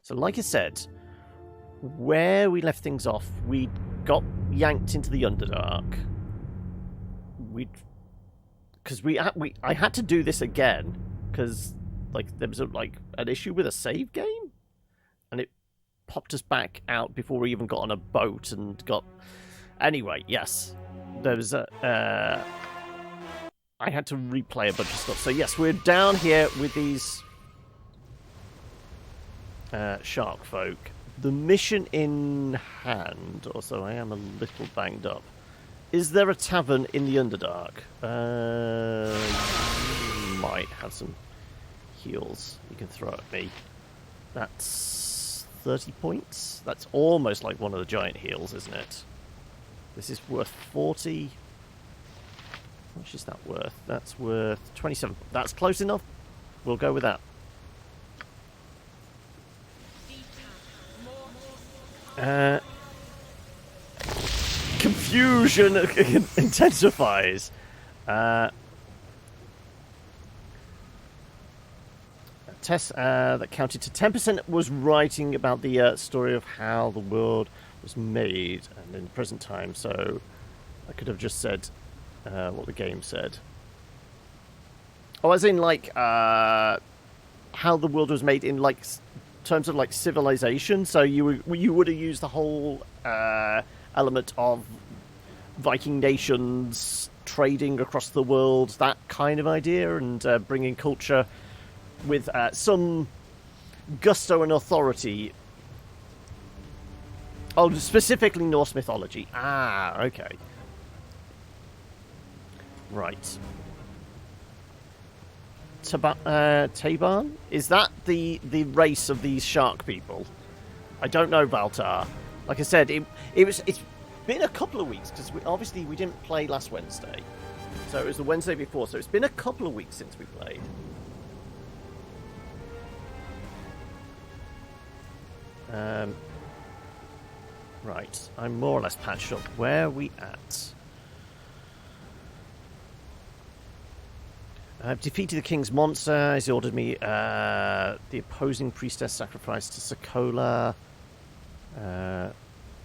So like I said, where we left things off, we got yanked into the Underdark. I had to do this again because like there was an issue with a save game, and it popped us back out before we even got on a boat and got. Anyway, yes, there was a. I had to replay a bunch of stuff. So yes, we're down here with these shark folk. The mission in hand. Also, I am a little banged up. Is there a tavern in the Underdark? Might have some heals you can throw at me. That's 30 points. That's almost like one of the giant heals, isn't it? This is worth 40. How much is that worth? That's worth 27. That's close enough. We'll go with that. Confusion intensifies. Tess that counted to 10% was writing about the story of how the world was made and in the present time, so I could have just said what the game said. Oh, as in like how the world was made in like terms of like civilization. So you would have used the whole element of Viking nations trading across the world, that kind of idea, and bringing culture with some gusto and authority. Oh, specifically Norse mythology. Ah, okay. Right. Tabarn? Is that the race of these shark people? I don't know, Baldur. Like I said, it's been a couple of weeks, because obviously we didn't play last Wednesday. So it was the Wednesday before, so it's been a couple of weeks since we played. Right, I'm more or less patched up. Where are we at? I've defeated the king's monster. He's ordered me the opposing priestess sacrifice to Sokola.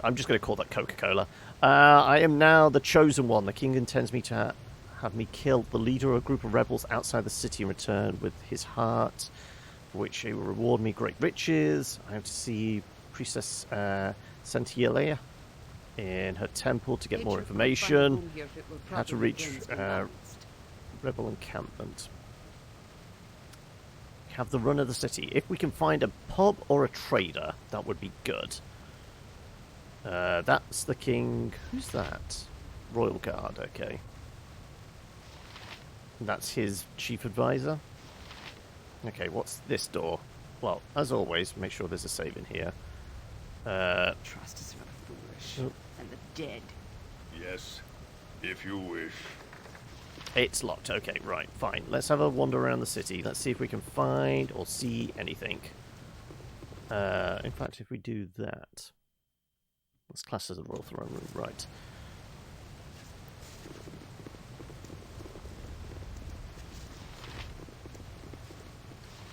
I'm just going to call that Coca-Cola. I am now the chosen one. The king intends me to have me kill the leader of a group of rebels outside the city in return with his heart, for which he will reward me great riches. I have to see Priestess Santielea in her temple to get more information. How to reach rebel encampment. Have the run of the city. If we can find a pub or a trader, that would be good. That's the king. Who's that? Royal Guard, okay. That's his chief advisor. Okay, what's this door? Well, as always, make sure there's a save in here. Trust is for the foolish and the dead. Yes, if you wish. It's locked. Okay, right, fine. Let's have a wander around the city. Let's see if we can find or see anything. In fact, if we do that, let's class as a Royal Throne Room, right.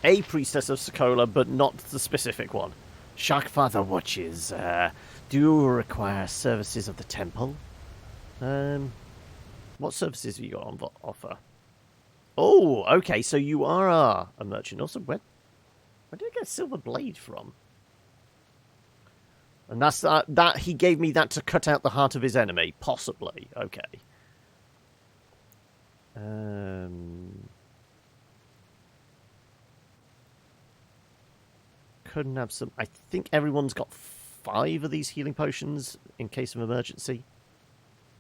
A priestess of Sokola, but not the specific one. Sharkfather watches. Do you require services of the temple? What services have you got on offer? Oh, okay, so you are a merchant. Also, where did I get a silver blade from? And that's that he gave me that to cut out the heart of his enemy, possibly. Okay. Couldn't have some. I think everyone's got 5 of these healing potions in case of emergency.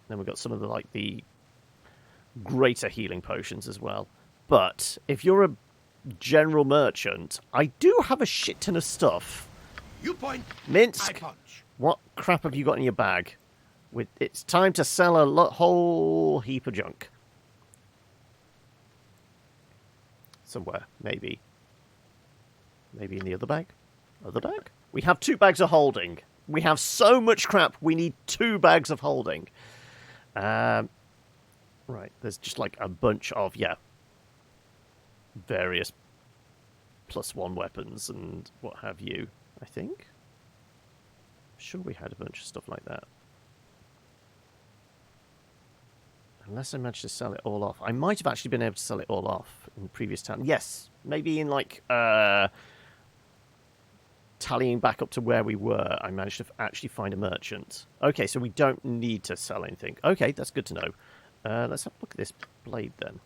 Then we've got some of the greater healing potions as well. But if you're a general merchant, I do have a shit ton of stuff. You point, Minsk, I punch. what crap have you got in your bag? It's time to sell a whole heap of junk. Somewhere, maybe. Maybe in the other bag? Other bag? We have 2 bags of holding. We have so much crap, we need 2 bags of holding. Right, there's just like a bunch of, various +1 weapons and what have you. I think. Sure, we had a bunch of stuff like that. Unless I managed to sell it all off. I might have actually been able to sell it all off in the previous town. Yes, maybe in like tallying back up to where we were, I managed to actually find a merchant. Okay, so we don't need to sell anything. Okay, that's good to know. Let's have a look at this blade then.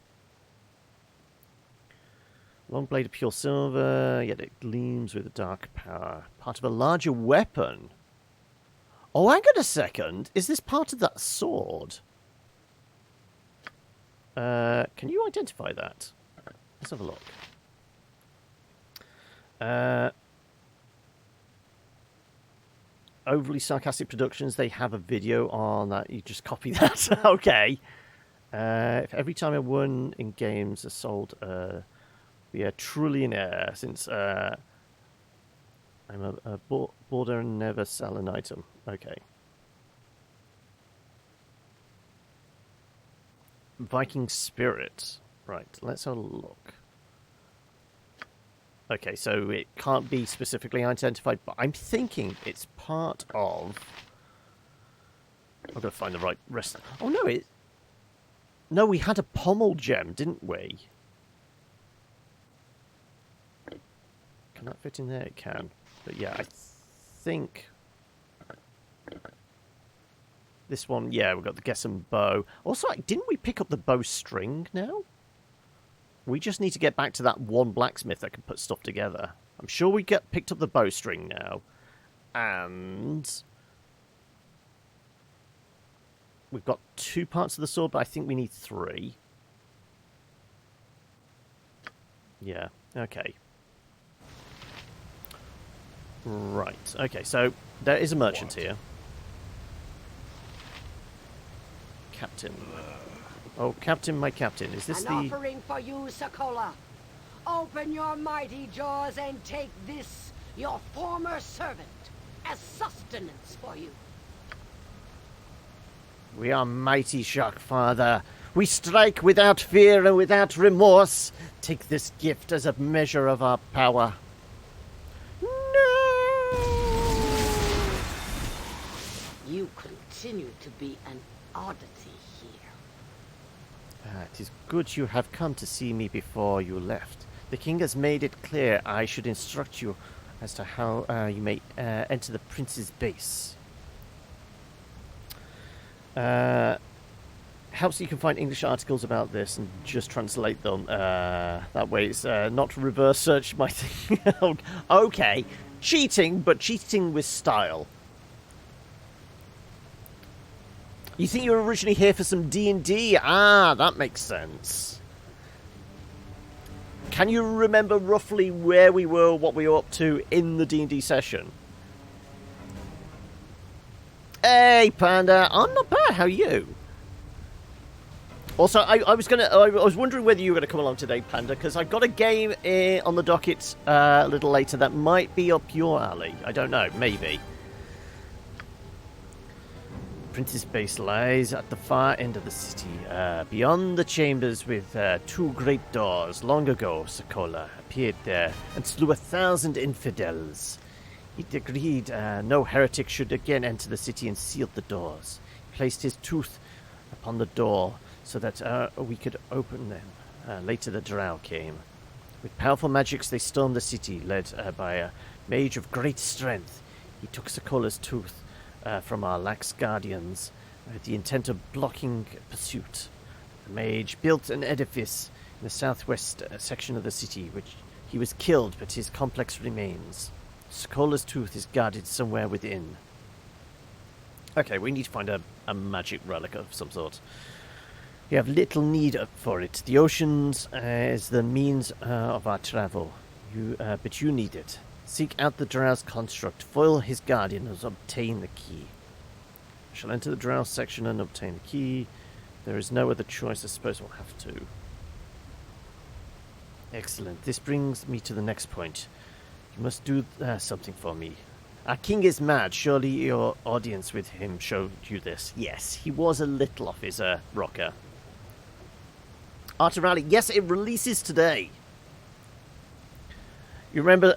Long blade of pure silver, yet it gleams with a dark power. Part of a larger weapon. Oh, hang on a second. Is this part of that sword? Can you identify that? Let's have a look. Overly Sarcastic Productions, they have a video on that. You just copy that. Okay. If every time I won in games are sold, be a trillionaire since I'm a boarder and never sell an item. Okay. Viking Spirit. Right, let's have a look. Okay, so it can't be specifically identified, but I'm thinking it's part of... I've got to find the right rest. Oh, no, it... No, we had a pommel gem, didn't we? Can that fit in there? It can. But yeah, I think... This one, yeah, we've got the Gesem bow. Also, didn't we pick up the bowstring now? We just need to get back to that one blacksmith that can put stuff together. I'm sure we picked up the bowstring now. And... We've got 2 parts of the sword, but I think we need 3. Yeah, okay. Right, okay, so there is a merchant here. Captain. Oh, Captain, my Captain, is this An offering for you, Sokola. Open your mighty jaws and take this, your former servant, as sustenance for you. We are mighty Shark Father. We strike without fear and without remorse. Take this gift as a measure of our power. No! You continue to be an oddity here. It is good you have come to see me before you left. The king has made it clear I should instruct you as to how you may enter the prince's base. Helps you can find English articles about this and just translate them. That way it's not reverse search my thing. Okay, cheating, but cheating with style. You think you were originally here for some D&D? Ah, that makes sense. Can you remember roughly where we were, what we were up to in the D&D session? Hey, Panda. I'm not bad. How are you? Also, I was wondering whether you were going to come along today, Panda, because I've got a game on the docket a little later that might be up your alley. I don't know. Maybe. Prince's base lies at the far end of the city, beyond the chambers with 2 great doors. Long ago, Sokola appeared there and slew 1,000 infidels. He decreed no heretic should again enter the city and sealed the doors. He placed his tooth upon the door so that we could open them. Later the drow came. With powerful magics they stormed the city, led by a mage of great strength. He took Sokola's tooth from our lax guardians with the intent of blocking pursuit. The mage built an edifice in the southwest section of the city, which he was killed, but his complex remains. Sokola's tooth is guarded somewhere within. Okay, we need to find a magic relic of some sort. We have little need for it. The oceans is the means of our travel. But you need it. Seek out the Drow's construct, foil his guardian, and obtain the key. I shall enter the Drow section and obtain the key. There is no other choice. I suppose we'll have to. Excellent. This brings me to the next point. You must do something for me. Our king is mad. Surely your audience with him showed you this. Yes, he was a little off his rocker. Art of Rally. Yes, it releases today. You remember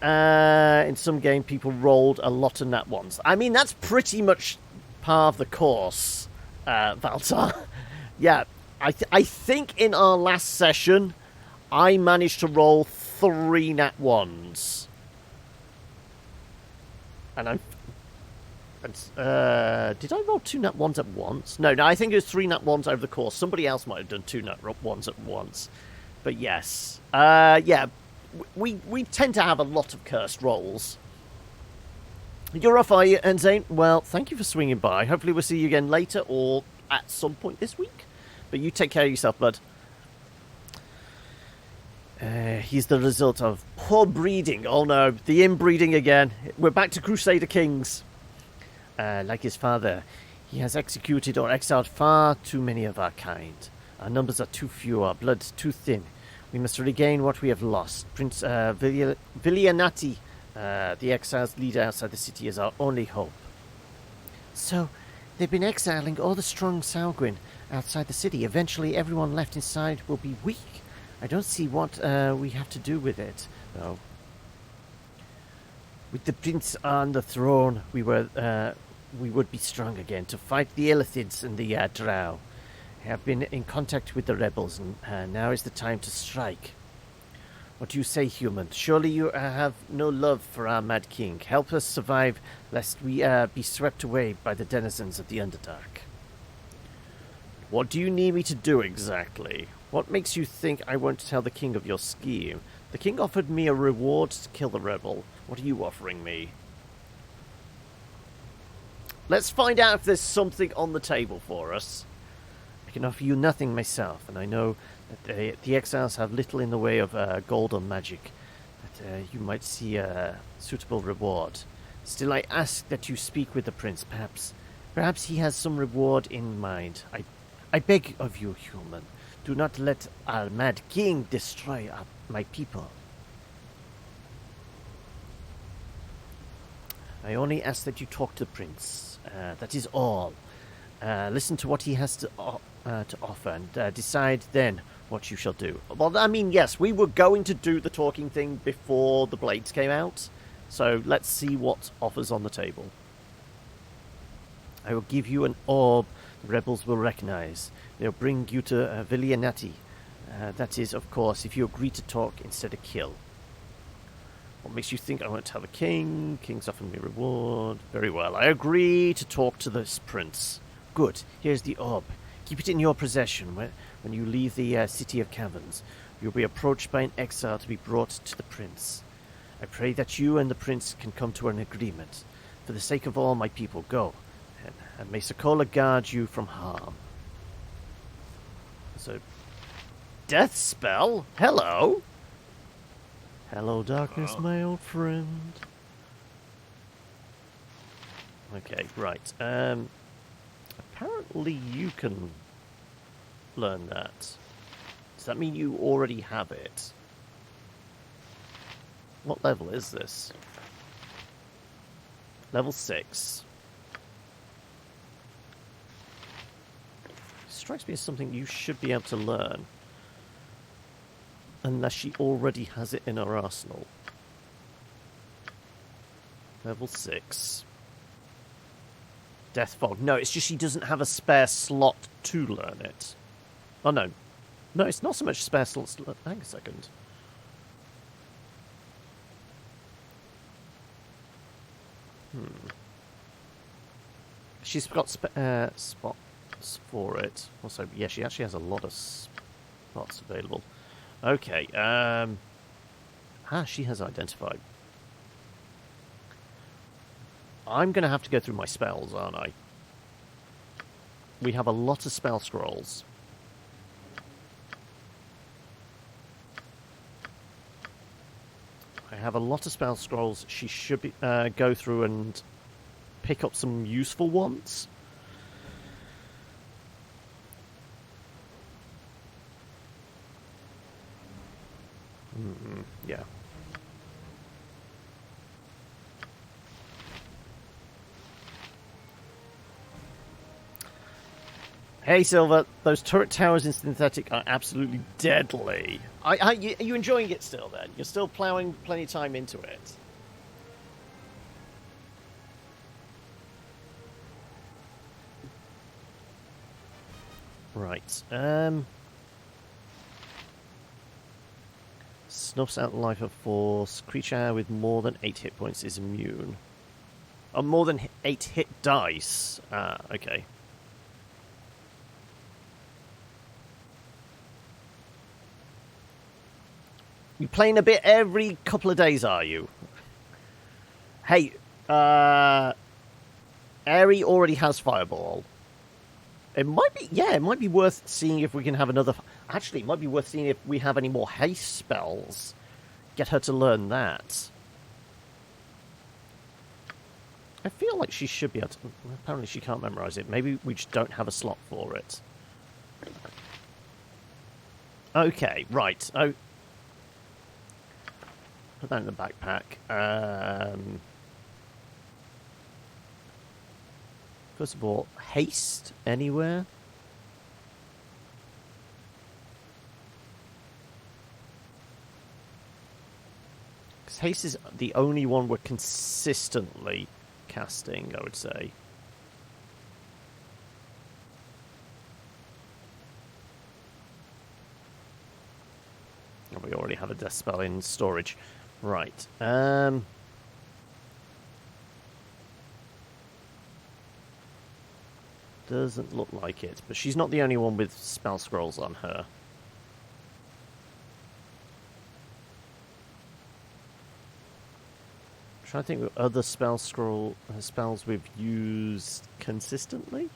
in some game people rolled a lot of nat ones. I mean, that's pretty much part of the course, Valtar. Yeah, I think in our last session, I managed to roll 3 nat ones. And I'm... did I roll 2 nat ones at once? No, I think it was 3 nat ones over the course. Somebody else might have done 2 nat ones at once. But yes. Yeah, we tend to have a lot of cursed rolls. You're off, are you, Enzane? Well, thank you for swinging by. Hopefully we'll see you again later or at some point this week. But you take care of yourself, bud. He's the result of poor breeding. Oh no, the inbreeding again. We're back to Crusader Kings. Like his father, he has executed or exiled far too many of our kind. Our numbers are too few, our blood too thin. We must regain what we have lost. Prince Vilianati, the exiles' leader outside the city, is our only hope. So, they've been exiling all the strong Saugwin outside the city. Eventually, everyone left inside will be weak. I don't see what we have to do with it, though. With the prince on the throne, we would be strong again to fight the Illithids and the Drow. I have been in contact with the rebels, and now is the time to strike. What do you say, human? Surely you have no love for our mad king. Help us survive, lest we be swept away by the denizens of the Underdark. What do you need me to do exactly? What makes you think I won't tell the king of your scheme? The king offered me a reward to kill the rebel. What are you offering me? Let's find out if there's something on the table for us. I can offer you nothing myself, and I know that the exiles have little in the way of gold or magic, but you might see a suitable reward. Still, I ask that you speak with the prince. Perhaps he has some reward in mind. I beg of you, human, do not let our mad king destroy my people. I only ask that you talk to the prince. That is all. Listen to what he has to offer and decide then what you shall do. Well, I mean, yes, we were going to do the talking thing before the blades came out, so let's see what offers on the table. I will give you an orb the rebels will recognize. They'll bring you to Vilianati. That is, of course, if you agree to talk instead of kill. What makes you think I won't tell the king? King's offering me reward. Very well. I agree to talk to this prince. Good. Here's the orb. Keep it in your possession. When you leave the city of caverns, you'll be approached by an exile to be brought to the prince. I pray that you and the prince can come to an agreement. For the sake of all my people, go. And may Sokola guard you from harm. So, death spell? Hello? Hello, darkness, my old friend. Okay, right. Apparently you can learn that. Does that mean you already have it? What level is this? Level 6. Strikes me as something you should be able to learn. Unless she already has it in her arsenal. Level 6. Death Fog. No, it's just she doesn't have a spare slot to learn it. Oh, no. No, it's not so much spare slots. Hang a second. She's got spots for it. Also, yeah, she actually has a lot of spots available. Okay, she has identified. I'm going to have to go through my spells, aren't I? We have a lot of spell scrolls. I have a lot of spell scrolls. She should be, go through and pick up some useful ones. Yeah. Hey, Silver, those turret towers in Synthetic are absolutely deadly. Are you enjoying it still, then? You're still ploughing plenty of time into it? Right, Snuffs out life of force. Creature with more than 8 hit points is immune. Oh, more than 8 hit dice. Ah, okay. You playing a bit every couple of days, are you? Hey, Aerie already has Fireball. It might be, yeah, it might be worth seeing if we can have another... Actually, it might be worth seeing if we have any more haste spells. Get her to learn that. I feel like she should be able to... Apparently she can't memorize it. Maybe we just don't have a slot for it. Okay, right. Oh, put that in the backpack. First of all, haste anywhere? Because haste is the only one we're consistently casting, I would say. Oh, we already have a death spell in storage. Right. Doesn't look like it, but she's not the only one with spell scrolls on her. I'm trying to think of other spells we've used consistently.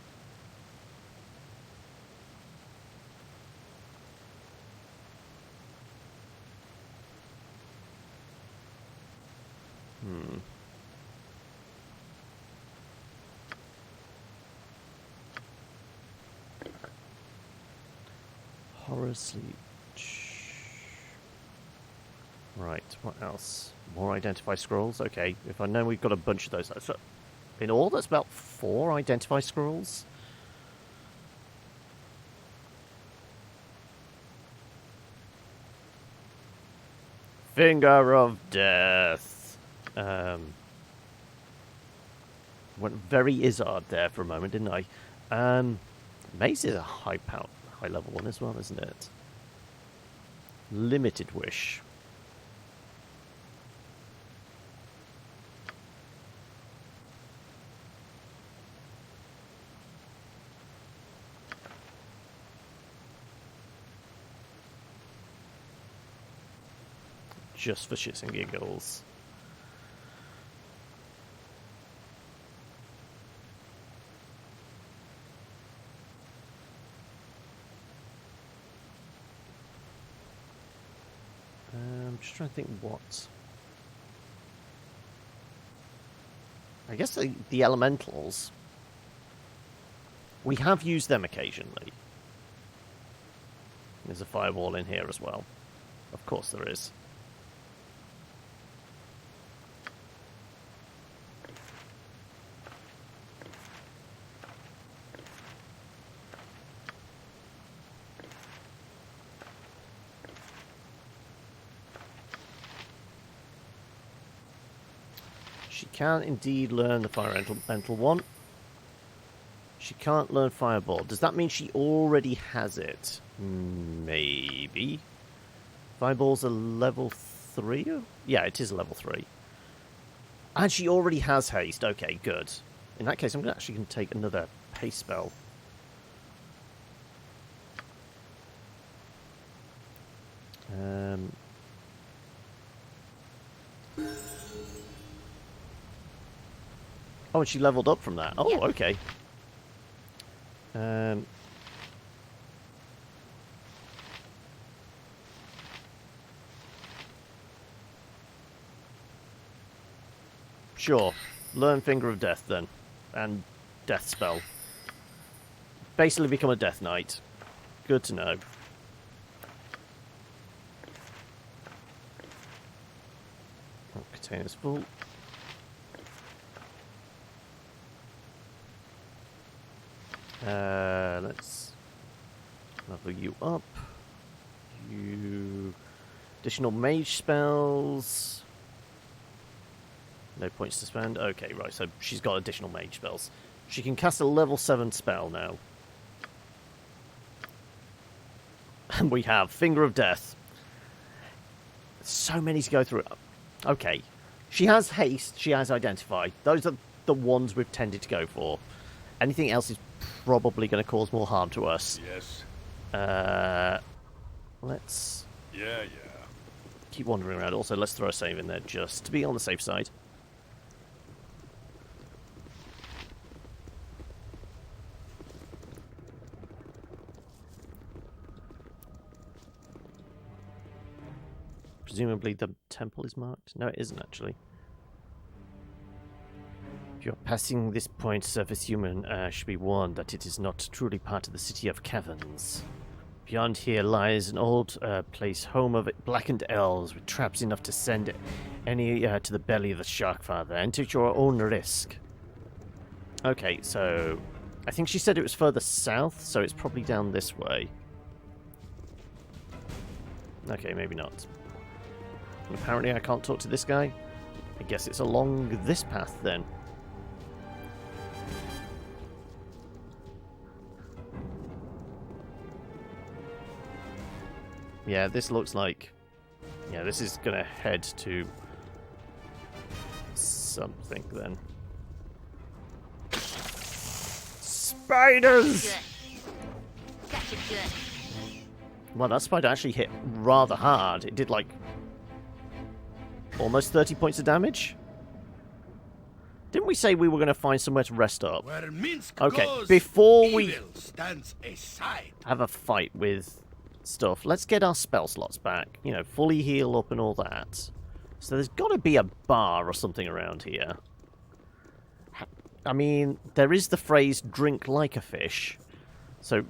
Horror sleep. Right, what else? More identify scrolls? Okay, if I know we've got a bunch of those. So in all, that's about 4 identify scrolls. Finger of Death. Went very Izzard there for a moment, didn't I? Maze is a high level one as well, isn't it? Limited Wish. Just for shits and giggles. I'm just trying to think what. I guess the elementals. We have used them occasionally. There's a fireball in here as well. Of course there is. She can indeed learn the fire elemental one. She can't learn fireball. Does that mean she already has it? Maybe. Fireball's a level 3? Yeah, it is a level 3. And she already has haste. Okay, good. In that case, I'm actually going to take another haste spell. Oh, and she leveled up from that. Oh, yeah. Okay. Sure. Learn Finger of Death, then. And Death Spell. Basically become a Death Knight. Good to know. Oh, container's full. Let's level you up. You additional mage spells. No points to spend. Okay, right. So she's got additional mage spells. She can cast a level 7 spell now. And we have Finger of Death. So many to go through. Okay. She has haste. She has identify. Those are the ones we've tended to go for. Anything else is probably going to cause more harm to us. Yes. Let's Yeah. keep wandering around. Also, let's throw a save in there just to be on the safe side. Presumably the temple is marked. No, it isn't actually. If you're passing this point, surface human should be warned that it is not truly part of the city of caverns. Beyond here lies an old place, home of blackened elves, with traps enough to send any to the belly of the Sharkfather. Enter at your own risk. Okay, so I think she said it was further south, so it's probably down this way. Okay, maybe not. And apparently I can't talk to this guy. I guess it's along this path then. Yeah, this looks like... Yeah, this is going to head to something then. Spiders! Gotcha good. Well, that spider actually hit rather hard. It did like almost 30 points of damage. Didn't we say we were going to find somewhere to rest up? Where Minsk Okay, goes, before we evil stands aside. have a fight with stuff, let's get our spell slots back. You know, fully heal up and all that. So there's got to be a bar or something around here. I mean, there is the phrase drink like a fish. So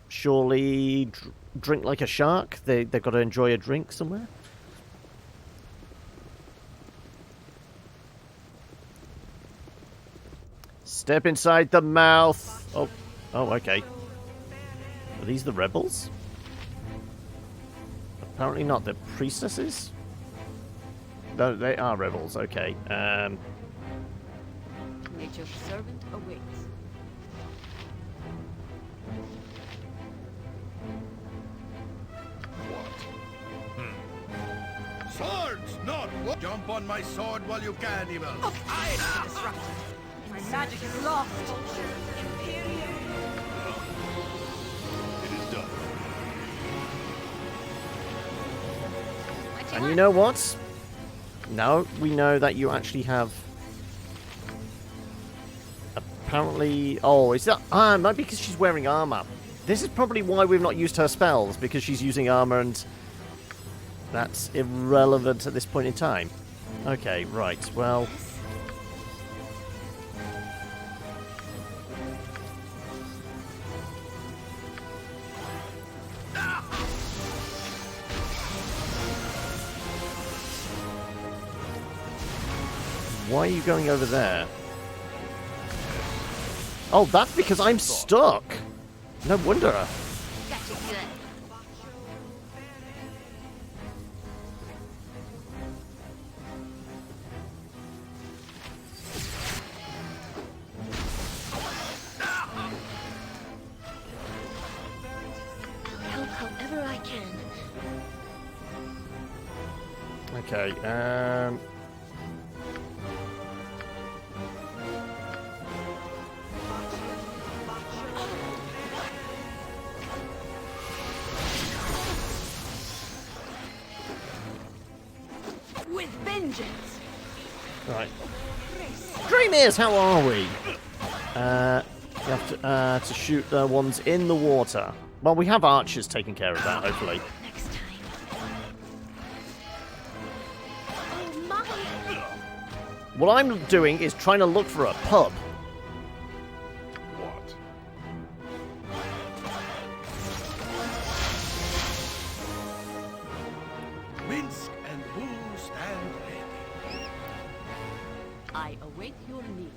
surely drink like a shark? They've got to enjoy a drink somewhere? Step inside the mouth. Oh, okay. Are these the rebels? Apparently not. They're priestesses? No, they are rebels. Okay. Nature's servant awaits. Swords, not what? Jump on my sword while you can, evil. I disrupt. My magic is lost. It is done. And you know what? Now we know that you actually have... Apparently... Oh, is that... Ah, it might be because she's wearing armor. This is probably why we've not used her spells, because she's using armor and... That's irrelevant at this point in time. Okay, right, well... Why are you going over there? Oh, that's because I'm stuck! No wonder. Gotcha good. Help however I can. Okay, With vengeance. Right. Dreamers, how are we? You have to shoot the ones in the water. Well, we have archers taking care of that, hopefully. Next time. Oh my! What I'm doing is trying to look for a pub. What? Minsk and Boo stand ready. I await your need.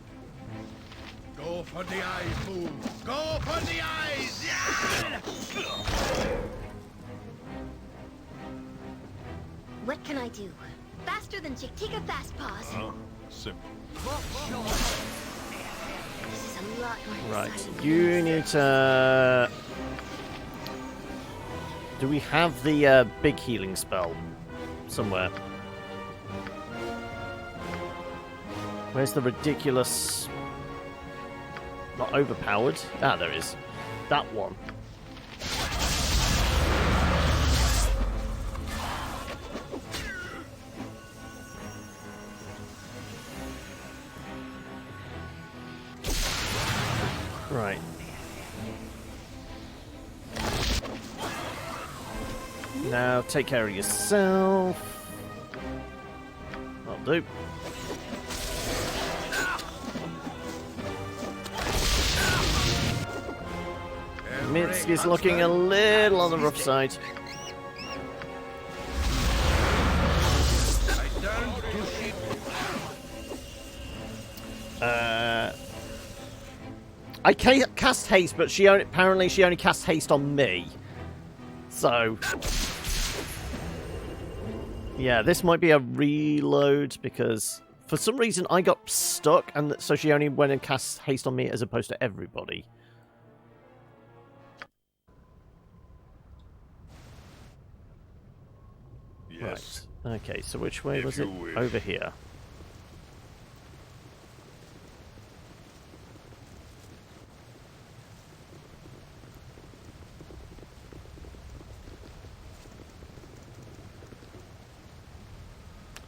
Go for the eyes, Boo. Go for the eyes. Yeah! What can I do? Faster than Chick-Tika Fast Paws. Simple. This is a lot more Right, exciting. you need to... Do we have the big healing spell somewhere? Where's the ridiculous... Not overpowered? Ah, there is. That one. Right. Now take care of yourself. That'll do. Minsk is looking a little on the rough side. I turned to sheep. I cast haste, but apparently she only casts haste on me. So, yeah, this might be a reload because for some reason I got stuck, and so she only went and cast haste on me as opposed to everybody. Yes. Right. Okay, so which way If was you it? wish. Over here.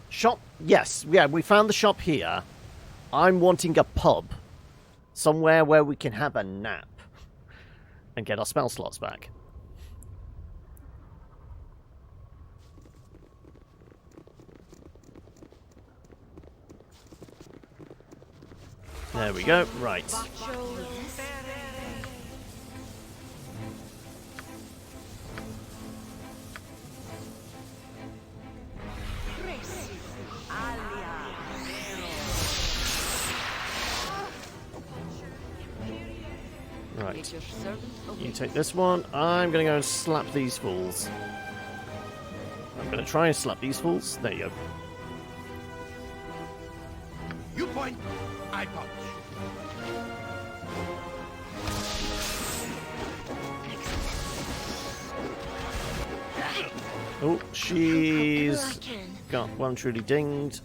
Shop? Yes, yeah, we found the shop here. I'm wanting a pub. Somewhere where we can have a nap. And get our spell slots back. There we go. Right. Right. You take this one. I'm going to go and slap these fools. I'm going to try and slap these fools. There you go. You point, I punch. Oh, she's I can. got one truly dinged.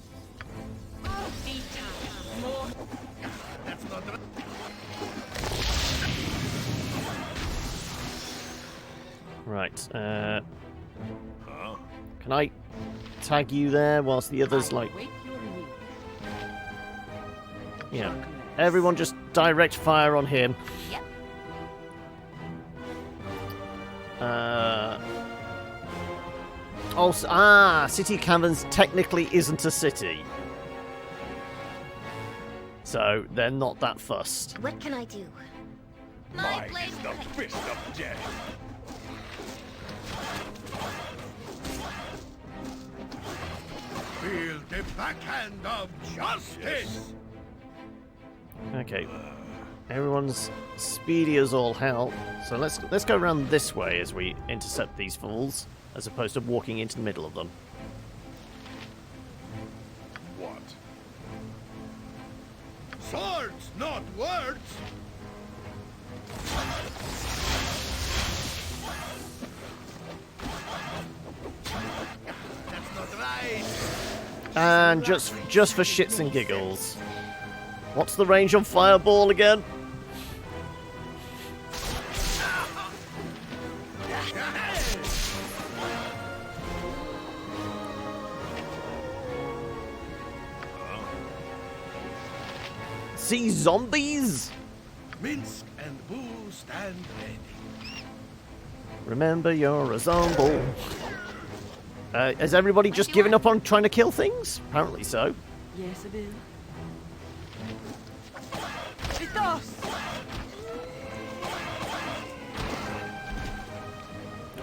That's not the... Right. Can I tag you there whilst the others, like... Yeah. Everyone just direct fire on him. Yep. City of Caverns technically isn't a city. So, they're not that fussed. What can I do? Mine is the fist of death. Feel the backhand of justice. Okay. Everyone's speedy as all hell. So let's go around this way as we intercept these fools, as opposed to walking into the middle of them. What? Swords, not words. That's not right. And just for shits and giggles. What's the range on Fireball again? See zombies? Minsk and Boo stand ready. Remember, you're a zombie. Has everybody just given up on trying to kill things? Apparently so. Yes, I do. Ritos!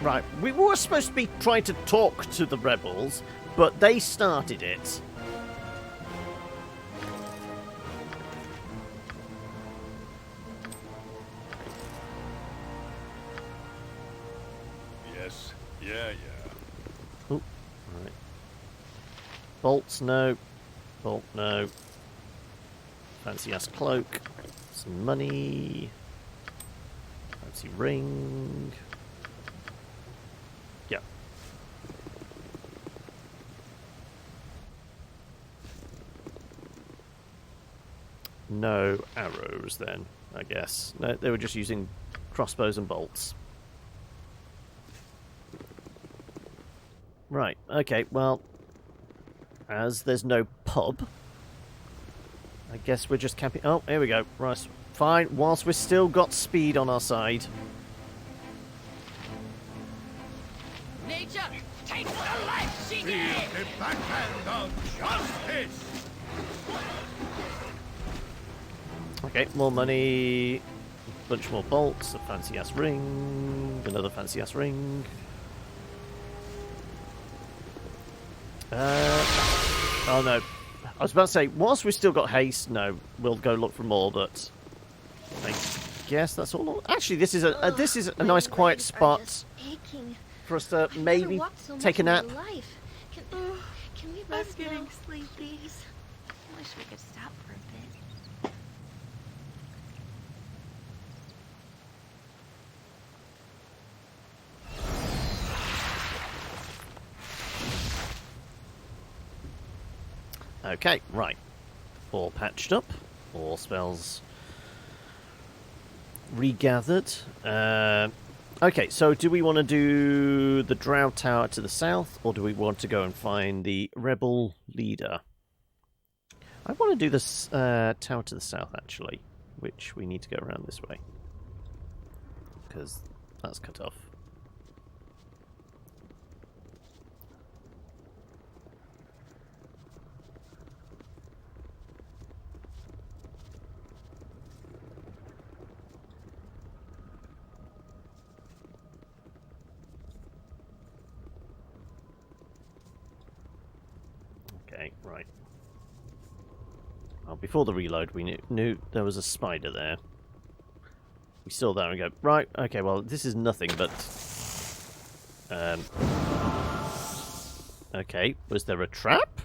Right, we were supposed to be trying to talk to the rebels, but they started it. Yeah. Oh, right. Bolts, no. Bolt, no. Fancy ass cloak. Some money. Fancy ring. Yep. No arrows then, I guess. No, they were just using crossbows and bolts. Right, okay, well, as there's no pub, I guess we're just camping. Oh, here we go. Right, fine, whilst we've still got speed on our side. Nature takes the life she Feel gave! the backhand of justice! Okay, more money, bunch more bolts, a fancy ass ring, another fancy ass ring. Oh no, I was about to say, whilst we've still got haste, no, we'll go look for more, but I guess that's all. Actually, this is a nice quiet spot for us to maybe take a nap. Can we I'm rest getting now? sleepy. I wish we could stop for a bit. Okay, right. All patched up. All spells regathered. Okay, so do we want to do the Drow Tower to the south, or do we want to go and find the rebel leader? I want to do this tower to the south, actually, which we need to go around this way, because that's cut off. Okay, right. Well, before the reload, we knew there was a spider there. We saw that and we go, right, okay, well, this is nothing but... okay, was there a trap?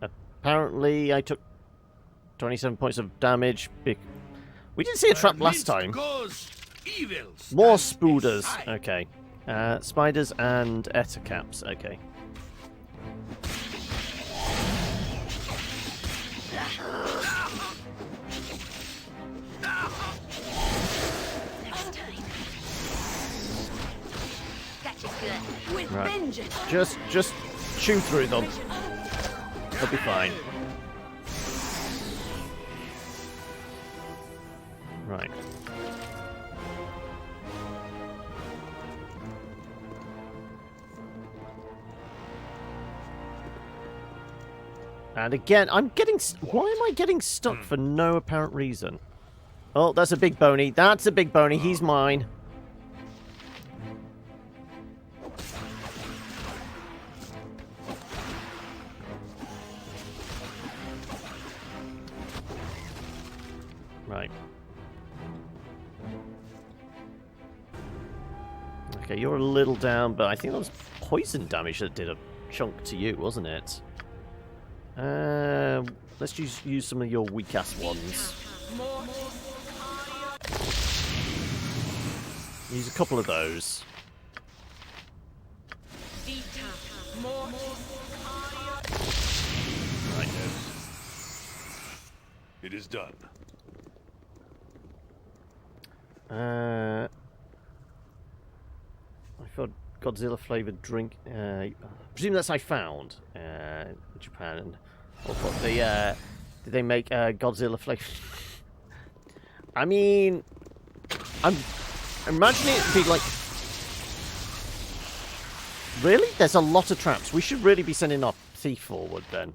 Apparently, I took 27 points of damage. We didn't see a trap last time. More spooders. Okay. Spiders and ettercaps. Okay. Gotcha good. With Right. vengeance! Just chew through them. They'll be fine. Right. And again, I'm getting... Why am I getting stuck for no apparent reason? Oh, that's a big bony. That's a big bony. He's mine. Right. Okay, you're a little down, but I think that was poison damage that did a chunk to you, wasn't it? Let's use some of your weak-ass ones. Use a couple of those. Right, good. It is done. I thought Godzilla-flavored drink. I presume that's I found in Japan. Or what did they make Godzilla flavored? I mean, I'm imagining it'd be like. Really? There's a lot of traps. We should really be sending our thief forward then.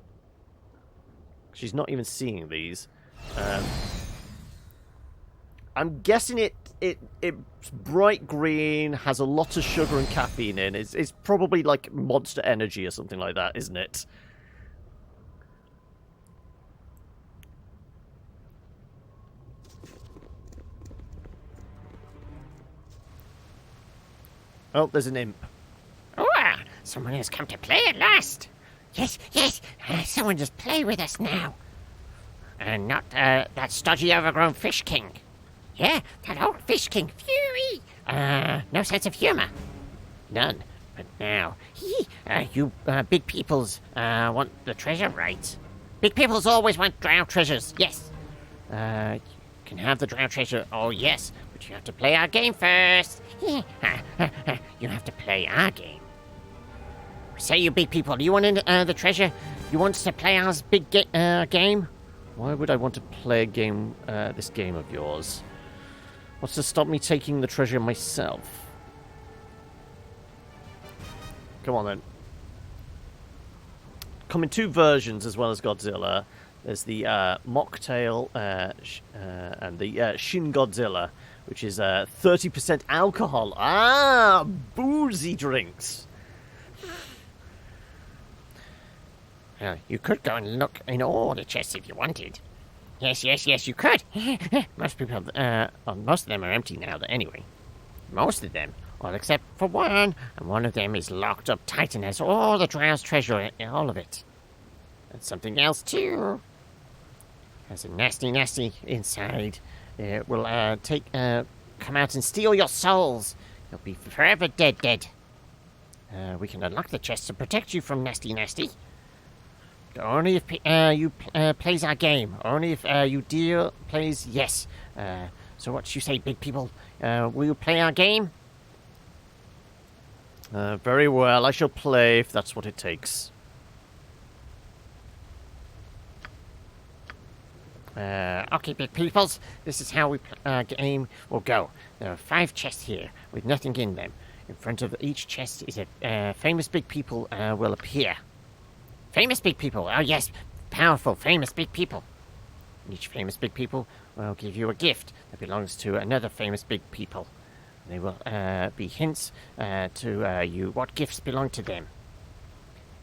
She's not even seeing these. I'm guessing it's bright green, has a lot of sugar and caffeine in. It's probably like Monster Energy or something like that, isn't it? Oh, there's an imp. Oh, someone has come to play at last. Yes, someone just play with us now. And not that stodgy overgrown fish king. Yeah, that old fish king. Fury. No sense of humor. None. But now, you big peoples want the treasure, right? Big peoples always want drow treasures, yes. You can have the drow treasure, oh yes, but you have to play our game first. You have to play our game. Say, you big people, do you want the treasure? You want us to play our big game? Why would I want to play a game, this game of yours? What's to stop me taking the treasure myself? Come on then. Come in 2 versions as well as Godzilla. There's the Mocktail and the Shin Godzilla, which is 30% alcohol. Ah, boozy drinks. You could go and look in all the chests if you wanted. Yes, you could. Most of them are empty now, anyway. Most of them. Well, except for one, and one of them is locked up tight and has all the drow's treasure, all of it. And something else, too. Has a nasty inside. It will come out and steal your souls. You'll be forever dead. We can unlock the chest to protect you from nasty. Only if you plays our game. Only if you deal plays yes. So what you say, big people? Will you play our game? Very well, I shall play if that's what it takes. Okay, big peoples. This is how we game will go. There are 5 chests here with nothing in them. In front of each chest is a famous big people will appear. Famous big people. Oh yes, powerful famous big people. Each famous big people will give you a gift that belongs to another famous big people. They will be hints to you what gifts belong to them.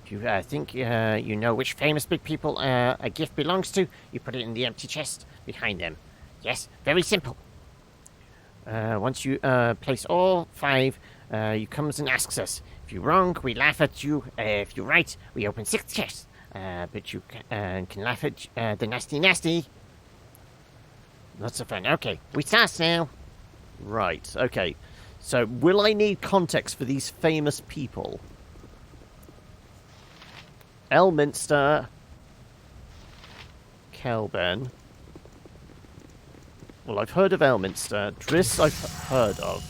If you think you know which famous big people a gift belongs to, you put it in the empty chest behind them. Yes, very simple. Once you place all 5, you comes and asks us. If you're wrong, we laugh at you. If you're right, we open 6 chests. But you can laugh at the nasty. Lots of fun. Okay, we start now. Right, okay. So, will I need context for these famous people? Elminster. Kelben. Well, I've heard of Elminster. Driss I've heard of.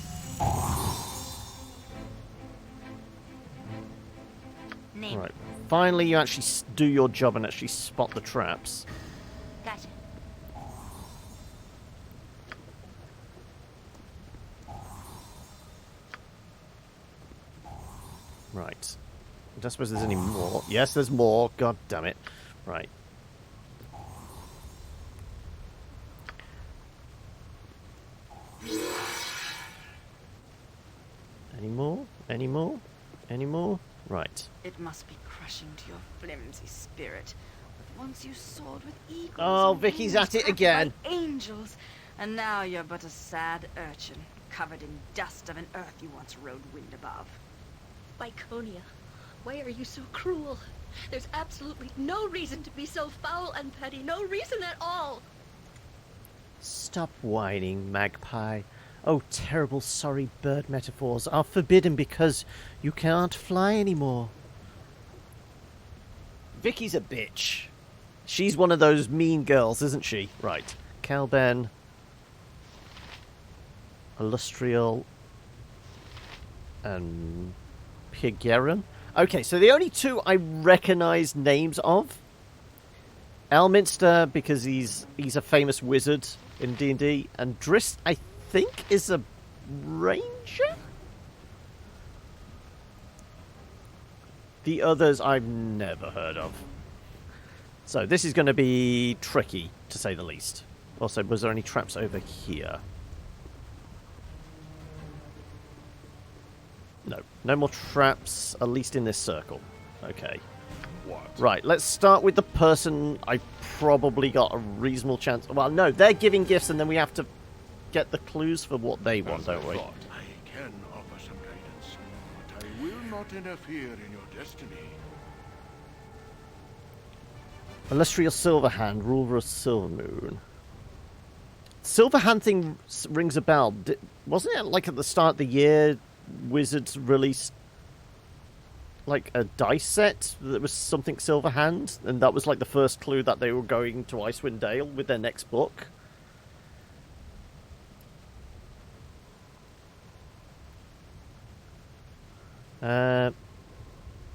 Name. Right. Finally, you actually do your job and actually spot the traps. Gotcha. Right. I don't suppose there's any more. Yes, there's more. God damn it. Right. Any more? Any more? Any more? Right. It must be crushing to your flimsy spirit. But once you soared with eagles. Oh, and Vicky's wings at it caught again. by angels, and now you're but a sad urchin, covered in dust of an earth you once rode wind above. Biconia, why are you so cruel? There's absolutely no reason to be so foul and petty. No reason at all. Stop whining, magpie. Oh, terrible sorry bird metaphors are forbidden because you can't fly anymore. Vicky's a bitch. She's one of those mean girls, isn't she? Right. Calben. Illustrial. And Pigeron. Okay, so the only 2 I recognise names of. Elminster, because he's a famous wizard in D&D. And Driss, I think, is a ranger? The others I've never heard of. So this is going to be tricky, to say the least. Also, was there any traps over here? No. No more traps, at least in this circle. Okay. What? Right, let's start with the person I probably got a reasonable chance... Well, no, they're giving gifts and then we have to get the clues for what they want, don't we? I can offer some guidance. not interfere in your destiny. Illustrious Silverhand, ruler of Silvermoon. Silverhand thing rings a bell. Wasn't it like at the start of the year, Wizards released like a dice set that was something Silverhand, and that was like the first clue that they were going to Icewind Dale with their next book?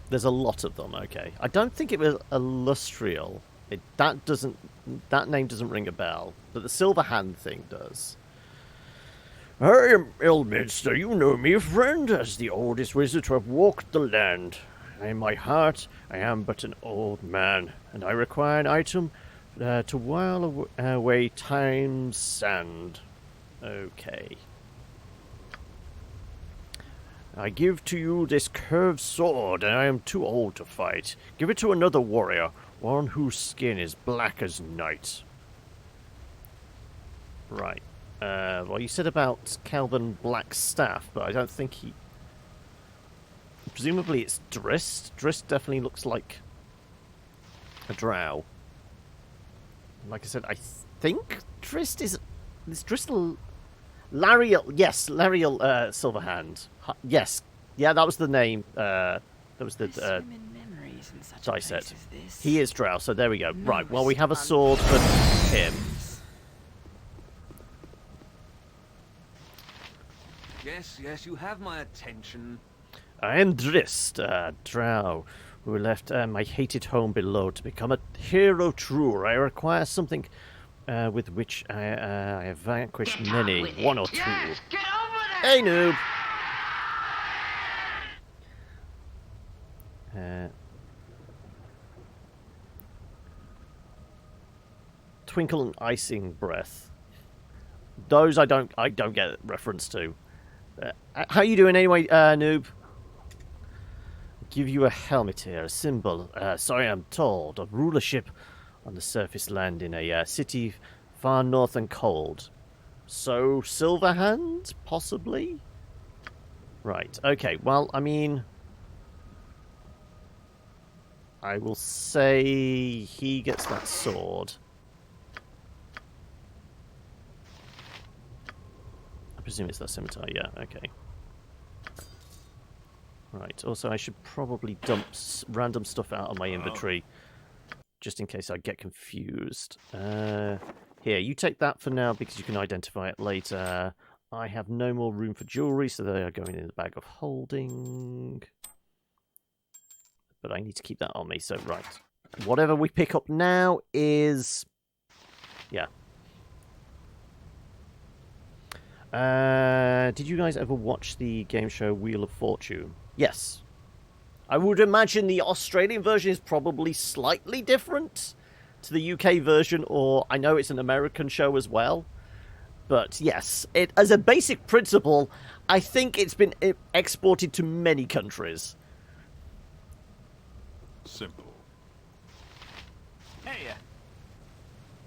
There's a lot of them. Okay, I don't think it was Illustrial. That name doesn't ring a bell, but the Silverhand thing does. I am Elminster. You know me, friend, as the oldest wizard to have walked the land. In my heart, I am but an old man, and I require an item to while away time's sand. Okay. I give to you this curved sword, and I am too old to fight. Give it to another warrior, one whose skin is black as night. Right. Well, you said about Calvin Blackstaff, but I don't think he... Presumably it's Drist. Drist definitely looks like a drow. Like I said, I think Drist is Drist... Lariel, yes, Lariel Silverhand. Yes, yeah, that was the name. That was the dice set. He is drow, so there we go. Right, well, we have a sword for him. Yes, you have my attention. I am Drist, drow, who left my hated home below to become a hero true. I require something with which I have vanquished many, one or two. Hey, noob! Twinkle and icing breath. Those I don't get reference to. How you doing anyway, noob? Give you a helmet here, a symbol, so I am told, of rulership on the surface land in a city far north and cold. So, Silverhand, possibly? Right, okay, well, I mean... I will say he gets that sword. I presume it's that scimitar, yeah, okay. Right, also I should probably dump random stuff out of my inventory, just in case I get confused. Here, you take that for now because you can identify it later. I have no more room for jewellery, so they are going in the bag of holding. But I need to keep that on me, so right. Whatever we pick up now is... yeah. Did you guys ever watch the game show Wheel of Fortune? Yes. I would imagine the Australian version is probably slightly different to the UK version, or I know it's an American show as well. But yes, it as a basic principle, I think it's been exported to many countries. Simple. Hey!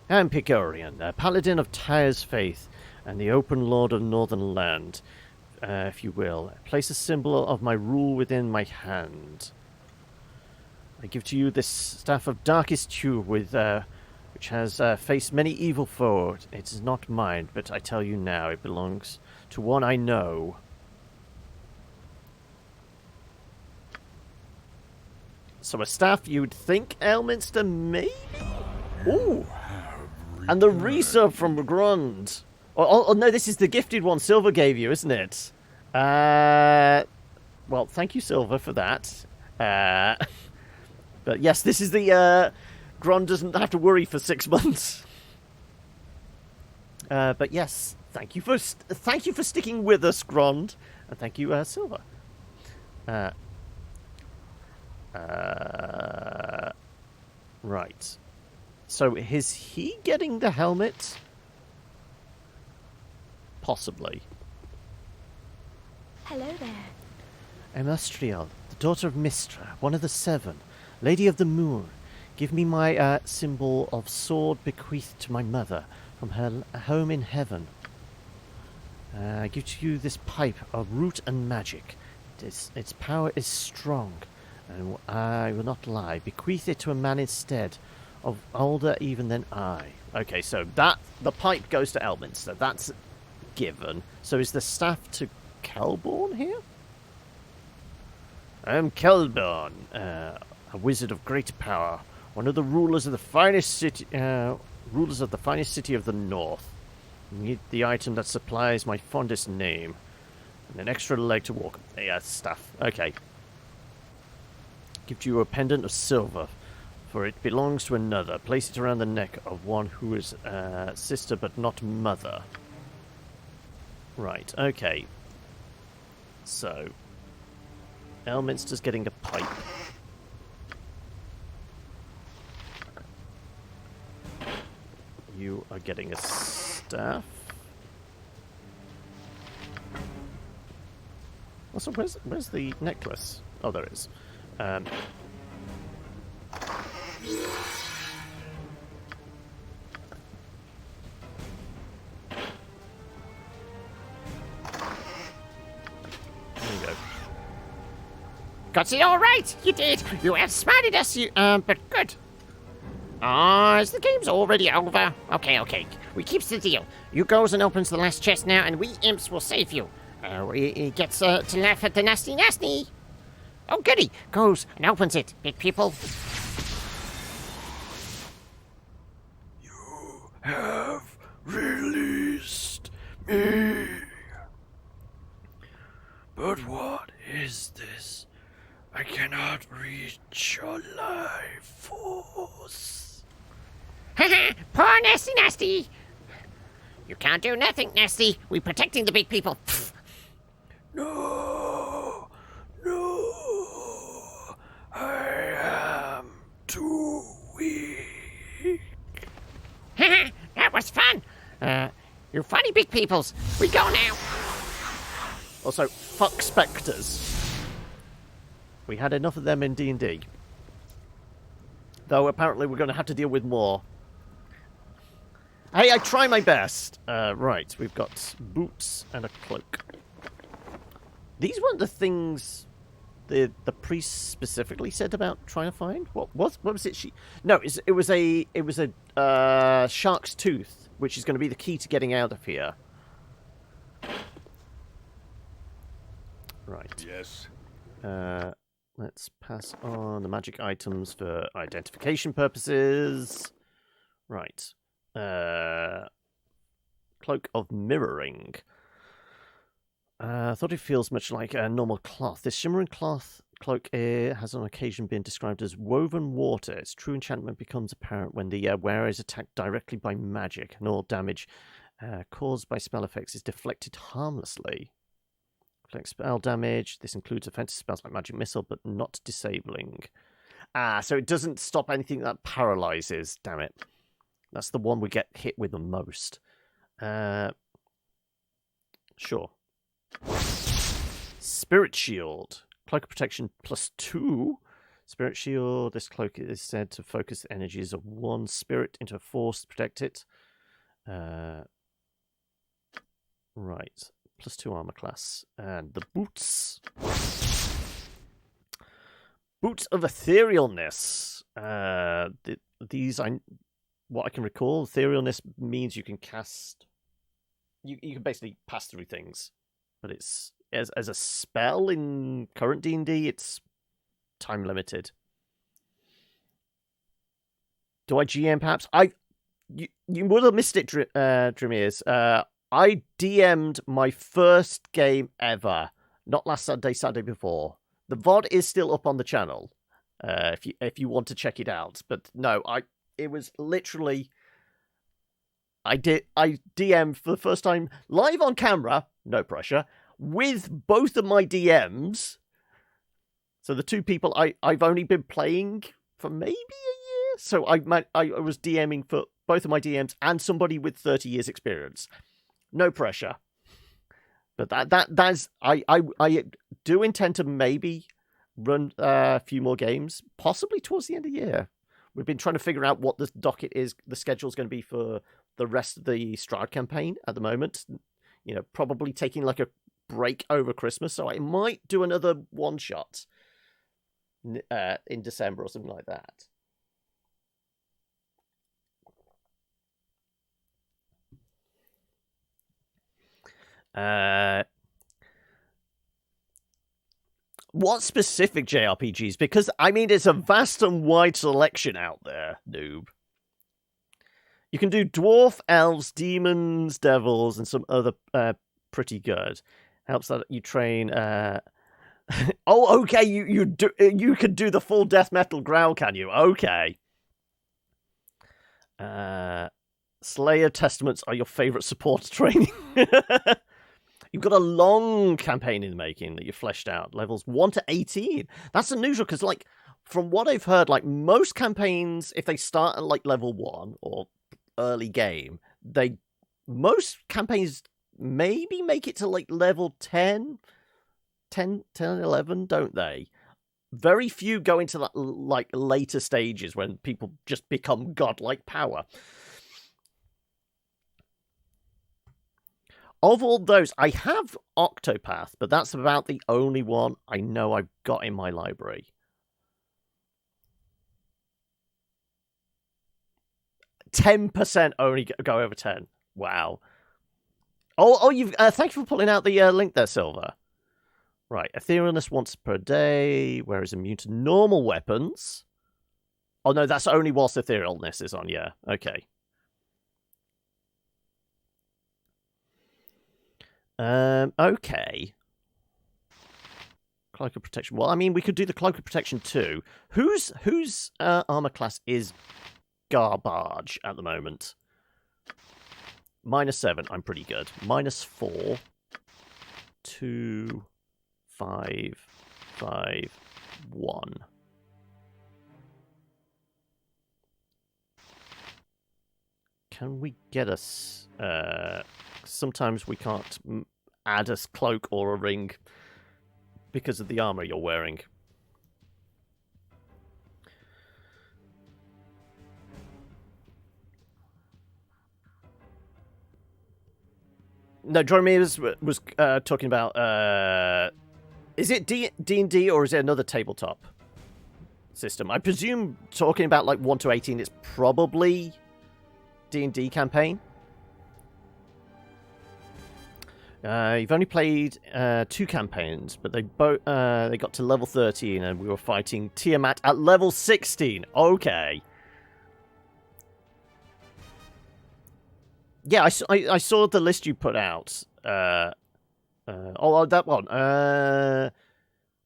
I'm Picorian, a paladin of Tyre's faith, and the open lord of Northern Land, if you will. Place a symbol of my rule within my hand. I give to you this staff of darkest hue, which has faced many evil foes. It is not mine, but I tell you now, it belongs to one I know. So a staff you'd think, Elminster, maybe? Ooh! And the resub from Grund. Oh, no, this is the gifted one Silver gave you, isn't it? Well, thank you, Silver, for that. But yes, this is the... Grund doesn't have to worry for 6 months. But yes, thank you for sticking with us, Grund. And thank you, Silver. Right. So, is he getting the helmet? Possibly. Hello there. I'm Astriel, the daughter of Mistra, one of the 7, Lady of the Moon. Give me my symbol of sword bequeathed to my mother from her home in heaven. I give to you this pipe of root and magic. Its power is strong, and I will not lie. Bequeath it to a man instead, of older even than I. Okay, so the pipe goes to Elminster. That's given. So is the staff to Kelborn here? I am Kelborn, a wizard of great power, one of the rulers of the finest city of the north. Need the item that supplies my fondest name. And an extra leg to walk. Yeah, stuff. Okay. Give you a pendant of silver, for it belongs to another. Place it around the neck of one who is sister but not mother. Right, okay. So, Elminster's getting a pipe. You are getting a staff. Also, where's the necklace? Oh, there it is. There you go. Got it all right. You did. You outsmarted us. But good. Is the game's already over? Okay. We keeps the deal. You goes and opens the last chest now, and we imps will save you. He gets to laugh at the nasty. Oh, goody. Goes and opens it, big people. You have released me. But what is this? I cannot reach your life force. Haha, poor nasty. You can't do nothing, nasty. We protecting the big people. Pfft. No, I am too weak. Haha, that was fun. You funny big peoples. We go now. Also, fuck spectres. We had enough of them in D&D. Though apparently we're going to have to deal with more. Hey, I try my best. Right, we've got boots and a cloak. These weren't the things the priest specifically said about trying to find. What was it? No, it was a shark's tooth, which is going to be the key to getting out of here. Right. Yes. Let's pass on the magic items for identification purposes. Right. Cloak of Mirroring. I thought it feels much like a normal cloth. This shimmering cloak has on occasion been described as woven water. Its true enchantment becomes apparent when the wearer is attacked directly by magic, and all damage caused by spell effects is deflected harmlessly. Reflects spell damage. This includes offensive spells like Magic Missile, but not disabling. So it doesn't stop anything that paralyzes. Damn it. That's the one we get hit with the most. Sure. Spirit Shield. Cloak of Protection +2. Spirit Shield. This cloak is said to focus the energies of one spirit into a force to protect it. Right. +2 armor class. And the boots. Boots of Etherealness. These, what I can recall, Etherealness means you can cast... You can basically pass through things. But it's as a spell in current D&D, it's time limited. Do I GM perhaps? You would have missed it, Dreamiers. I DM'd my first game ever. Not last Saturday before. The VOD is still up on the channel. If you want to check it out. But no, it was literally... I DM'd for the first time live on camera, no pressure, with both of my DMs. So the two people I've only been playing for maybe a year. So I was DMing for both of my DMs and somebody with 30 years experience. No pressure. But that's I do intend to maybe run a few more games, possibly towards the end of the year. We've been trying to figure out what the docket is, the schedule's going to be for the rest of the Strahd campaign at the moment. You know, probably taking like a break over Christmas, so I might do another one-shot in December or something like that. What specific JRPGs? Because, I mean, it's a vast and wide selection out there, noob. You can do dwarf, elves, demons, devils, and some other pretty good. Helps that you train... Oh, okay, you can do the full death metal growl, can you? Okay. Slayer Testaments are your favourite support training. You've got a long campaign in the making that you've fleshed out. Levels 1 to 18. That's unusual, because, like, from what I've heard, like, most campaigns, if they start at, like, level 1 or early game, most campaigns maybe make it to, like, level 10, 11, don't they? Very few go into that, like, later stages when people just become godlike power. Of all those, I have Octopath, but that's about the only one I know I've got in my library. 10% only go over 10. Wow. Oh, you've thank you for pulling out the link there, Silver. Right, etherealness once per day, whereas immune to normal weapons. Oh no, that's only whilst etherealness is on, yeah. Okay. Okay. Cloak of Protection. Well, I mean, we could do the Cloak of Protection too. Whose armor class is garbage at the moment? -7, I'm pretty good. -4, 2, 5, 5, 1. Can we get us... sometimes we can't add a cloak or a ring because of the armor you're wearing. No, Dromir was talking about... is it D&D or is it another tabletop system? I presume talking about like 1 to 18 is probably D&D campaign. You've only played 2 campaigns, but they got to level 13 and we were fighting Tiamat at level 16. Okay. Yeah, I saw the list you put out. That one.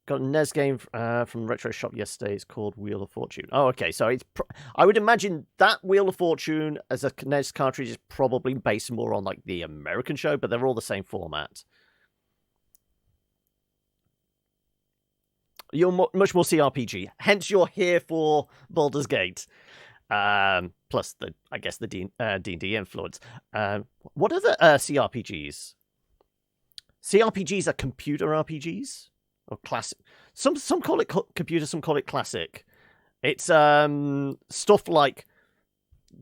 Got a NES game from Retro Shop yesterday. It's called Wheel of Fortune. Oh, okay. So it's I would imagine that Wheel of Fortune as a NES cartridge is probably based more on like the American show, but they're all the same format. You're much more cRPG. Hence, you're here for Baldur's Gate. Plus, I guess the D&D influence. What are the cRPGs? cRPGs are computer RPGs? Or classic. Some call it computer, some call it classic. It's stuff like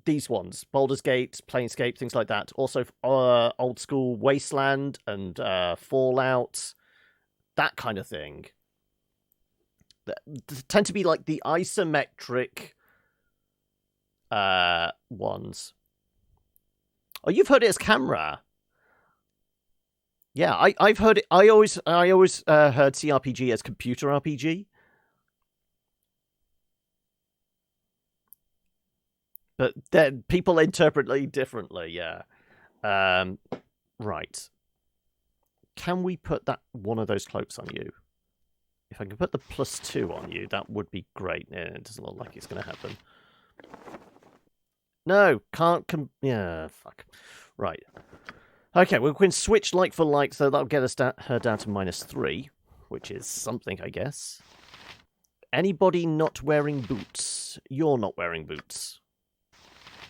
these ones, Baldur's Gate, Planescape, things like that. Also, old school Wasteland and Fallout, that kind of thing. They tend to be like the isometric ones. Oh, you've heard it as camera. Yeah, I've heard it. I always heard cRPG as computer RPG. But then people interpret it differently, yeah. Right. Can we put that one of those cloaks on you? If I can put the +2 on you, that would be great. Yeah, it doesn't look like it's going to happen. No, can't yeah, fuck. Right. Okay, we can switch like for like, so that'll get us her down to -3, which is something, I guess. Anybody not wearing boots? You're not wearing boots.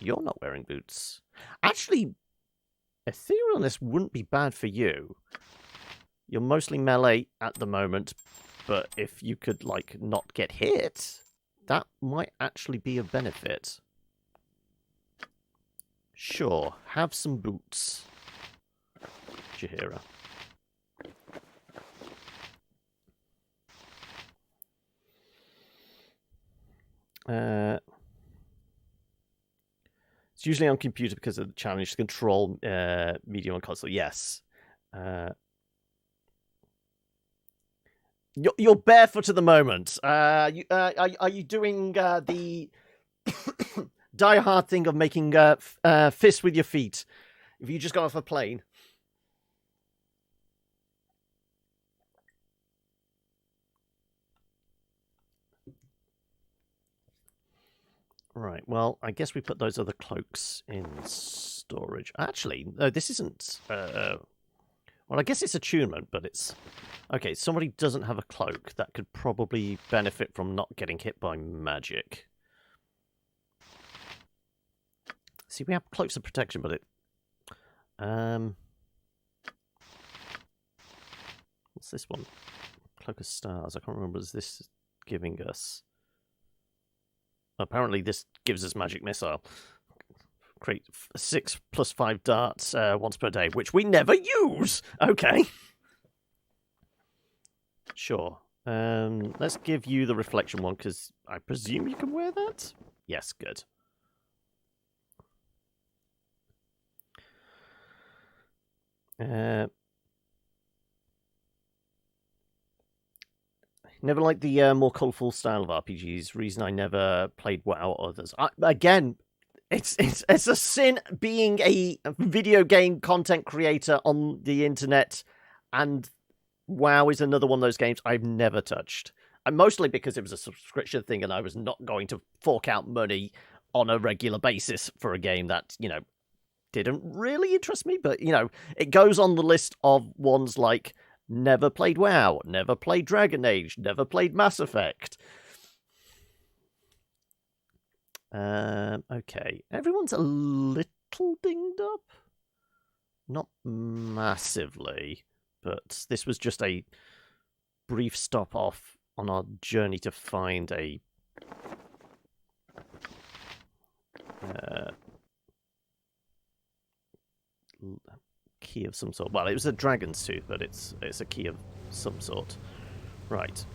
You're not wearing boots. Actually, etherealness wouldn't be bad for you. You're mostly melee at the moment, but if you could, like, not get hit, that might actually be a benefit. Sure, have some boots. Jahira. It's usually on computer because of the challenge to control medium on console. Yes. You're barefoot at the moment. Are you doing the die-hard thing of making fists with your feet? If you just got off a plane. Right, well, I guess we put those other cloaks in storage. Actually, this isn't... well, I guess it's attunement, but it's... Okay, somebody doesn't have a cloak. That could probably benefit from not getting hit by magic. See, we have cloaks of protection, but it... What's this one? Cloak of Stars. I can't remember what this is giving us. Apparently this gives us magic missile. Create 6 + 5 darts once per day, which we never use! Okay. Sure. Let's give you the reflection one, because I presume you can wear that? Yes, good. Never liked the more colourful style of RPGs. Reason I never played WoW or others. Again, it's a sin being a video game content creator on the internet, and WoW is another one of those games I've never touched. And mostly because it was a subscription thing, and I was not going to fork out money on a regular basis for a game that, you know, didn't really interest me. But, you know, it goes on the list of ones like never played WoW, never played Dragon Age, never played Mass Effect. Okay, everyone's a little dinged up. Not massively, but this was just a brief stop off on our journey to find a key of some sort. Well, it was a dragon's tooth, but it's a key of some sort. Right.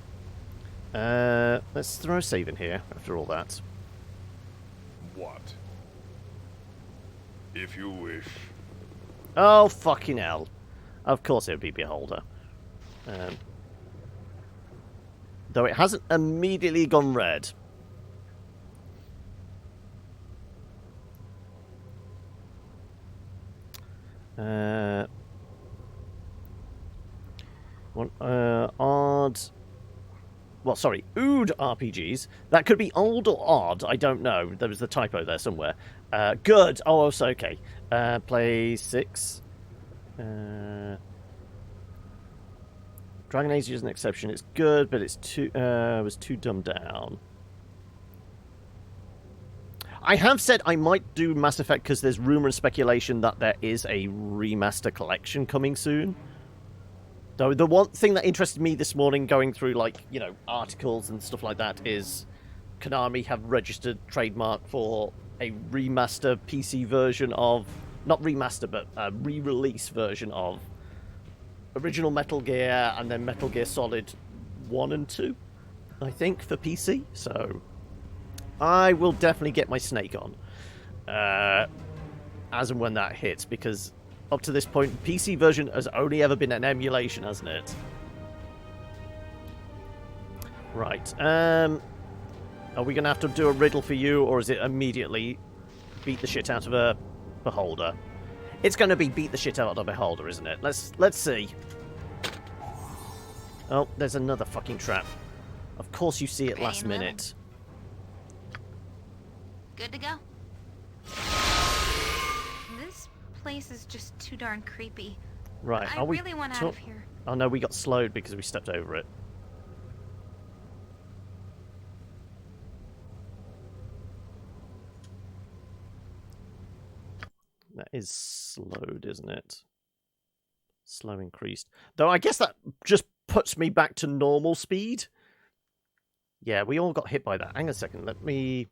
Let's throw a save in here after all that. What? If you wish. Oh, fucking hell. Of course it would be Beholder. Though it hasn't immediately gone red. Odd... Well, sorry, ood RPGs. That could be old or odd, I don't know. There was a typo there somewhere. Good. Oh, so okay. Play 6. Dragon Age is an exception. It's good, but it's too was too dumbed down. I have said I might do Mass Effect because there's rumor and speculation that there is a remaster collection coming soon. Though the one thing that interested me this morning, going through, like, you know, articles and stuff like that, is Konami have registered trademark for a remaster PC version of, not remaster, but a re-release version of original Metal Gear and then Metal Gear Solid 1 and 2, I think, for PC. So I will definitely get my Snake on as and when that hits, because up to this point, PC version has only ever been an emulation, hasn't it? Right. Are we going to have to do a riddle for you, or is it immediately beat the shit out of a Beholder? It's going to be beat the shit out of a Beholder, isn't it? Let's see. Oh, there's another fucking trap. Of course you see it last minute. Good to go. This place is just too darn creepy. Right. I really want out of here. Oh no, we got slowed because we stepped over it. That is slowed, isn't it? Slow increased. Though I guess that just puts me back to normal speed. Yeah, we all got hit by that. Hang on a second, let me...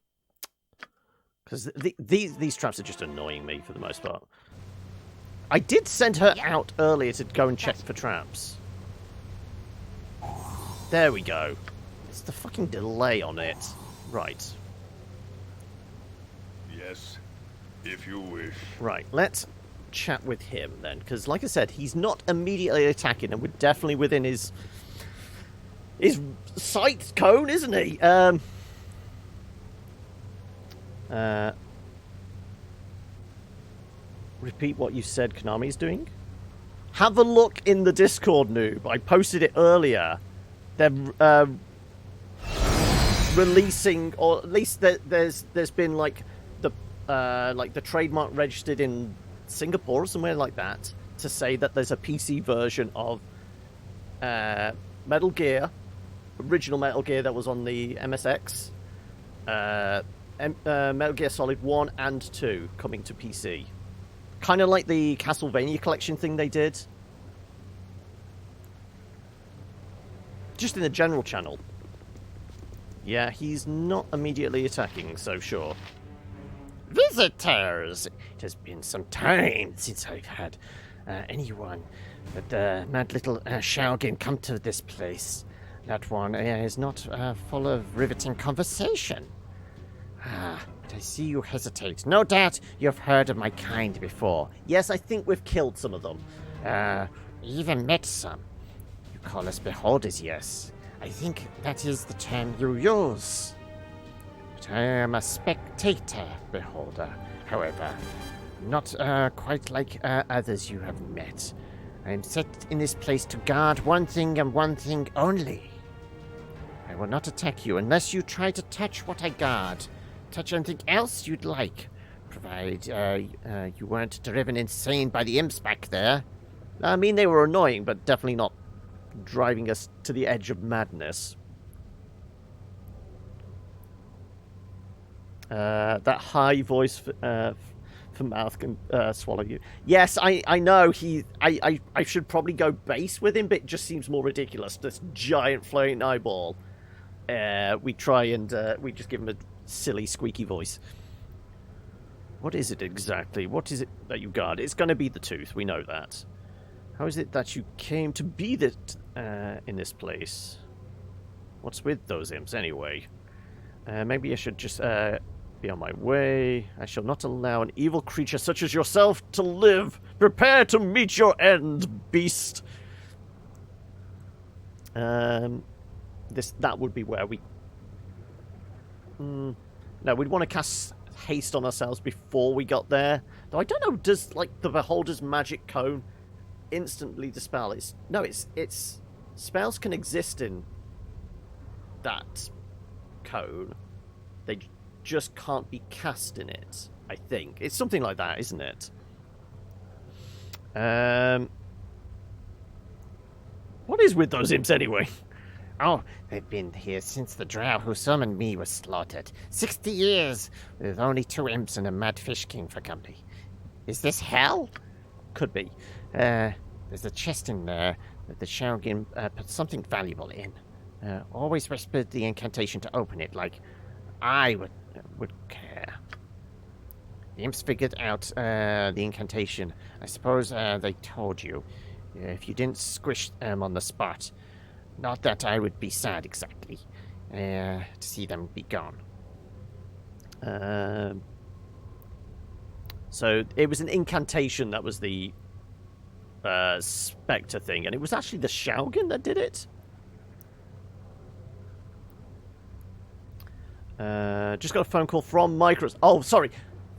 Because these traps are just annoying me for the most part. I did send her out earlier to go and check for traps. There we go. It's the fucking delay on it. Right. if you wish. Right, let's chat with him then, because like I said, he's not immediately attacking, and we're definitely within his sight cone, isn't he? Repeat what you said Konami's doing. Have a look in the Discord, noob. I posted it earlier. They're releasing, or at least there's been like the trademark registered in Singapore or somewhere like that to say that there's a PC version of Metal Gear, original Metal Gear that was on the MSX, Metal Gear Solid 1 and 2 coming to PC. Kind of like the Castlevania collection thing they did. Just in the general channel. Yeah, he's not immediately attacking, so sure. Visitors! It has been some time since I've had anyone but the mad little Shaogin come to this place. That one is not full of riveting conversation. But I see you hesitate. No doubt you've heard of my kind before. Yes, I think we've killed some of them. Even met some. You call us beholders, yes. I think that is the term you use. But I am a spectator beholder, however. Not quite like others you have met. I am set in this place to guard one thing and one thing only. I will not attack you unless you try to touch what I guard. Touch anything else you'd like, provided you weren't driven insane by the imps back there. I mean, they were annoying, but definitely not driving us to the edge of madness. That high voice for mouth can swallow you. Yes, I know. I should probably go bass with him, but it just seems more ridiculous. This giant floating eyeball. We try and we just give him a silly squeaky voice. What is it exactly? What is it that you guard? It's going to be the tooth. We know that. How is it that you came to be in this place? What's with those imps anyway? Maybe I should just be on my way. I shall not allow an evil creature such as yourself to live. Prepare to meet your end, beast. That would be where we... No, we'd want to cast haste on ourselves before we got there. Though I don't know, does like the Beholder's magic cone instantly dispel? It's spells can exist in that cone. They just can't be cast in it, I think. It's something like that, isn't it? What is with those imps anyway? Oh, they've been here since the drow who summoned me was slaughtered. 60 years, with only 2 imps and a mad fish king for company. Is this hell? Could be. There's a chest in there that the Shaogin put something valuable in. Always whispered the incantation to open it, like I would care. The imps figured out the incantation. I suppose they told you. If you didn't squish them on the spot. Not that I would be sad exactly to see them be gone. So it was an incantation that was the Spectre thing, and it was actually the Shaogin that did it. Just got a phone call from Microsoft. Oh, sorry.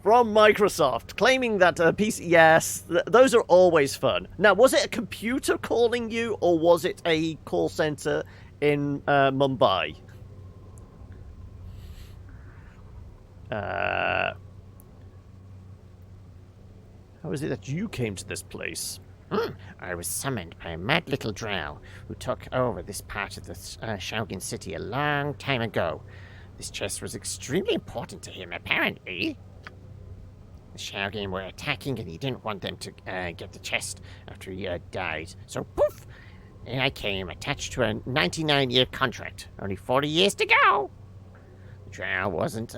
From Microsoft, claiming that PC... Yes, those are always fun. Now, was it a computer calling you, or was it a call center in Mumbai? How is it that you came to this place? I was summoned by a mad little drow who took over this part of the Shaogin city a long time ago. This chest was extremely important to him, apparently. The Shaogin were attacking and he didn't want them to get the chest after he died. So, poof! In I came, attached to a 99-year contract. Only 40 years to go! The drow wasn't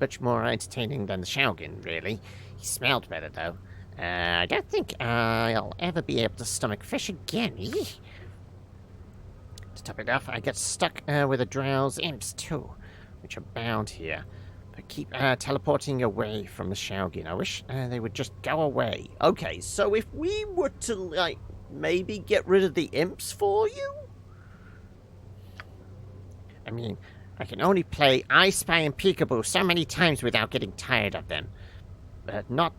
much more entertaining than the Shaogin, really. He smelled better, though. I don't think I'll ever be able to stomach fish again, To top it off, I got stuck with the drow's imps, too, which are bound here. keep teleporting away from the Shaogin. I wish they would just go away. Okay, so if we were to, like, maybe get rid of the imps for you? I mean, I can only play I Spy and Peekaboo so many times without getting tired of them. Not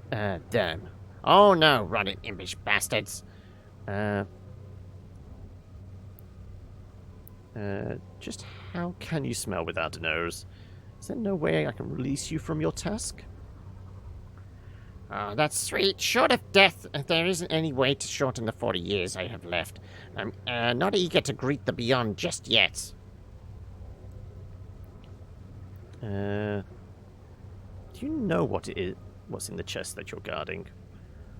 them. Oh no, rotten impish bastards. Just how can you smell without a nose? Is there no way I can release you from your task? Oh, that's sweet. Short of death, there isn't any way to shorten the 40 years I have left. I'm not eager to greet the beyond just yet. Do you know what it is? What's in the chest that you're guarding?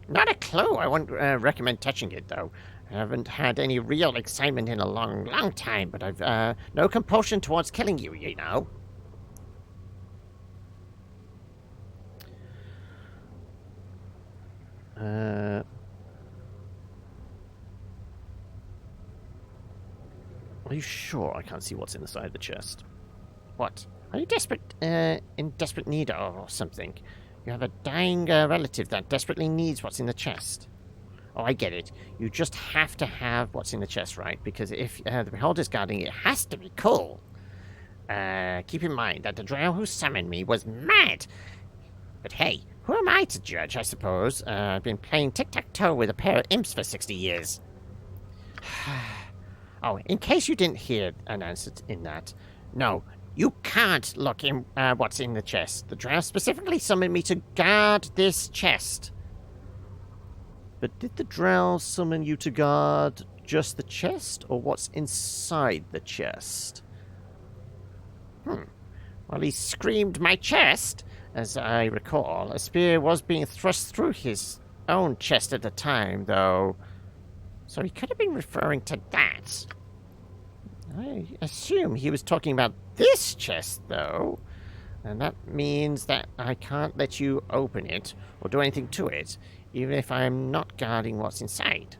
Not a clue. I wouldn't recommend touching it, though. I haven't had any real excitement in a long, long time, but I've no compulsion towards killing you, you know. Are you sure I can't see what's inside the chest? What? Are you in desperate need or something? You have a dying relative that desperately needs what's in the chest. Oh, I get it. You just have to have what's in the chest, right? Because if the Beholder's guarding it, it has to be cool. Keep in mind that the drow who summoned me was mad. But hey, who am I to judge, I suppose? I've been playing tic-tac-toe with a pair of imps for 60 years. Oh, in case you didn't hear an answer in that. No, you can't look in what's in the chest. The drow specifically summoned me to guard this chest. But did the drow summon you to guard just the chest, or what's inside the chest? Well, he screamed my chest. As I recall, a spear was being thrust through his own chest at the time, though. So he could have been referring to that. I assume he was talking about this chest, though. And that means that I can't let you open it or do anything to it, even if I'm not guarding what's inside.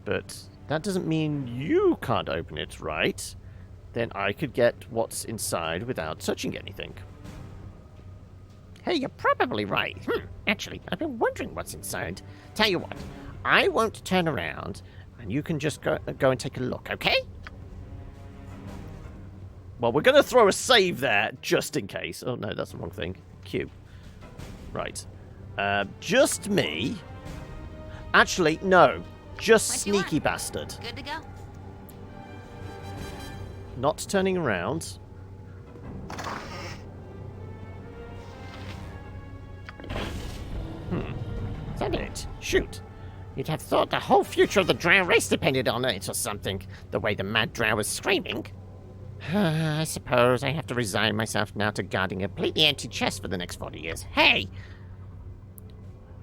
But that doesn't mean you can't open it, right? Then I could get what's inside without touching anything. Hey, you're probably right. Actually, I've been wondering what's inside. Tell you what, I won't turn around, and you can just go and take a look, okay? Well, we're going to throw a save there, just in case. Oh, no, that's the wrong thing. Q. Right. Just me. Actually, no. Just Sneaky Bastard. Good to go. Not turning around. Is that it? Shoot. You'd have thought the whole future of the drow race depended on it or something, the way the mad drow was screaming. I suppose I have to resign myself now to guarding a completely empty chest for the next 40 years. Hey!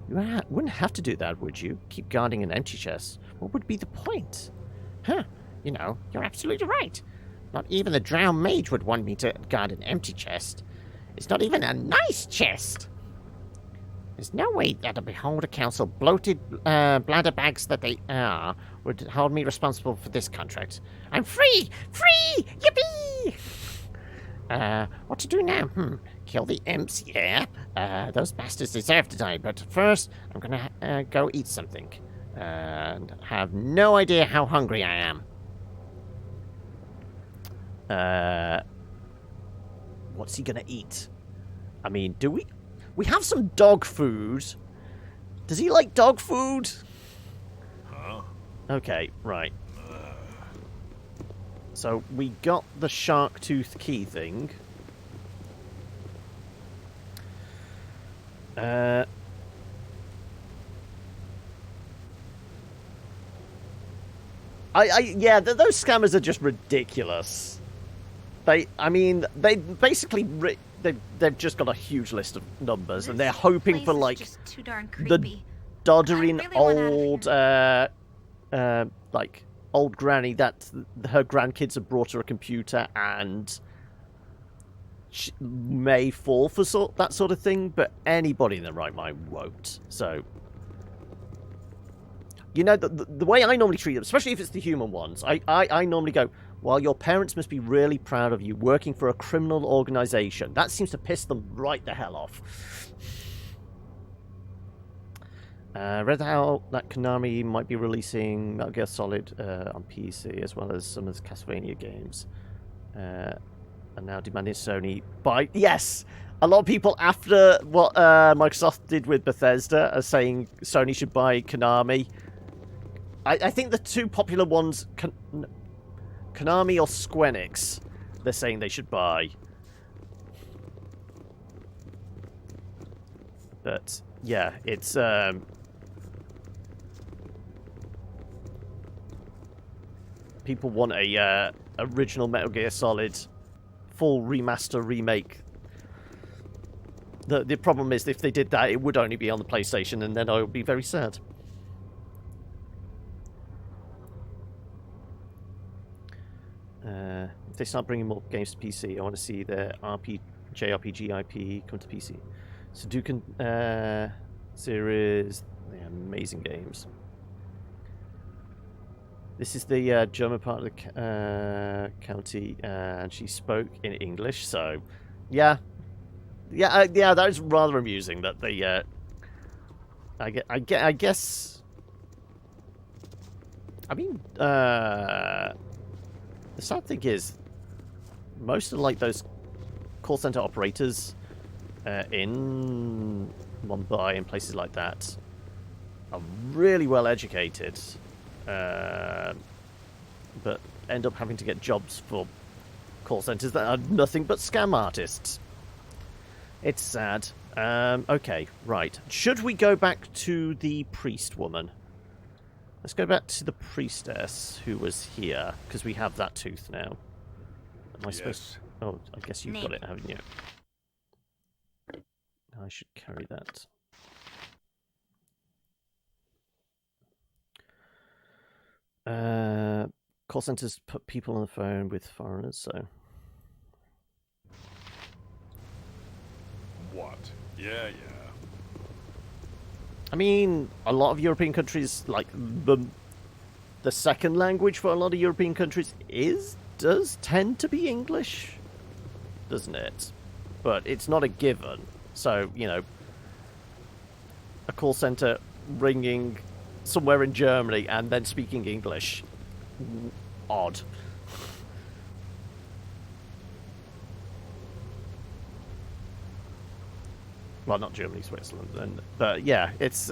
You wouldn't have to do that, would you? Keep guarding an empty chest. What would be the point? You know, you're absolutely right. Not even the drow mage would want me to guard an empty chest. It's not even a nice chest. There's no way that the Beholder Council, bloated bladder bags that they are, would hold me responsible for this contract. I'm free! Free! Yippee! What to do now? Kill the imps, yeah. Those bastards deserve to die, but first, I'm gonna go eat something. And have no idea how hungry I am. What's he gonna eat? I mean, do we have some dog food. Does he like dog food? Huh? Okay, right. So we got the shark tooth key thing. Yeah, those scammers are just ridiculous. They basically they've just got a huge list of numbers, and they're hoping for like Too darn the creepy. doddering I really want out old like old granny that her grandkids have brought her a computer and she may fall for that sort of thing, but anybody in their right mind won't. So, you know, the way I normally treat them, especially if it's the human ones, I normally go, while your parents must be really proud of you working for a criminal organization. That seems to piss them right the hell off. Read how that Konami might be releasing Metal Gear Solid on PC, as well as some of the Castlevania games. And now demanding Sony buy... Yes! A lot of people, after what Microsoft did with Bethesda, are saying Sony should buy Konami. I think the two popular ones, Konami or Squenix, they're saying they should buy. But, yeah, it's... people want a original Metal Gear Solid full remaster remake. The problem is, if they did that, it would only be on the PlayStation, and then I would be very sad. If they start bringing more games to PC, I want to see their JRPG IP come to PC. Sudoku series, they're amazing games. This is the German part of the county, and she spoke in English, so yeah. Yeah, that is rather amusing that they, I guess, I mean, the sad thing is, most of, like, those call center operators in Mumbai and places like that are really well educated, but end up having to get jobs for call centers that are nothing but scam artists. It's sad. Okay, right. Should we go back to the priest woman? Let's go back to the priestess who was here, because we have that tooth now. Am I supposed to... Oh, I guess you've got it, haven't you? I should carry that. Call centers put people on the phone with foreigners, so... What? Yeah. I mean, a lot of European countries, like, the second language for a lot of European countries does tend to be English, doesn't it? But it's not a given. So, you know, a call center ringing somewhere in Germany and then speaking English. Odd. Well, not Germany, Switzerland, but yeah, it's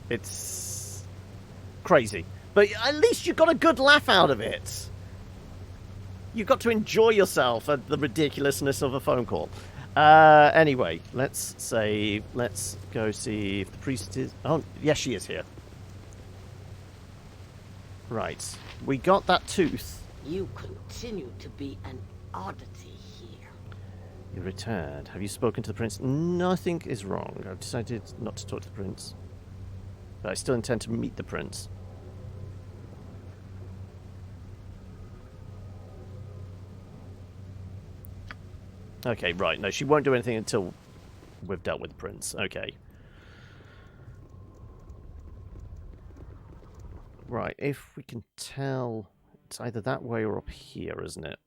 it's crazy. But at least you got a good laugh out of it. You got to enjoy yourself at the ridiculousness of a phone call. Anyway, let's save. Let's go see if the priest is... Oh, yes, she is here. Right. We got that tooth. You continue to be an oddity here. You returned. Have you spoken to the prince? Nothing is wrong. I've decided not to talk to the prince. But I still intend to meet the prince. Okay, right. No, she won't do anything until we've dealt with the prince. Okay. Right, if we can tell... It's either that way or up here, isn't it?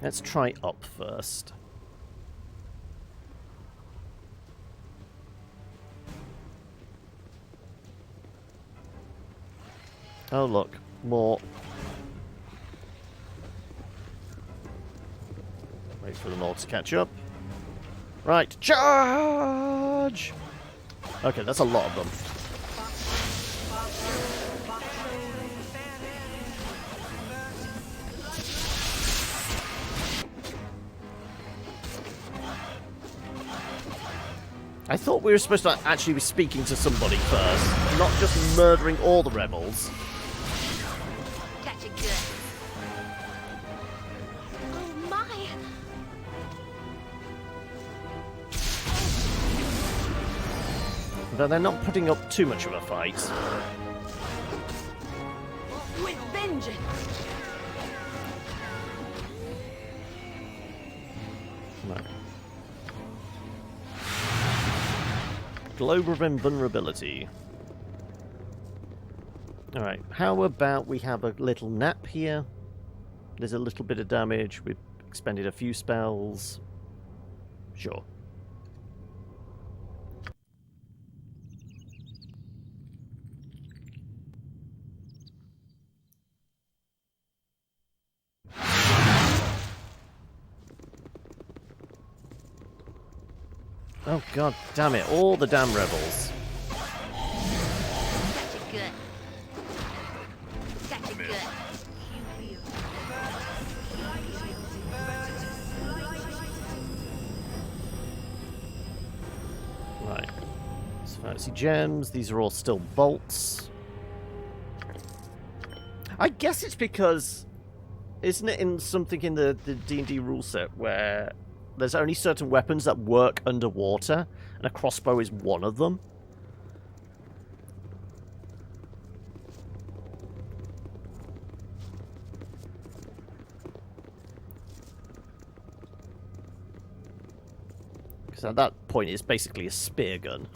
Let's try up first. Oh, look. More. Wait for them all to catch up. Right. Charge! Okay, that's a lot of them. I thought we were supposed to actually be speaking to somebody first, not just murdering all the rebels. Catch it good. Oh my! Though they're not putting up too much of a fight. With vengeance! No. Globe of invulnerability. Alright, how about we have a little nap here? There's a little bit of damage. We've expended a few spells. Sure. Oh god damn it, all the damn rebels. Gotcha good. Gotcha good. Right. So fancy gems. These are all still bolts. I guess it's because... Isn't it in something in the D&D rule set where there's only certain weapons that work underwater, and a crossbow is one of them? Because at that point, it's basically a spear gun.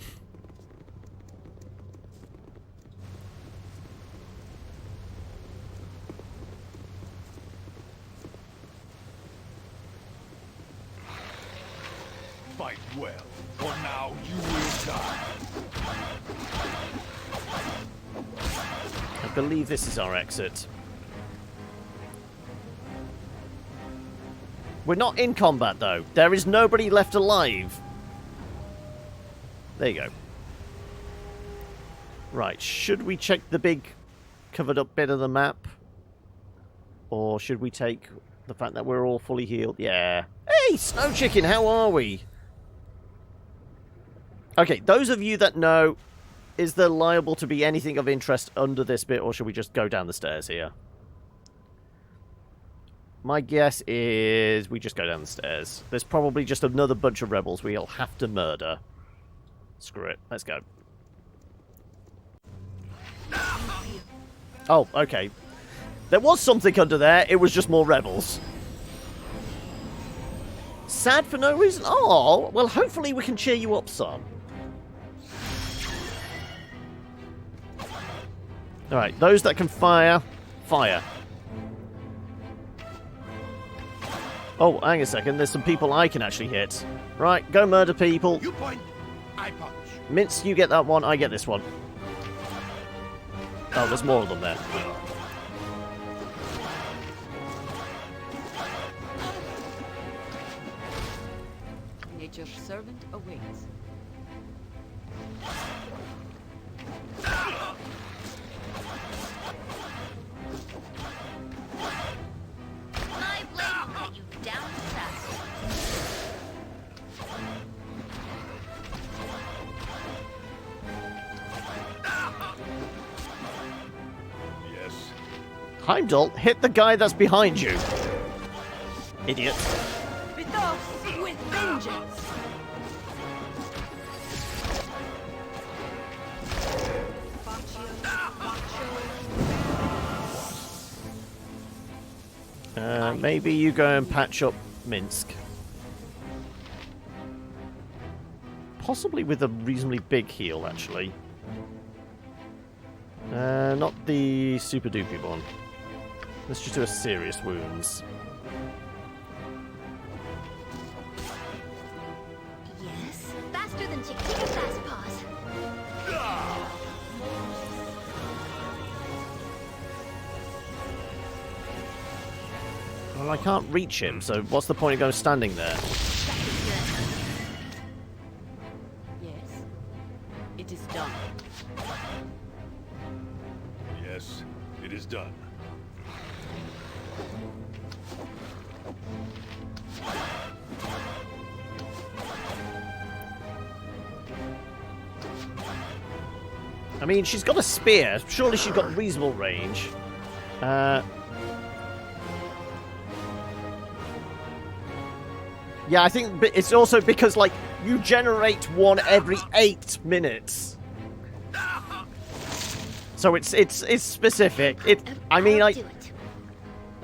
Fight well, for now you will die. I believe this is our exit. We're not in combat, though. There is nobody left alive. There you go. Right, should we check the big covered up bit of the map? Or should we take the fact that we're all fully healed? Yeah. Hey, Snow Chicken, how are we? Okay, those of you that know, is there liable to be anything of interest under this bit, or should we just go down the stairs here? My guess is we just go down the stairs. There's probably just another bunch of rebels we'll have to murder. Screw it. Let's go. Oh, okay. There was something under there. It was just more rebels. Sad for no reason? Oh, well, hopefully we can cheer you up some. Alright, those that can fire, fire. Oh, hang a second, there's some people I can actually hit. Right, go murder people. You point, I punch. Mince, you get that one, I get this one. Oh, there's more of them there. Nature's servant awaits. My blade will cut you down fast. Yes. Heimdall, hit the guy that's behind you. Idiot. Mythos with vengeance! Maybe you go and patch up Minsk. Possibly with a reasonably big heal, actually. Not the super doopy one. Let's just do a serious wounds. Yes, faster than Chiquita Fast Paws. Well, I can't reach him, so what's the point of going standing there? Yes, it is done. Yes, it is done. I mean, she's got a spear. Surely she's got reasonable range. Yeah, I think it's also because, like, you generate one every 8 minutes. So it's specific. I mean, like,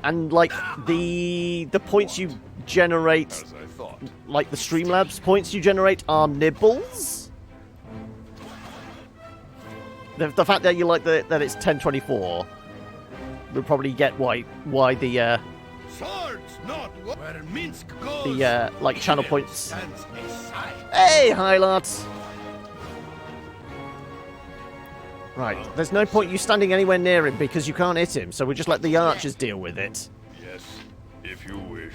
and like the points you generate, As I thought. like the Streamlabs points you generate are nibbles. The fact that you like that it's 1024 will probably get why the Swords, not where Minsk goes. like channel points. Stands aside. Hey, hi lads. Right, there's no point you standing anywhere near him because you can't hit him, so we'll just let the archers deal with it. Yes, if you wish.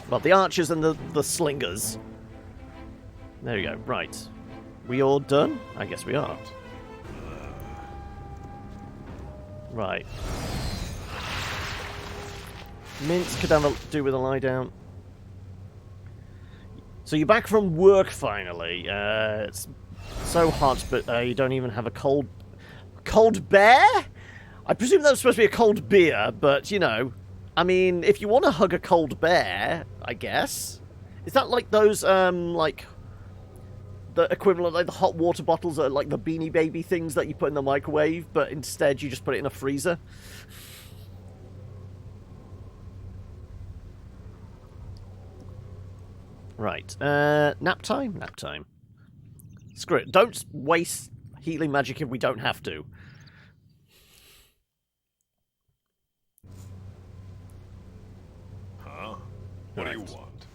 Well, the archers and the slingers. There we go. Right. We all done? I guess we are. Right. Mince could have a do with a lie down. So you're back from work finally. It's so hot, but you don't even have a cold bear? I presume that was supposed to be a cold beer, but you know, I mean, if you want to hug a cold bear, I guess. Is that like those like the equivalent, like the hot water bottles are like the Beanie Baby things that you put in the microwave, but instead you just put it in a freezer? Right. Nap time? Nap time. Screw it. Don't waste healing magic if we don't have to. Huh? What do you want?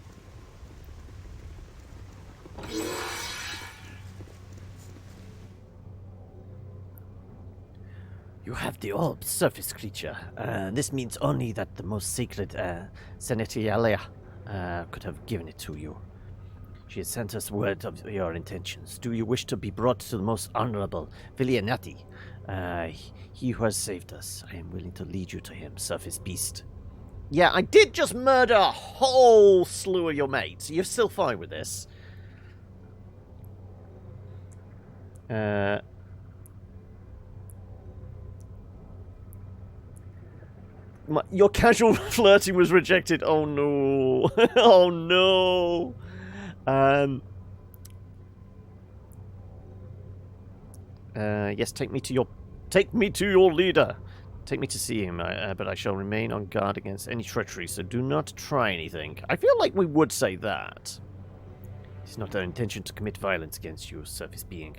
You have the orb, surface creature. This means only that the most sacred Senetialia could have given it to you. She has sent us word of your intentions. Do you wish to be brought to the most honorable Vilianati? He who has saved us. I am willing to lead you to him, surface beast. Yeah, I did just murder a whole slew of your mates. You're still fine with this. Your casual flirting was rejected. Oh no. Oh no. Yes, take me to your leader. Take me to see him, but I shall remain on guard against any treachery, so do not try anything. I feel like we would say that. It's not our intention to commit violence against you, surface being.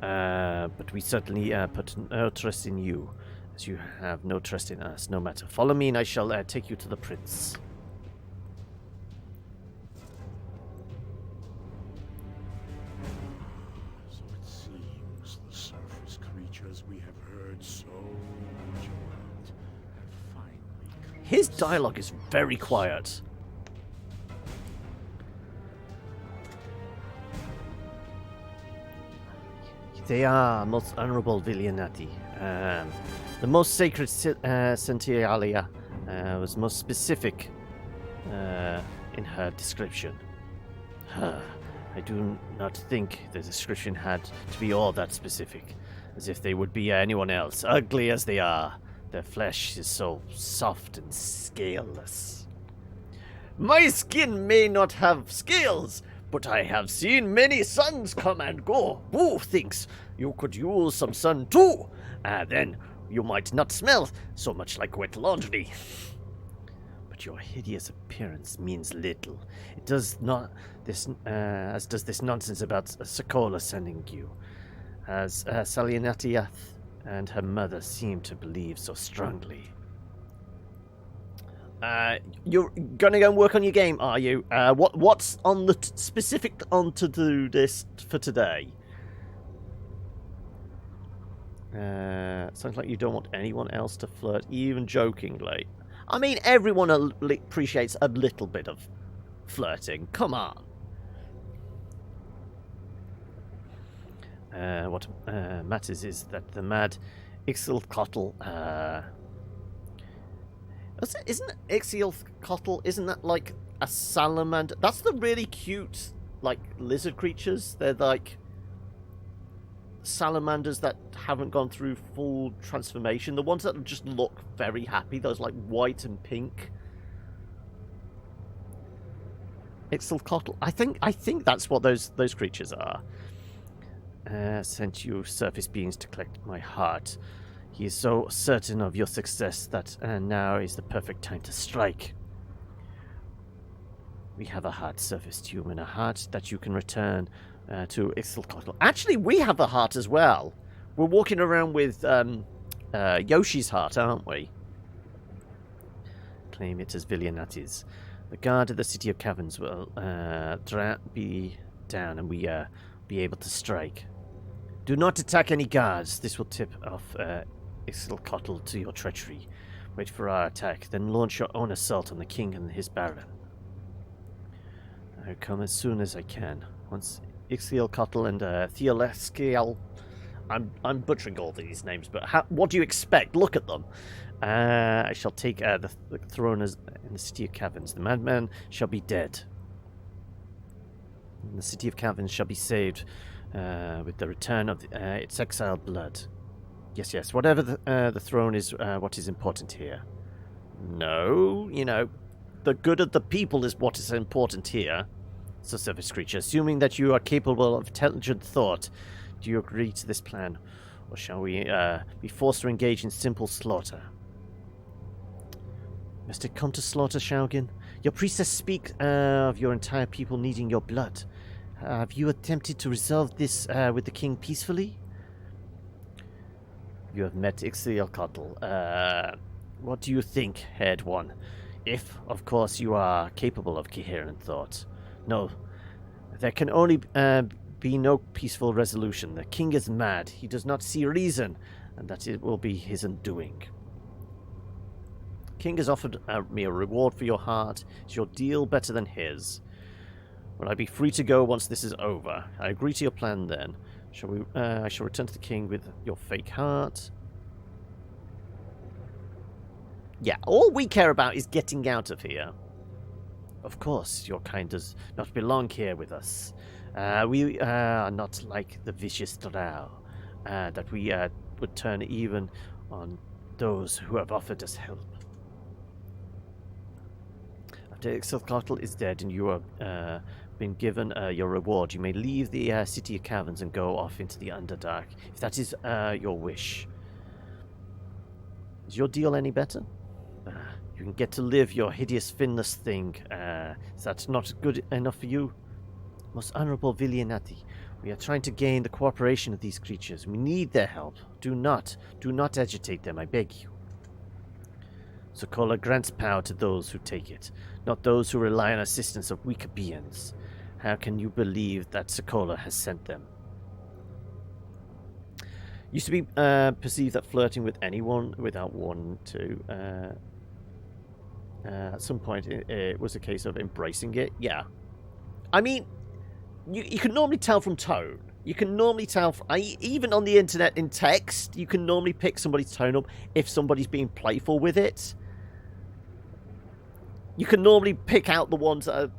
But we certainly put no trust in you, as you have no trust in us, no matter. Follow me and I shall take you to the prince. So it seems the surface creatures we have heard so much about have finally... His dialogue is very quiet. They are most honorable Vilianati. The most sacred Sentialia was most specific in her description. I do not think the description had to be all that specific, as if they would be anyone else, ugly as they are. Their flesh is so soft and scaleless. My skin may not have scales, but I have seen many suns come and go. Boo thinks you could use some sun too. Then you might not smell so much like wet laundry. But your hideous appearance means little. It does not this as does this nonsense about Sokola sending you, as Salianatia and her mother seem to believe so strongly. You're gonna go and work on your game, are you? What's on the specific on to do this for today? Sounds like you don't want anyone else to flirt, even jokingly. I mean, everyone appreciates a little bit of flirting. Come on. What matters is that the mad Ixilcotl, isn't Ixilcotl, isn't that like a salamander? That's the really cute, like, lizard creatures. They're like salamanders that haven't gone through full transformation. The ones that just look very happy, those like white and pink. Ixilcotl. I think that's what those creatures are. Sent you surface beings to collect my heart. He is so certain of your success that now is the perfect time to strike. We have a heart, surfaced human, a heart that you can return to Ixtacotl. Actually, we have a heart as well. We're walking around with Yoshi's heart, aren't we? Claim it as Villianati's. The guard of the City of Caverns will be down and we be able to strike. Do not attack any guards. This will tip off Ixtacotl to your treachery. Wait for our attack, then launch your own assault on the king and his baron. I'll come as soon as I can. Once Ixtacotl and Theolescial... I'm butchering all these names, but what do you expect? Look at them. I shall take the throne in the City of Caverns. The madman shall be dead. And the City of Caverns shall be saved with the return of its exiled blood. Yes, yes, whatever the throne is, what is important here. No, you know, the good of the people is what is important here. So, surface creature, assuming that you are capable of intelligent thought, do you agree to this plan? Or shall we be forced to engage in simple slaughter? Must it come to slaughter, Shaogin? Your priestess speak of your entire people needing your blood. Have you attempted to resolve this with the king peacefully? You have met Ixtacotl. What do you think, Haired One? If, of course, you are capable of coherent thought. No, there can only be no peaceful resolution. The king is mad. He does not see reason, and that it will be his undoing. King has offered me a reward for your heart. Is your deal better than his? Will I be free to go once this is over? I agree to your plan then. I shall return to the king with your fake heart. Yeah, all we care about is getting out of here. Of course, your kind does not belong here with us. We are not like the vicious drow, that we would turn even on those who have offered us help. After Ixtacotl is dead and you have been given your reward, you may leave the City of Caverns and go off into the Underdark, if that is your wish. Is your deal any better? You can get to live your hideous finless thing. Is that not good enough for you? Most honorable Villianati, we are trying to gain the cooperation of these creatures. We need their help. Do not agitate them, I beg you. Sokola grants power to those who take it, not those who rely on assistance of weaker beings. How can you believe that Sokola has sent them? Used to be perceived that flirting with anyone without wanting to, at some point it was a case of embracing it. Yeah. I mean, you can normally tell from tone. You can normally tell, even on the internet in text, you can normally pick somebody's tone up if somebody's being playful with it. You can normally pick out the ones that are,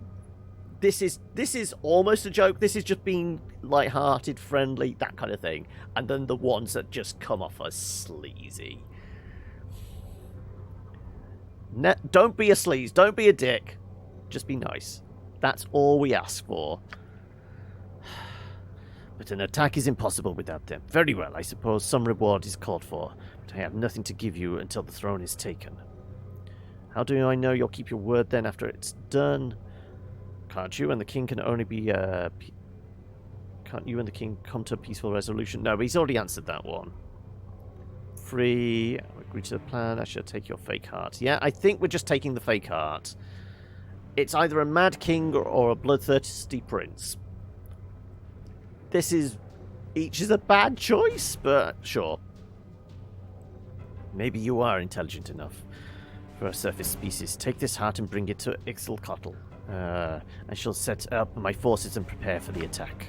this is almost a joke, this is just being light-hearted, friendly, that kind of thing. And then the ones that just come off as sleazy. Don't be a sleaze, don't be a dick. Just be nice. That's all we ask for. But an attack is impossible without them. Very well, I suppose some reward is called for, but I have nothing to give you until the throne is taken. How do I know you'll keep your word then after it's done? Can't you and the king can only be... Can't you and the king come to a peaceful resolution? No, but he's already answered that one. Free. Agree to the plan. I should take your fake heart. Yeah, I think we're just taking the fake heart. It's either a mad king or a bloodthirsty prince. This is... Each is a bad choice, but sure. Maybe you are intelligent enough for a surface species. Take this heart and bring it to Ixtacotl. I shall set up my forces and prepare for the attack.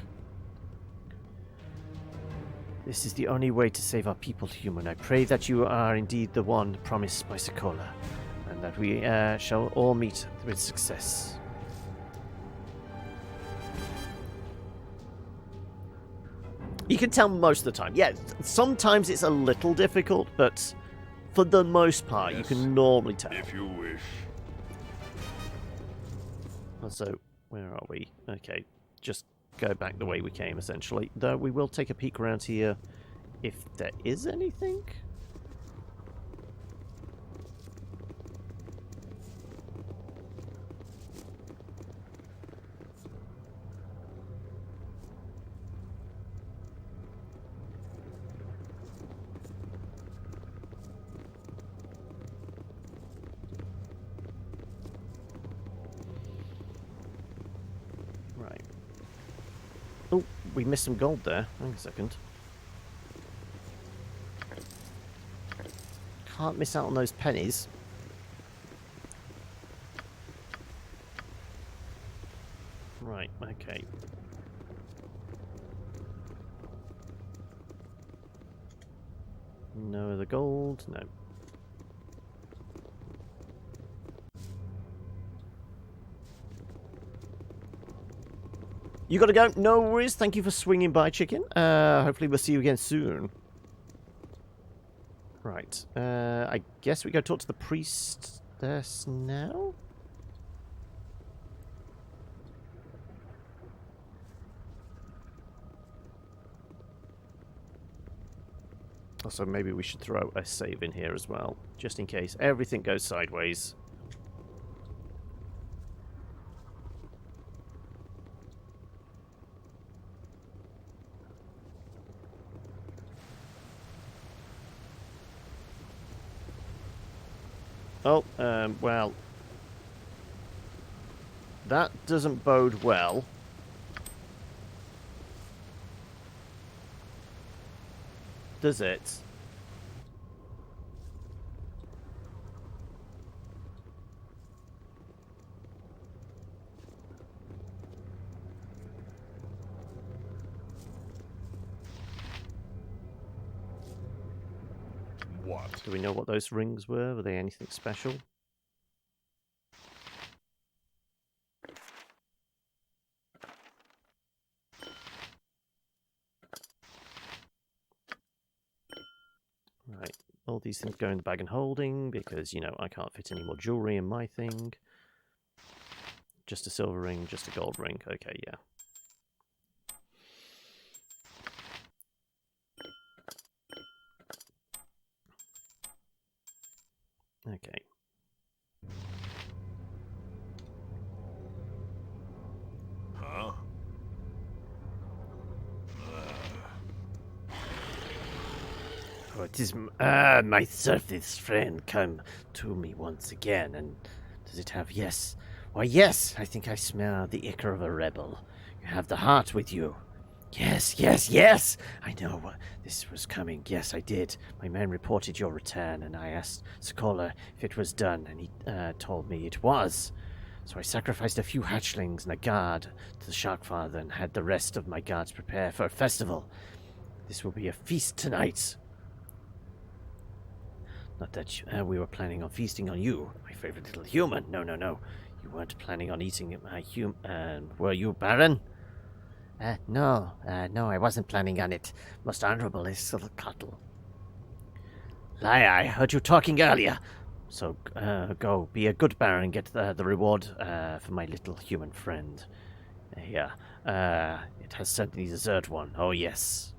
This is the only way to save our people, human. I pray that you are indeed the one promised by Sokola, and that we shall all meet with success. You can tell most of the time. Yeah, sometimes it's a little difficult, but for the most part, yes, you can normally tell. If you wish. So, where are we? Okay, just go back the way we came, essentially. Though we will take a peek around here if there is anything. we missed some gold there. Hang on a second. Can't miss out on those pennies. Right, okay. No other gold? No. You gotta go? No worries. Thank you for swinging by, chicken. Hopefully we'll see you again soon. Right. I guess we go talk to the priestess now? Also, maybe we should throw a save in here as well, just in case everything goes sideways. Oh, well, that doesn't bode well. Does it? What? Do we know what those rings were? Were they anything special? Right, all these things go in the bag and holding because, you know, I can't fit any more jewellery in my thing. Just a silver ring, just a gold ring. Okay, yeah. Okay. Huh? Oh, it is my surface friend come to me once again, and does it have yes? Why, yes, I think I smell the ichor of a rebel. You have the heart with you. Yes, yes, yes! I know this was coming. Yes, I did. My man reported your return, and I asked Sokola if it was done, and he told me it was. So I sacrificed a few hatchlings and a guard to the Sharkfather and had the rest of my guards prepare for a festival. This will be a feast tonight. Not that we were planning on feasting on you, my favorite little human. No, no, no. You weren't planning on eating my human. Were you, Baron? No, I wasn't planning on it. Most honorable is little Cottle. Lie, I heard you talking earlier. So go, be a good Baron and get the reward for my little human friend. Here, it has certainly deserved one. Oh, yes.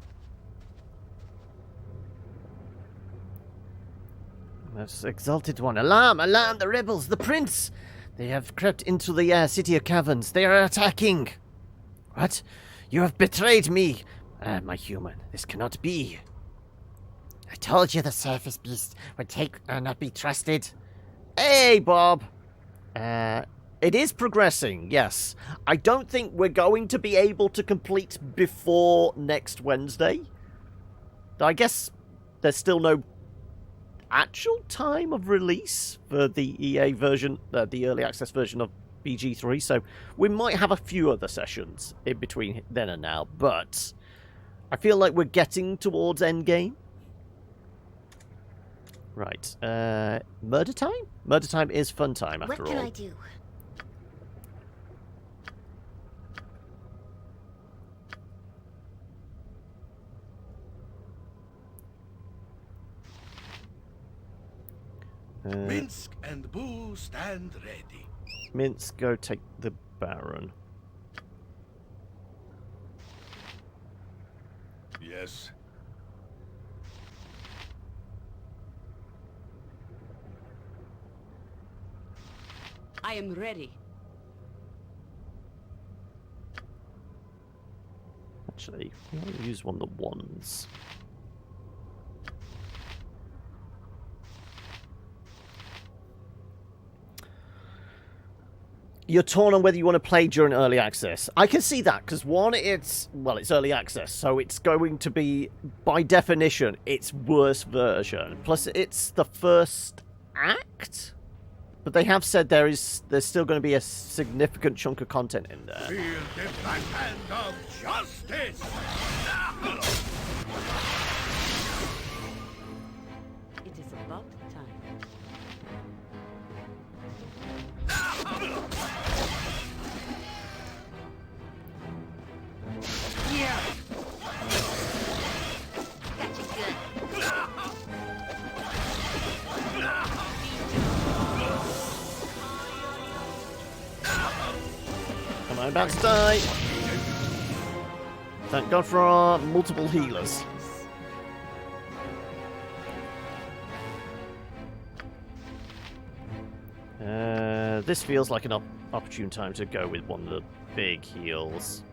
Most exalted one. Alarm! Alarm! The rebels! The prince! They have crept into the city of caverns. They are attacking! What? You have betrayed me! My human. This cannot be. I told you the surface beast would not be trusted. Hey, Bob! It is progressing, yes. I don't think we're going to be able to complete before next Wednesday. I guess there's still no actual time of release for the EA version, the early access version of BG3, so we might have a few other sessions in between then and now, but I feel like we're getting towards endgame. Right, murder time? Murder time is fun time after all. What can I do? Minsk and Boo stand ready. Minsk, go take the Baron. Yes. I am ready. Actually, we only use one of the wands. You're torn on whether you want to play during early access. I can see that, because one, it's early access, so it's going to be, by definition, its worst version. Plus, it's the first act, but they have said there's still going to be a significant chunk of content in there. Feel the black hand of justice! It is about time. Here. Gotcha good. Am I about to die? Thank God for our multiple healers. This feels like an opportune time to go with one of the big heals.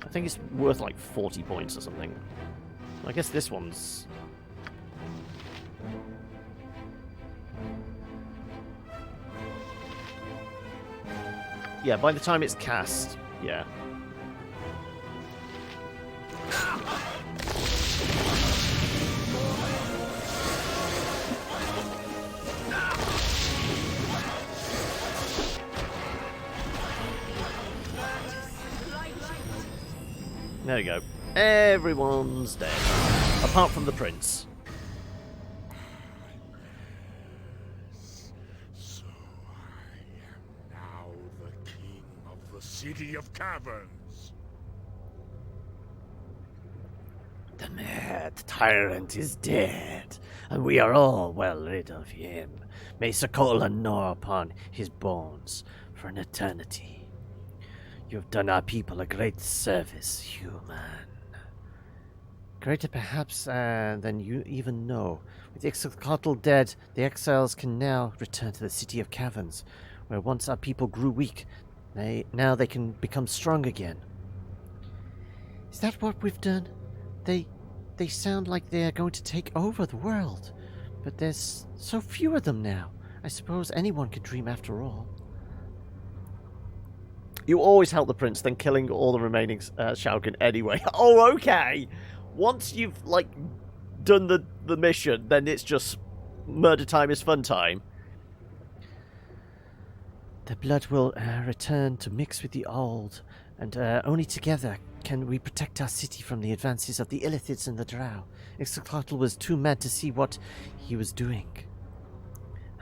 I think it's worth like 40 points or something. I guess this one's... Yeah, by the time it's cast, yeah. There you go. Everyone's dead. Apart from the prince. So I am now the king of the City of Caverns. The mad tyrant is dead, and we are all well rid of him. May Sokola gnaw upon his bones for an eternity. You have done our people a great service, human. Greater perhaps than you even know. With Ixtacatl dead, the exiles can now return to the City of Caverns, where once our people grew weak, now they can become strong again. Is that what we've done? They sound like they are going to take over the world, but there's so few of them now. I suppose anyone could dream after all. You always help the prince, then killing all the remaining Shaukin anyway. Oh, okay. Once you've, like, done the mission, then it's just murder time is fun time. The blood will return to mix with the old, and only together can we protect our city from the advances of the Illithids and the Drow. Ixtacatl was too mad to see what he was doing.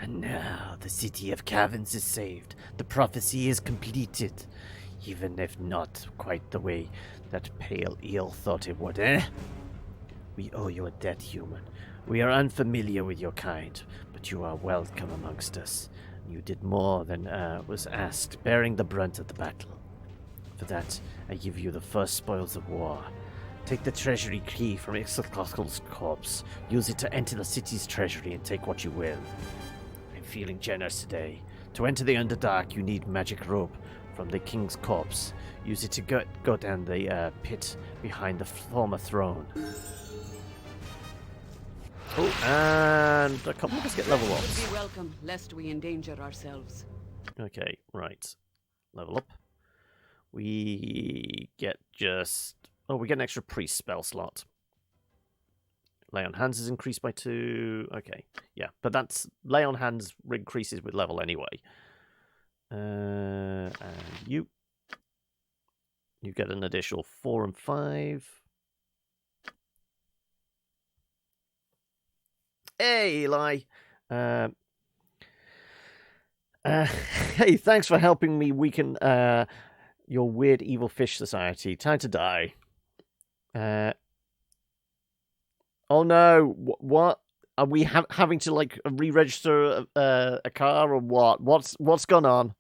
And now the City of Caverns is saved. The prophecy is completed. Even if not quite the way that pale eel thought it would, eh? We owe you a debt, human. We are unfamiliar with your kind, but you are welcome amongst us. You did more than was asked, bearing the brunt of the battle. For that, I give you the first spoils of war. Take the treasury key from Ixtacatl's corpse. Use it to enter the city's treasury and take what you will. I'm feeling generous today. To enter the Underdark, you need magic rope from the king's corpse. Use it to go down the pit behind the former throne. Oh, and a couple of us get level Would ups. be welcome, lest we endanger ourselves. Okay, right. Level up. We get just... Oh, we get an extra priest spell slot. Lay on hands is increased by 2. Okay, yeah. But that's... Lay on hands increases with level anyway. And you... You get an additional 4 and 5. Hey, Eli! Hey, thanks for helping me weaken your weird evil fish society. Time to die. Oh no! What are we having to like re-register a car or what? What's gone on?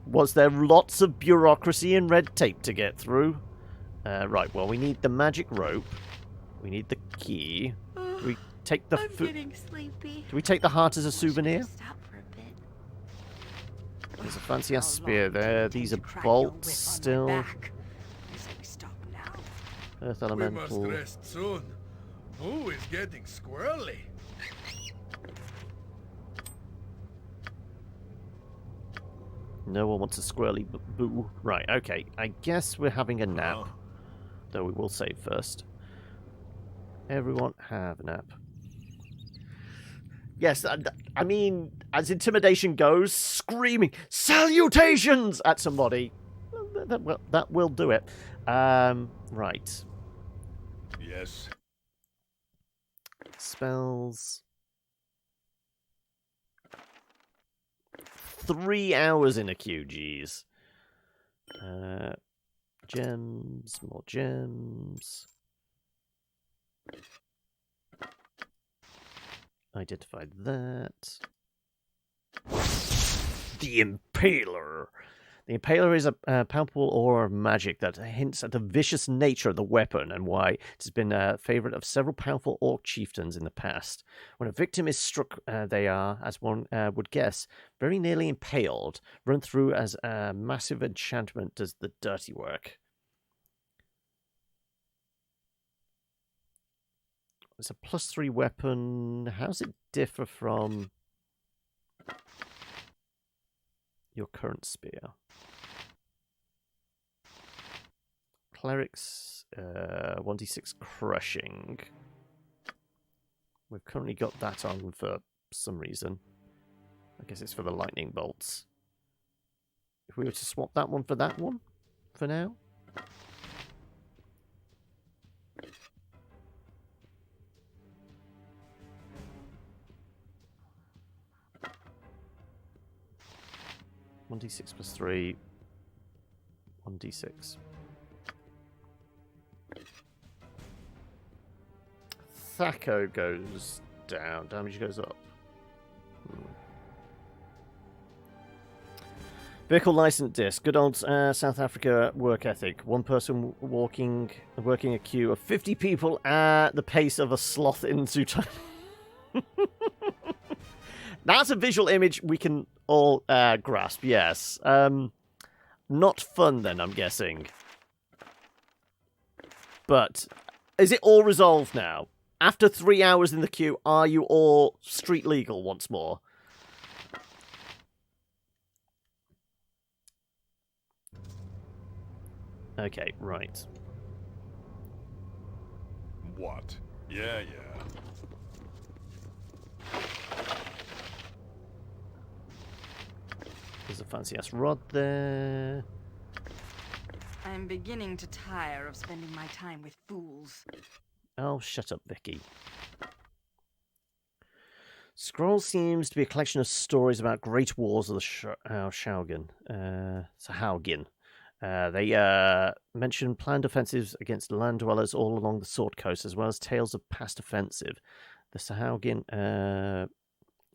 Was there lots of bureaucracy and red tape to get through? Right. Well, we need the magic rope. We need the key. Do we take the I'm getting sleepy. Do we take the heart as a souvenir? Stop for a bit. There's a fancy ass spear there. These are bolts still. I say we stop now. Earth We must elemental. rest soon. Who is getting squirrely? No one wants a squirrely boo. Right, okay. I guess we're having a nap. Huh? Though we will save first. Everyone have a nap. Yes, I mean, as intimidation goes, screaming salutations at somebody. That will do it. Right. Yes. Spells. 3 hours in a queue, geez. Gems, more gems. Identified that. The Impaler. The Impaler is a palpable aura of magic that hints at the vicious nature of the weapon and why it has been a favorite of several powerful orc chieftains in the past. When a victim is struck, they are, as one would guess, very nearly impaled. Run through as a massive enchantment does the dirty work. It's a +3 weapon. How does it differ from your current spear? Clerics, 1d6 crushing. We've currently got that on for some reason. I guess it's for the lightning bolts. If we were to swap that one for that one, for now. One d6 plus 3. 1d6. Thaco goes down. Damage goes up. Vehicle license disc. Good old South Africa work ethic. One person working a queue of 50 people at the pace of a sloth in Zootopia. That's a visual image we can all grasp, yes. Not fun then, I'm guessing. But is it all resolved now? After 3 hours in the queue, are you all street legal once more? Okay, right. What? Yeah. There's a fancy-ass rod there. I'm beginning to tire of spending my time with fools. Oh, shut up, Vicky. Scroll seems to be a collection of stories about great wars of the Shaugen. Sahaugen. They mention planned offensives against land dwellers all along the Sword Coast, as well as tales of past offensive. The Sahaugen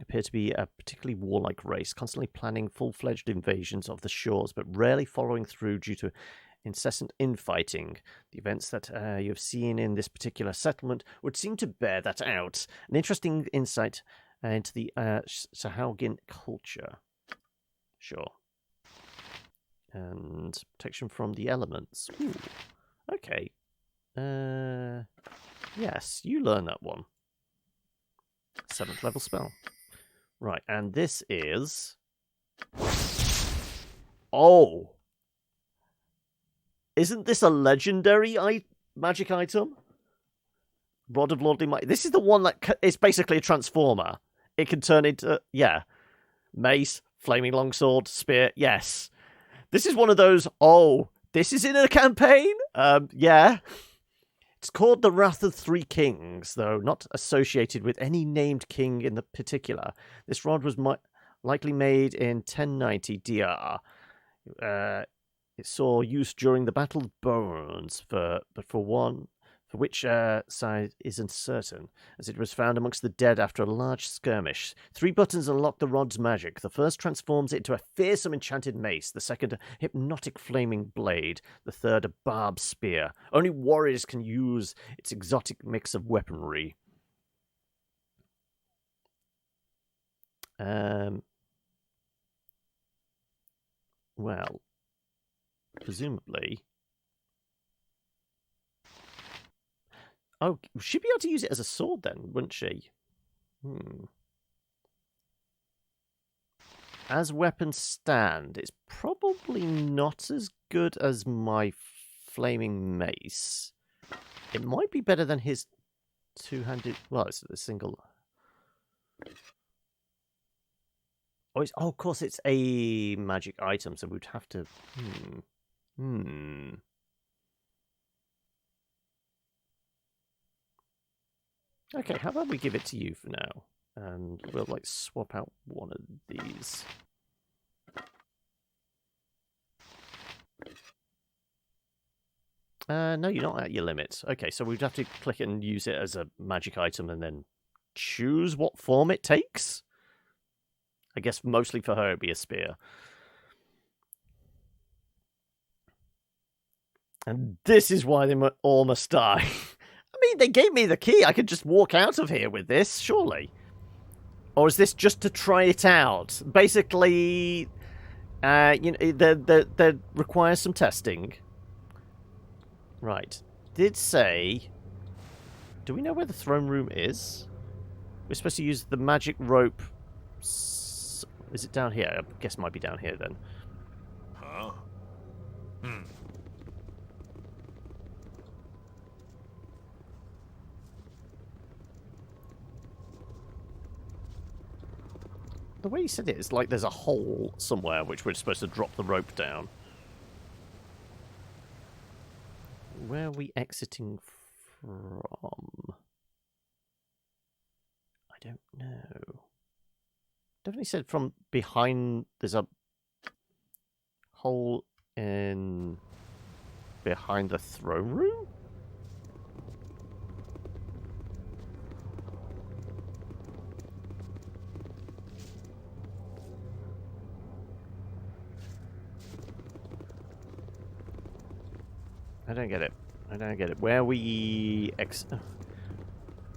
appear to be a particularly warlike race, constantly planning full-fledged invasions of the shores, but rarely following through due to incessant infighting. The events that you have seen in this particular settlement would seem to bear that out. An interesting insight into the Sahaugen culture. Sure. And protection from the elements. Ooh. Okay. Yes, you learn that one. 7th level spell. Right, and this is... Oh! Isn't this a legendary magic item? Rod of Lordly Might. This is the one that is basically a transformer. It can turn into, yeah, mace, flaming longsword, spear, yes. This is one of those, oh, this is in a campaign? Yeah. It's called the Wrath of Three Kings, though not associated with any named king in the particular. This rod was likely made in 1090 DR. It saw use during the Battle of Bones, for which side is uncertain, as it was found amongst the dead after a large skirmish. 3 buttons unlock the rod's magic. The first transforms it into a fearsome enchanted mace, the second a hypnotic flaming blade, the third a barbed spear. Only warriors can use its exotic mix of weaponry. Well, presumably... Oh, she'd be able to use it as a sword then, wouldn't she? as weapons stand, it's probably not as good as my flaming mace. It might be better than his two-handed... Well, it's a single... Oh, of course, it's a magic item, so we'd have to... Okay, how about we give it to you for now? And we'll, like, swap out one of these. No, you're not at your limit. Okay, so we'd have to click it and use it as a magic item and then choose what form it takes? I guess mostly for her it'd be a spear. And this is why they all must die. I mean, they gave me the key. I could just walk out of here with this, surely. Or is this just to try it out? Basically, you know, that requires some testing. Right. Did say... Do we know where the throne room is? We're supposed to use the magic rope... Is it down here? I guess it might be down here then. Huh? The way he said it is like there's a hole somewhere which we're supposed to drop the rope down. Where are we exiting from? I don't know. Definitely said from behind. There's a hole in behind the throne room? I don't get it. I don't get it. Where we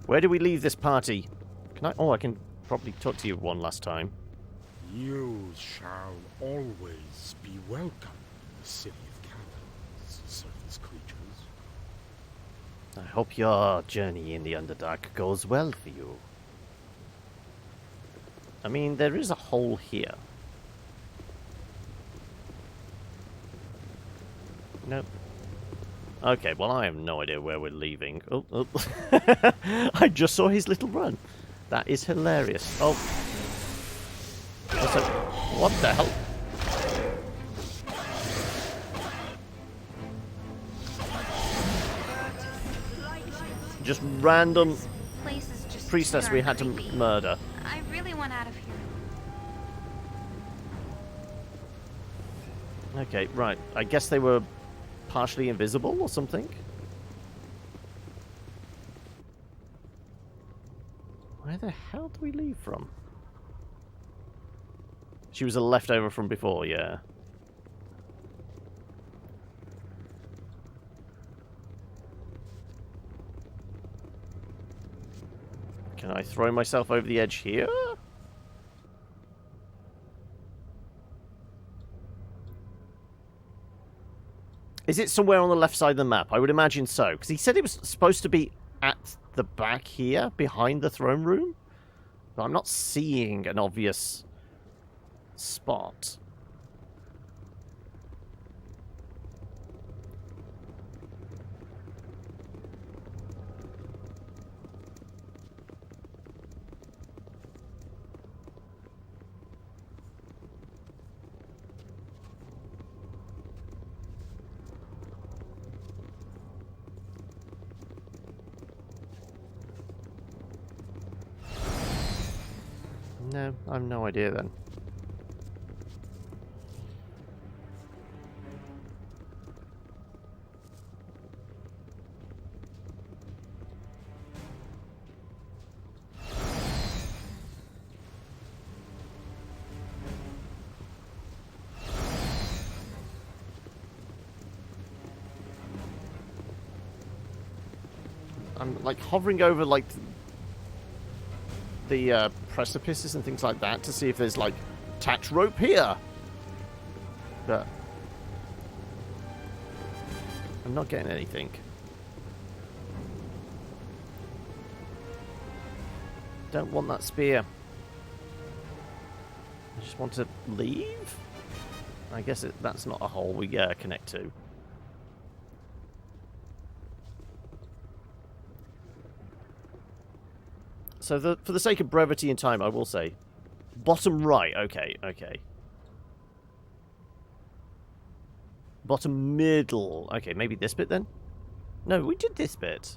Where do we leave this party? Can I? Oh, I can probably talk to you one last time. You shall always be welcome in the city of caverns, surface creatures. I hope your journey in the Underdark goes well for you. I mean, there is a hole here. Nope. Okay, well, I have no idea where we're leaving. Oh, oh. I just saw his little run. That is hilarious. Oh. What the hell? Just random priestess we had to murder. I really want out of here. Okay, right. I guess they were partially invisible or something. Where the hell do we leave from? She was a leftover from before, yeah. Can I throw myself over the edge here? Is it somewhere on the left side of the map? I would imagine so. Because he said it was supposed to be at the back here, behind the throne room. But I'm not seeing an obvious spot. No, I have no idea then. I'm like hovering over like the precipices and things like that to see if there's like attached rope here, but I'm not getting anything. Don't want that spear. Just want to leave? I guess that's not a hole we connect to. So for the sake of brevity and time, I will say, bottom right. Okay, okay. Bottom middle. Okay, maybe this bit then? No, we did this bit.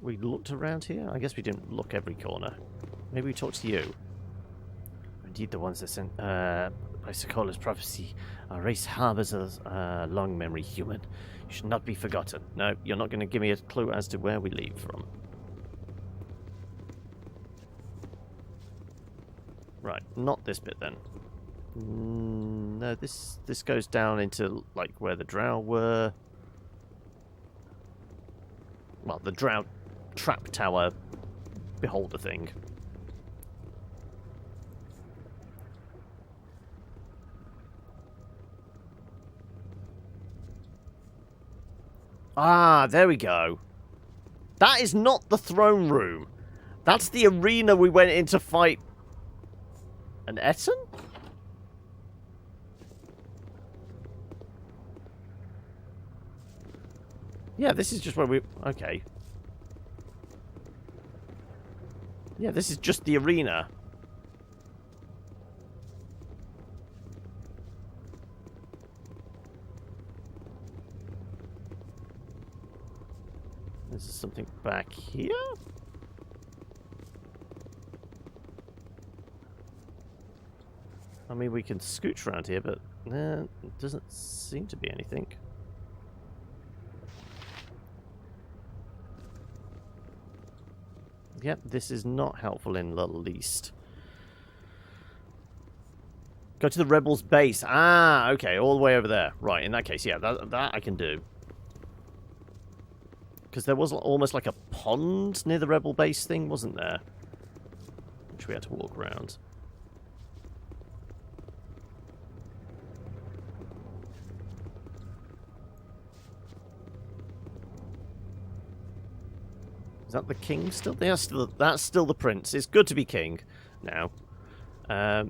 We looked around here? I guess we didn't look every corner. Maybe we talked to you. Indeed, the ones that sent by Sokola's prophecy. Our race harbors a long memory human. You should not be forgotten. No, you're not going to give me a clue as to where we leave from. Right, not this bit then. No, this goes down into like where the drow were. Well, the drow trap tower beholder thing. Ah, there we go. That is not the throne room. That's the arena we went in to fight an Etten? Yeah, this is just where we... Okay. Yeah, this is just the arena. Is there something back here? I mean, we can scooch around here, but it doesn't seem to be anything. Yep, this is not helpful in the least. Go to the rebels' base. Ah, okay, all the way over there. Right, in that case, yeah, that I can do. Because there was almost like a pond near the rebel base thing, wasn't there? Which we had to walk around. Is that the king still? That's still the prince. It's good to be king now. Right.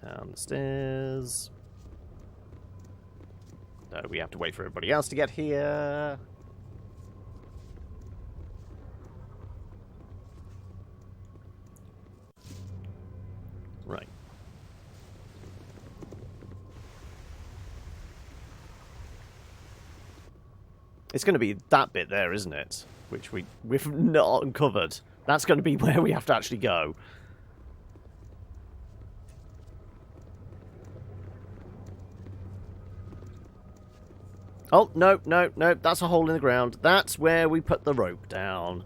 Down the stairs. No, we have to wait for everybody else to get here. Right. It's going to be that bit there, isn't it? Which we've not uncovered. That's going to be where we have to actually go. Oh, no, no, no. That's a hole in the ground. That's where we put the rope down.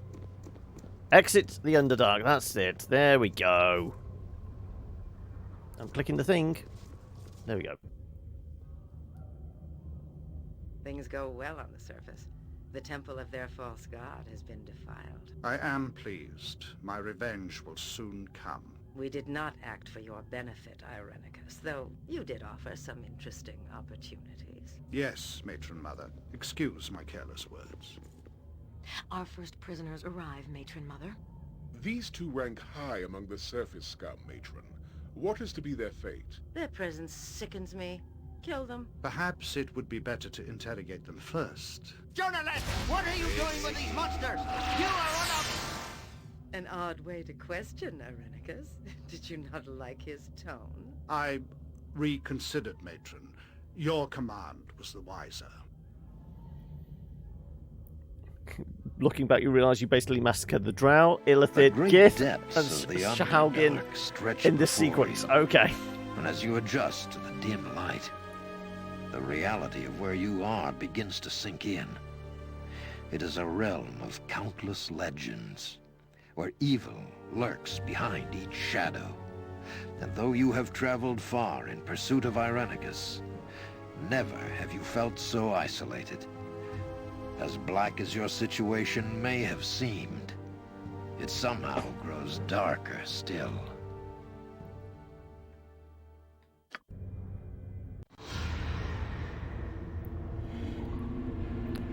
Exit the Underdark. That's it. There we go. I'm clicking the thing. There we go. Things go well on the surface. The temple of their false god has been defiled. I am pleased. My revenge will soon come. We did not act for your benefit, Irenicus, though you did offer some interesting opportunities. Yes, Matron Mother. Excuse my careless words. Our first prisoners arrive, Matron Mother. These two rank high among the surface scum, Matron. What is to be their fate? Their presence sickens me. Kill them. Perhaps it would be better to interrogate them first. Journalist, what are you doing with these monsters? You are one of... An odd way to question, Irenicus. Did you not like his tone? I reconsidered, Matron. Your command was the wiser. Looking back, you realise you basically massacred the Drow, Illithid, Gith, and Shahaugen in this sequence. Okay. And as you adjust to the dim light, the reality of where you are begins to sink in. It is a realm of countless legends, where evil lurks behind each shadow. And though you have traveled far in pursuit of Irenicus, never have you felt so isolated. As black as your situation may have seemed, it somehow grows darker still.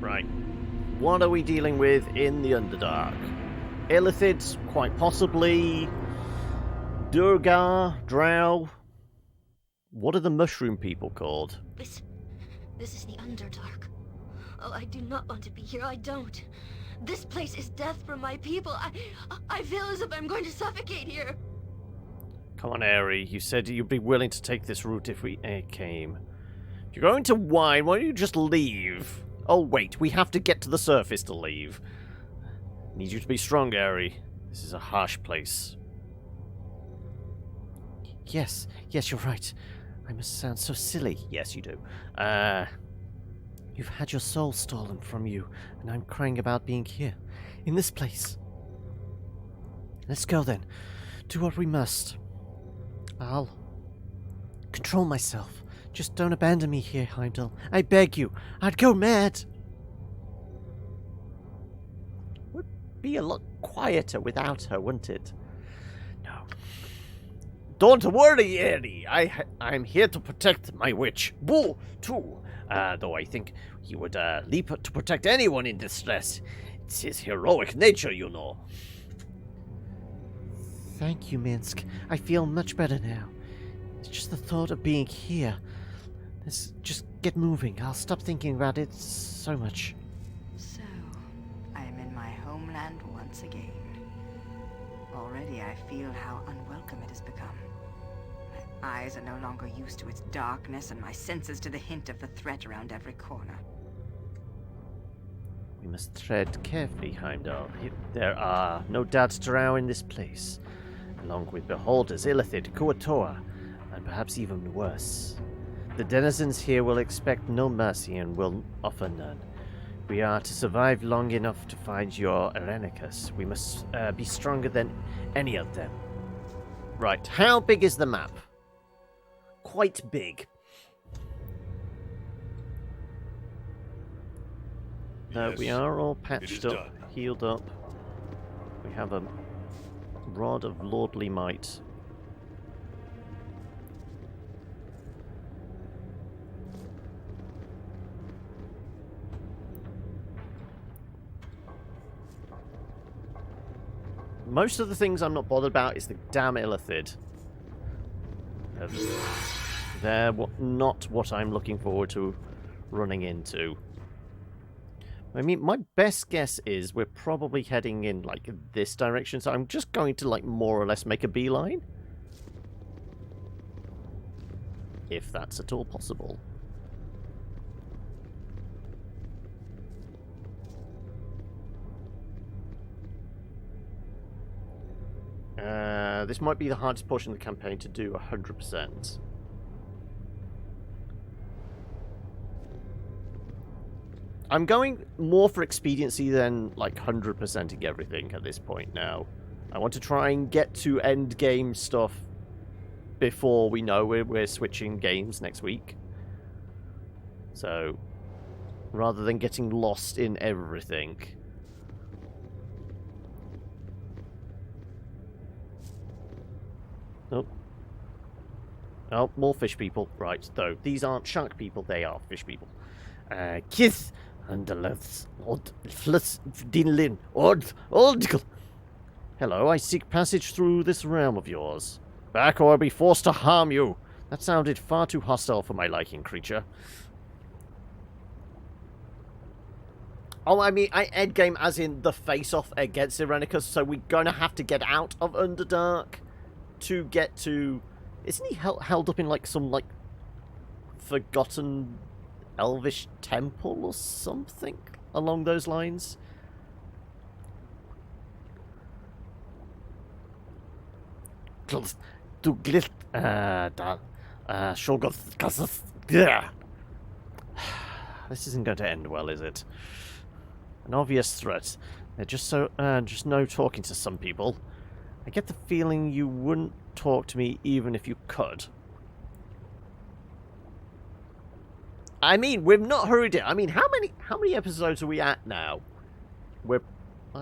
Right. What are we dealing with in the Underdark? Illithids, quite possibly. Durgar, Drow. What are the mushroom people called? This is the Underdark. Oh, I do not want to be here. I don't. This place is death for my people. I feel as if I'm going to suffocate here. Come on, Aerie. You said you'd be willing to take this route if we came. If you're going to whine, why don't you just leave? Oh, wait. We have to get to the surface to leave. Need you to be strong, Aerie. This is a harsh place. Yes, you're right. I must sound so silly. Yes, you do. You've had your soul stolen from you, and I'm crying about being here, in this place. Let's go then. Do what we must. I'll control myself. Just don't abandon me here, Heimdall. I beg you. I'd go mad. Would be a lot quieter without her, wouldn't it? No. Don't worry, Aerie. I'm here to protect my witch. Boo, too. Though I think he would leap to protect anyone in distress. It's his heroic nature, you know. Thank you, Minsk. I feel much better now. It's just the thought of being here. Let's just get moving. I'll stop thinking about it so much. So, I am in my homeland once again. Already I feel how unwelcome it has become. My eyes are no longer used to its darkness, and my senses to the hint of the threat around every corner. We must tread carefully, Heimdall. There are no doubts drow in this place, along with beholders, Illithid, Kuatoa, and perhaps even worse. The denizens here will expect no mercy and will offer none. We are to survive long enough to find your Irenicus. We must be stronger than any of them. Right, how big is the map? Quite big. No, Yes, we are all patched up, done. healed up. We have a rod of lordly might. Most of the things I'm not bothered about is the damn Illithid. They're not what I'm looking forward to running into. I mean, my best guess is we're probably heading in, like, this direction, so I'm just going to, like, more or less make a beeline. If that's at all possible. This might be the hardest portion of the campaign to do 100%. I'm going more for expediency than, like, 100%ing everything at this point now. I want to try and get to end game stuff before we know we're switching games next week. So, rather than getting lost in everything. Nope. Oh, more fish people. Right, though. These aren't shark people, they are fish people. Kiss underlets odd flus dinlin odd. Hello, I seek passage through this realm of yours. Back or I'll be forced to harm you. That sounded far too hostile for my liking, creature. Oh, I mean, I endgame as in the face-off against Irenicus, so we're going to have to get out of Underdark to get to... Isn't he held up in, like, some, like, forgotten elvish temple or something along those lines? This isn't going to end well, is it? An obvious threat. They're just no talking to some people. I get the feeling you wouldn't talk to me even if you could. I mean, we've not hurried it. I mean, how many episodes are we at now? We're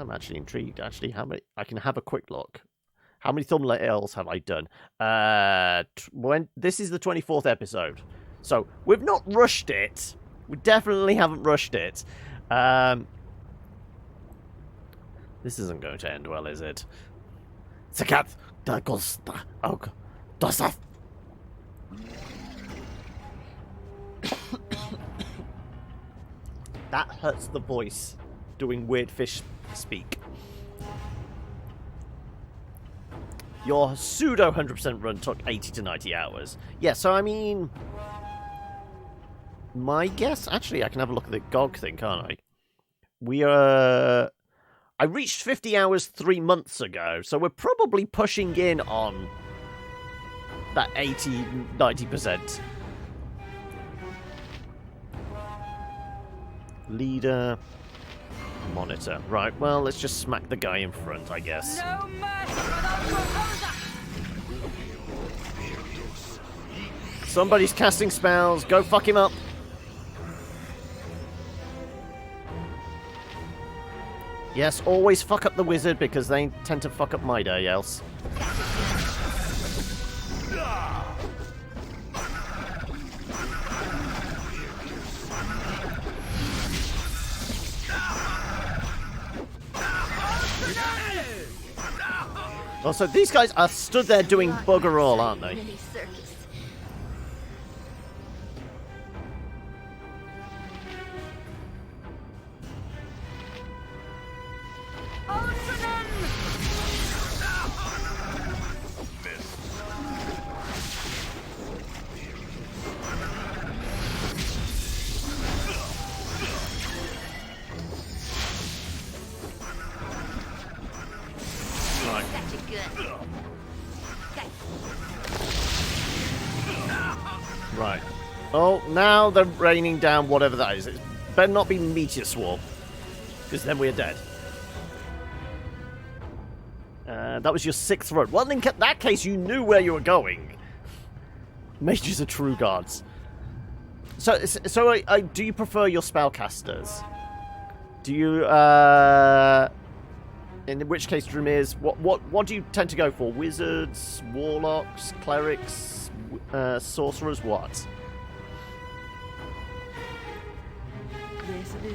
I'm actually intrigued. Actually, how many? I can have a quick look. How many thumbnails have I done? When this is the 24th episode, so we've not rushed it. We definitely haven't rushed it. This isn't going to end well, is it? That hurts the voice, doing weird fish speak. Your pseudo 100% run took 80 to 90 hours. Yeah, so I mean... My guess... Actually, I can have a look at the GOG thing, can't I? I reached 50 hours 3 months ago, so we're probably pushing in on that 80, 90%. Leader... Monitor. Right, well, let's just smack the guy in front, I guess. No mercy without Somebody's casting spells. Go fuck him up. Yes, always fuck up the wizard, because they tend to fuck up my day else. Also, these guys are stood there doing bugger all, aren't they? Right. Oh, now they're raining down whatever that is. It better not be Meteor Swarm, because then we're dead. That was your 6th run. Well, in that case, you knew where you were going. Mages are true gods. So do you prefer your spellcasters? Do you, in which case, Dramirs, what do you tend to go for? Wizards, warlocks, clerics, sorcerers, what? Yes, I do.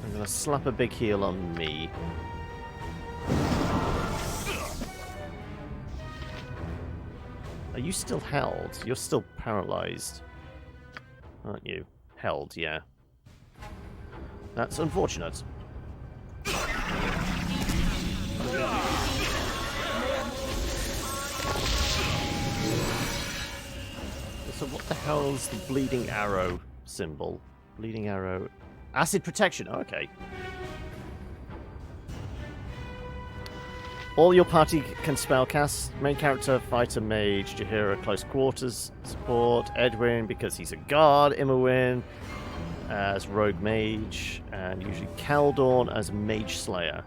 I'm gonna slap a big heal on me. Are you still held? You're still paralyzed, aren't you? Held, yeah. That's unfortunate. So what the hell's the bleeding arrow symbol? Bleeding arrow... Acid protection, okay. All your party can spellcast. Main character, fighter, mage, Jaheira, close quarters support, Edwin because he's a guard, Immerwin as rogue mage, and usually Kaldorn as mage slayer.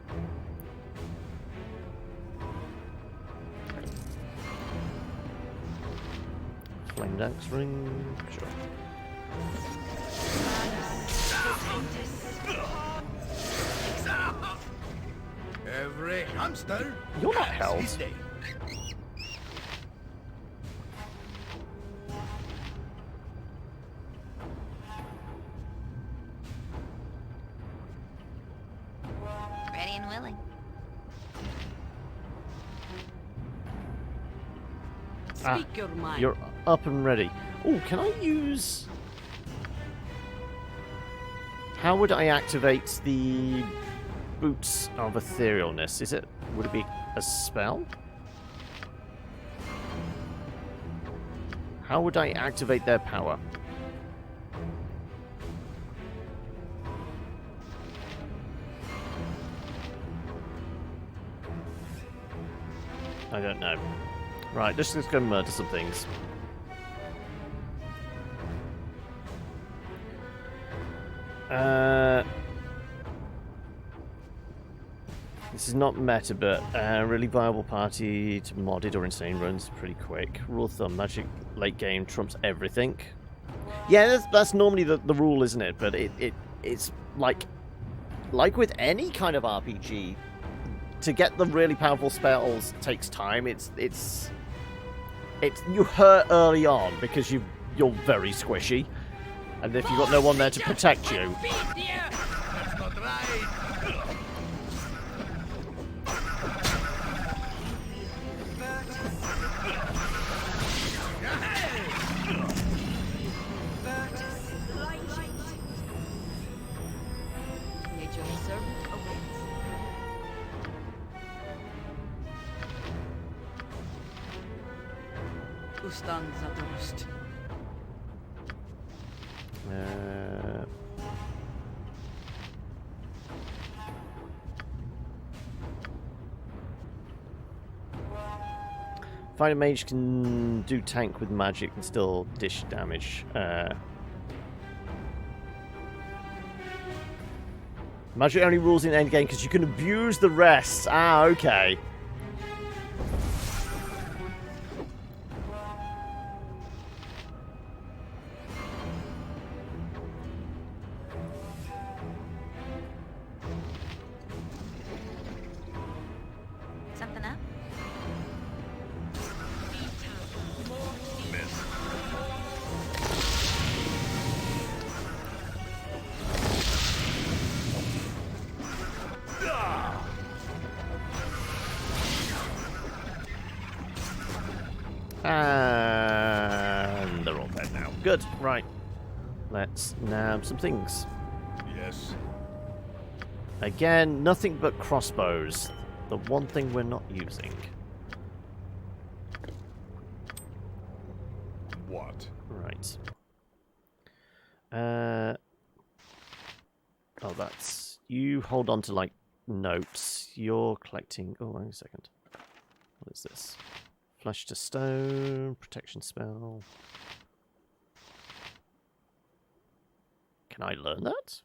Flame dance ring, sure. Every hamster. You're not held. Ready and willing. Speak your mind. You're up and ready. Oh, can I use... How would I activate the Boots of Etherealness? Would it be a spell? How would I activate their power? I don't know. Right, let's go murder some things. This is not meta, but a really viable party to modded or insane runs pretty quick. Rule of thumb, magic late game trumps everything. Yeah, that's normally the rule, isn't it? But it's like with any kind of RPG, to get the really powerful spells takes time. It's you hurt early on because you're very squishy, and if you've got no one there to protect you. That's not right. Nature's servant awaits. Ustan Zadorust. Fighting mage can do tank with magic and still dish damage. Magic only rules in endgame because you can abuse the rest. Ah, okay. Something up? And they're all dead now. Good. Right. Let's nab some things. Yes. Again, nothing but crossbows. The one thing we're not using. What? Right. Oh, that's... You hold on to, like, notes. You're collecting... Oh, wait a second. What is this? Flesh to stone, protection spell. Can I learn that?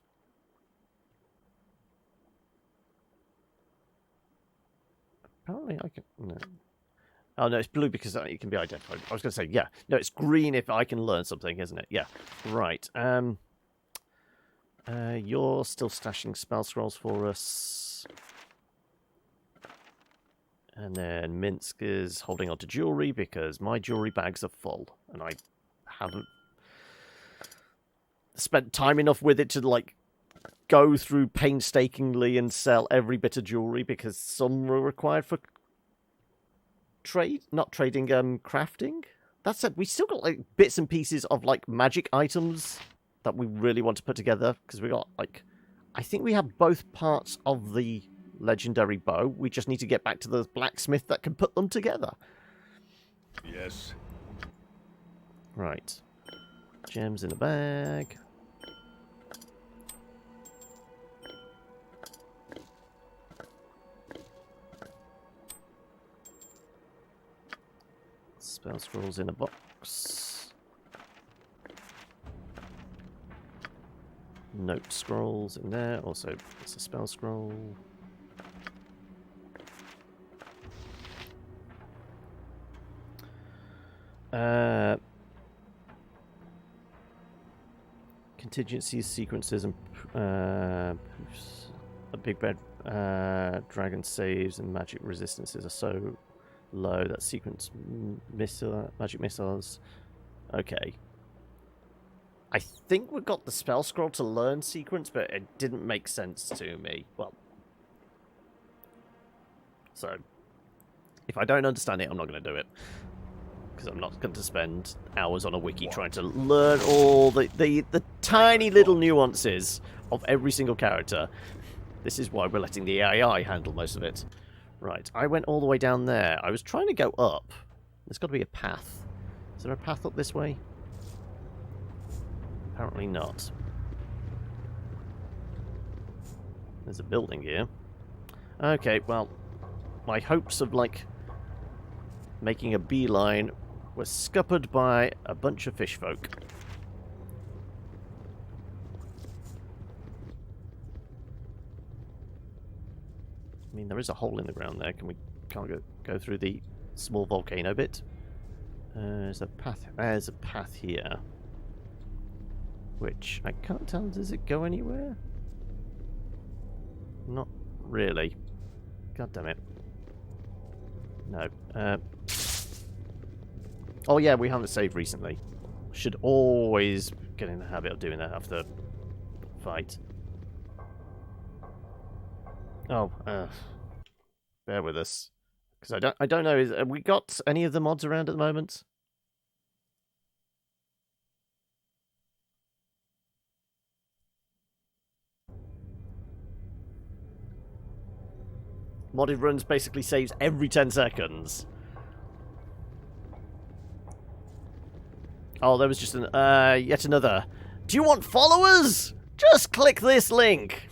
Apparently I can... No. Oh, no, it's blue because it can be identified. I was going to say, yeah. No, it's green if I can learn something, isn't it? Yeah. Right. You're still stashing spell scrolls for us. And then Minsk is holding on to jewelry because my jewelry bags are full. And I haven't spent time enough with it to, like, go through painstakingly and sell every bit of jewelry because some were required for crafting. That said, we still got, like, bits and pieces of, like, magic items that we really want to put together because we got, like, I think we have both parts of the legendary bow. We just need to get back to the blacksmith that can put them together. Yes. Right. Gems in a bag. Spell scrolls in a box. Note scrolls in there. Also, it's a spell scroll. Contingencies, sequences, and a big bed dragon saves and magic resistances are so low that sequence magic missiles. Okay. I think we got the spell scroll to learn sequence, but it didn't make sense to me. Well, so if I don't understand it, I'm not going to do it. Because I'm not going to spend hours on a wiki trying to learn all the tiny little nuances of every single character. This is why we're letting the AI handle most of it. Right, I went all the way down there. I was trying to go up. There's got to be a path. Is there a path up this way? Apparently not. There's a building here. Okay, well, my hopes of, like, making a beeline were scuppered by a bunch of fish folk. I mean, there is a hole in the ground there. Can we can't go through the small volcano bit? There's a path. There's a path here, which I can't tell. Does it go anywhere? Not really. God damn it. No. Oh yeah, we haven't saved recently. Should always get in the habit of doing that after fight. Oh, bear with us, because I don't know. Have we got any of the mods around at the moment? Modded runs basically saves every 10 seconds. Oh, there was just an yet another. Do you want followers? Just click this link.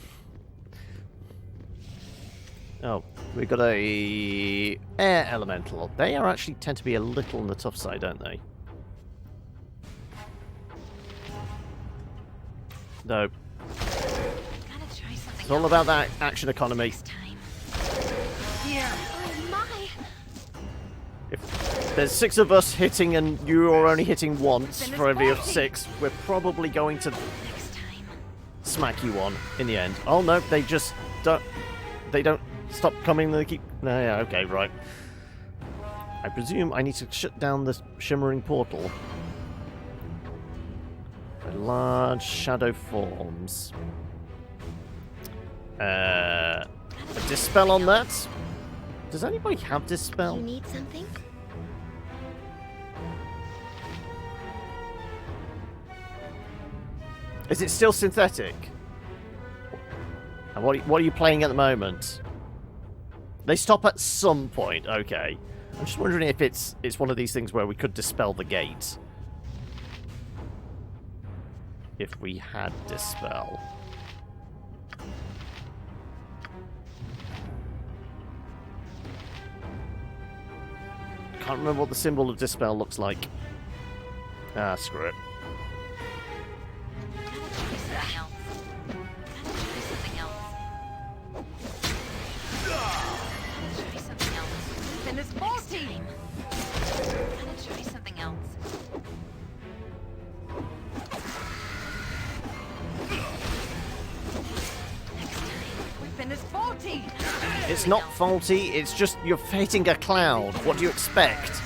Oh, we got a air elemental. They are actually tend to be a little on the tough side, don't they? No. It's all about that action economy. If there's 6 of us hitting and you're only hitting once for every 6, we're probably going to smack you on in the end. Oh no, they just don't. They don't stop coming. They keep. No, yeah, okay, right. I presume I need to shut down the shimmering portal. The large shadow forms. A dispel on that. Does anybody have dispel? You need something? Is it still synthetic? And what are you playing at the moment? They stop at some point. Okay. I'm just wondering if it's one of these things where we could dispel the gate. If we had dispel. Can't remember what the symbol of dispel looks like. Ah, screw it. It's not faulty, it's just you're hitting a cloud. What do you expect?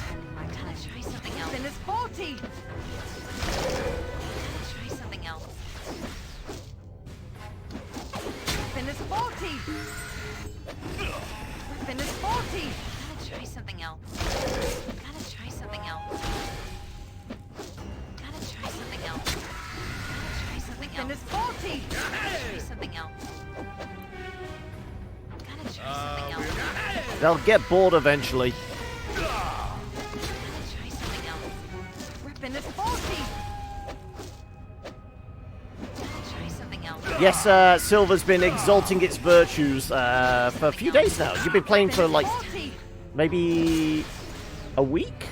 They'll get bored eventually. Yes, Silver's been exalting its virtues for a few days now. You've been playing for like maybe a week?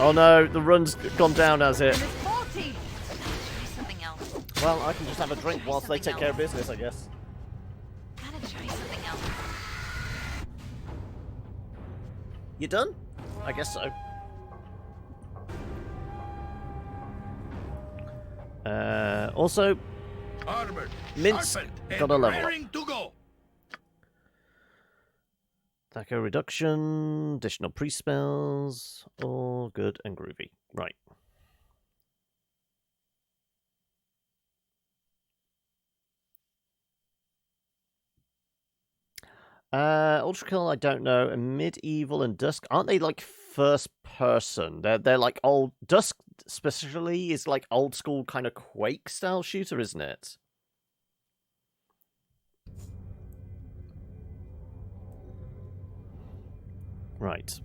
Oh no, the run's gone down, has it? Well, I can just have a drink whilst they take care of business, I guess. You done? I guess so. Also, Minsk got a level up. Thaco reduction, additional pre-spells, all good and groovy. Right. Ultrakill, I don't know. And Medieval and Dusk, aren't they like first person? They're like old. Dusk especially is like old school kind of Quake style shooter, isn't it? Right.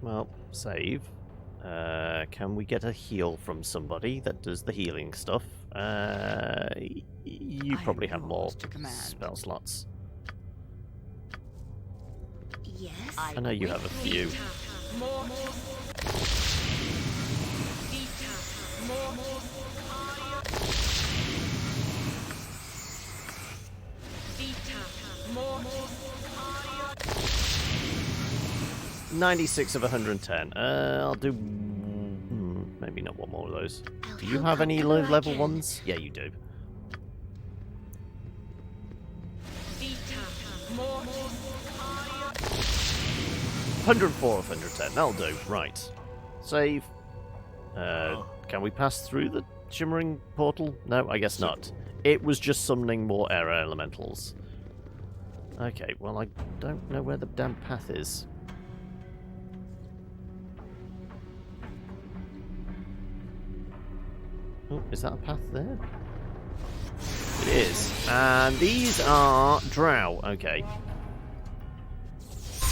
Well, save. Can we get a heal from somebody that does the healing stuff? You probably have more spell slots. Yes? I know you have a few. $96 of 110. I'll do maybe not one more of those. Do you have any low level ones? Yeah, you do. 104 of 110. That'll do. Right. Save. Can we pass through the shimmering portal? No, I guess not. It was just summoning more air elementals. Okay, well, I don't know where the damn path is. Oh, is that a path there? It is. And these are drow. Okay.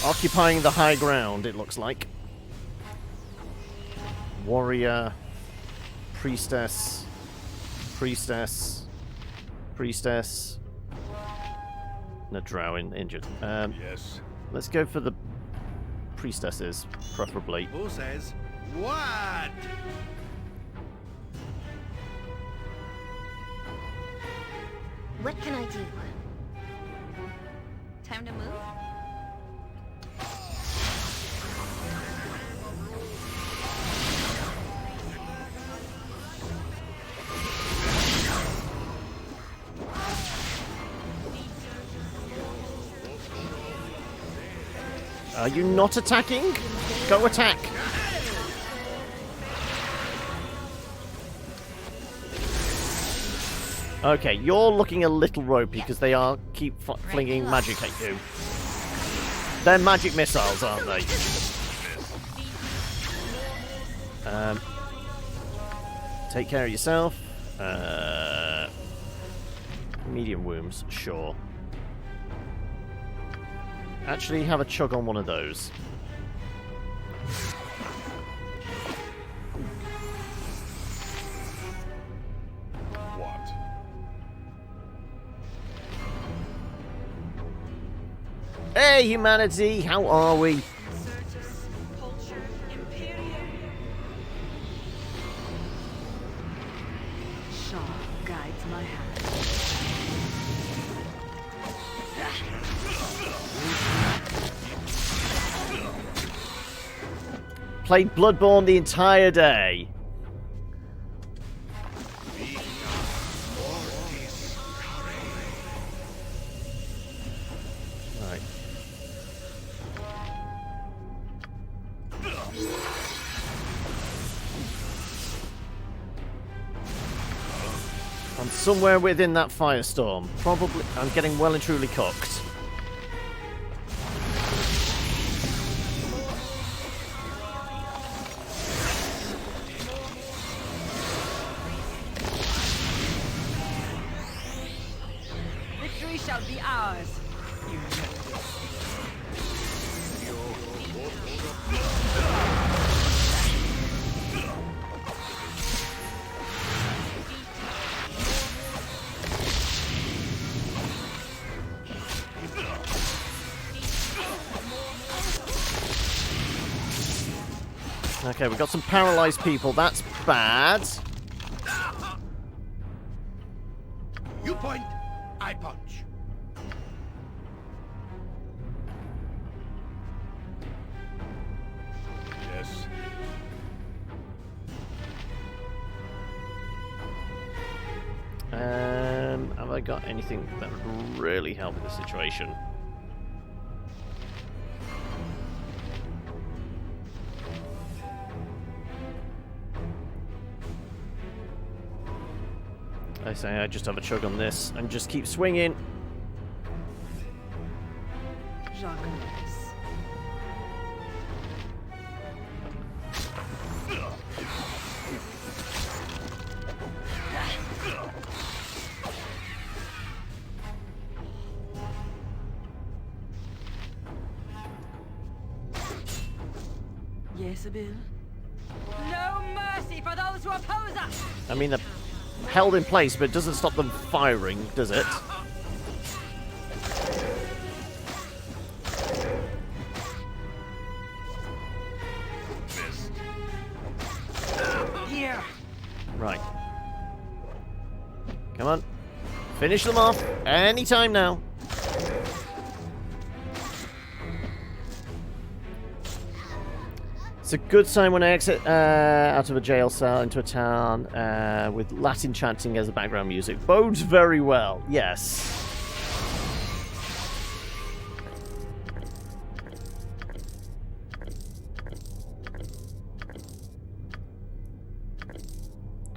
Occupying the high ground, it looks like. Warrior. Priestess. Priestess. Priestess. No, drow injured. Yes. Let's go for the priestesses, preferably. Who says what? What can I do? Time to move? Are you not attacking? Go attack! Okay, you're looking a little ropey because they are keep flinging magic at you. They're magic missiles, aren't they? Take care of yourself. Medium wounds, sure. Actually, have a chug on one of those. What? Hey, humanity! How are we? Shaw guides my hand. Played Bloodborne the entire day. Right. I'm somewhere within that firestorm. Probably, I'm getting well and truly cooked. Victory shall be ours. Okay, we've got some paralyzed people. That's bad. You point, I punch. Yes. Have I got anything that would really help in this situation? I say I just have a chug on this and just keep swinging. Yes, Bill. No mercy for those who oppose us. I mean, they're held in place, but it doesn't stop them firing, does it? Come on. Finish them off. Anytime now. It's a good sign when I exit out of a jail cell into a town with Latin chanting as the background music. Bodes very well. Yes.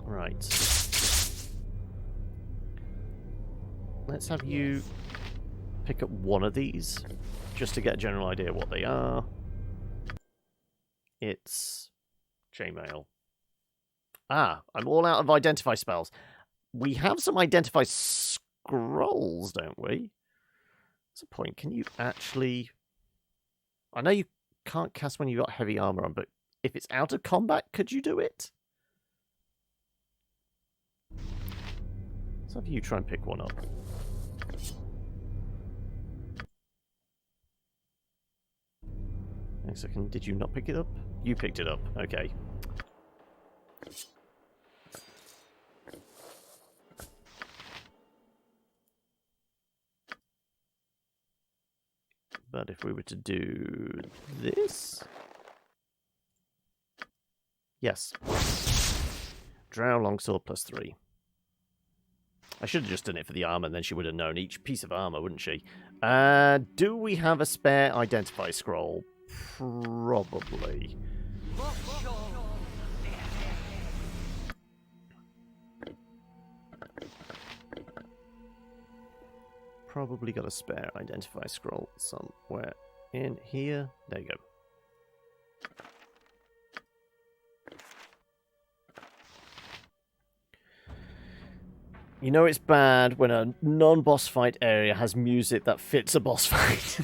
Right. Let's have you pick up one of these, just to get a general idea what they are. It's chainmail. Ah, I'm all out of identify spells. We have some identify scrolls, don't we? What's the point? Can you actually... I know you can't cast when you've got heavy armor on, but if it's out of combat, could you do it? Let's have you try and pick one up. Next second, did you not pick it up? You picked it up, okay. But if we were to do this... Yes. Drow longsword +3. I should have just done it for the armor, and then she would have known each piece of armor, wouldn't she? Do we have a spare identify scroll? Probably. Probably got a spare identify scroll somewhere in here. There you go. You know it's bad when a non-boss fight area has music that fits a boss fight.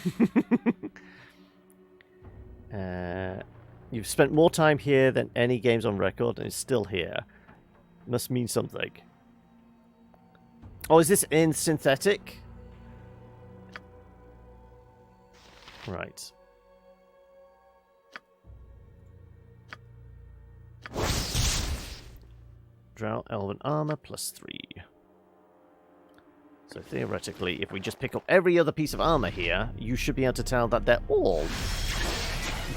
You've spent more time here than any games on record, and it's still here. Must mean something. Oh, is this in synthetic? Right. Drow Elven Armor +3. So theoretically, if we just pick up every other piece of armor here, you should be able to tell that they're all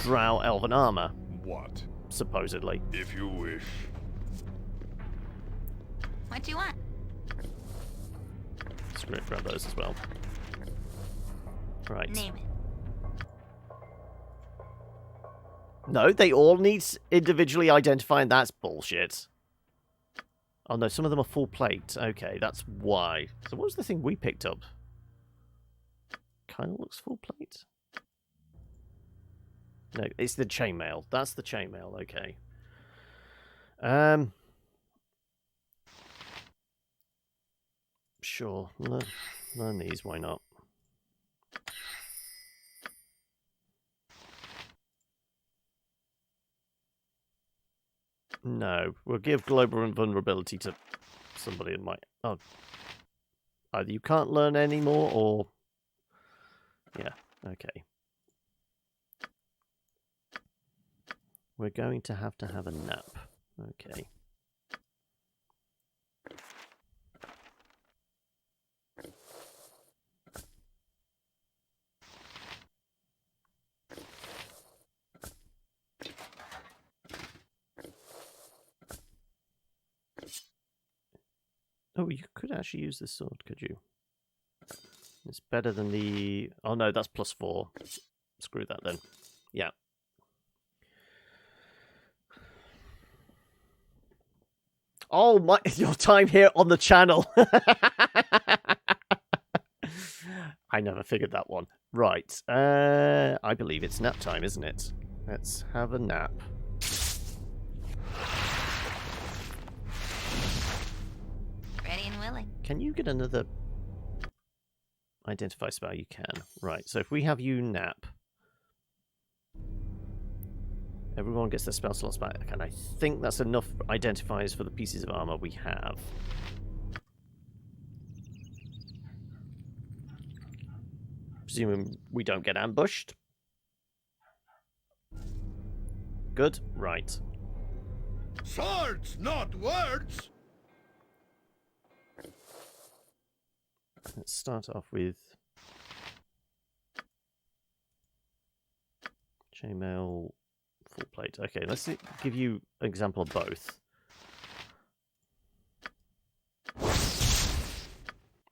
Drow Elven Armor. What? Supposedly. If you wish. What do you want? Screw it, grab those as well. Right. Name it. No, they all need individually identifying. That's bullshit. Oh no, some of them are full plate. Okay, that's why. So what was the thing we picked up? Kind of looks full plate. No, it's the chainmail. That's the chainmail. Okay. Sure. Learn these. Why not? No, we'll give global invulnerability to somebody that might... Oh. Either you can't learn anymore, or... Yeah, okay. We're going to have a nap. Okay. Oh, you could actually use this sword, could you? It's better than the... Oh no, that's +4. Screw that then. Yeah. Oh my... Your time here on the channel! I never figured that one. Right. I believe it's nap time, isn't it? Let's have a nap. Ready and willing. Can you get another identify spell? You can. Right, so if we have you nap, everyone gets their spell slots back, and I think that's enough identifiers for the pieces of armor we have. Presuming we don't get ambushed. Good. Right. Swords, not words! Let's start off with chainmail, full plate. Okay, let's give you an example of both.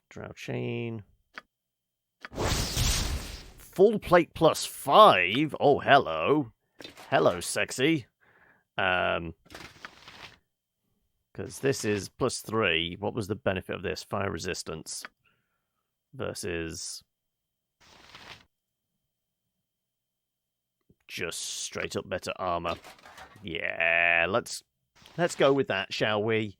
Drow chain. Full plate plus 5? Oh, hello. Hello, sexy. Because this is plus 3. What was the benefit of this? Fire resistance. Versus just straight up better armor. Yeah, let's go with that, shall we?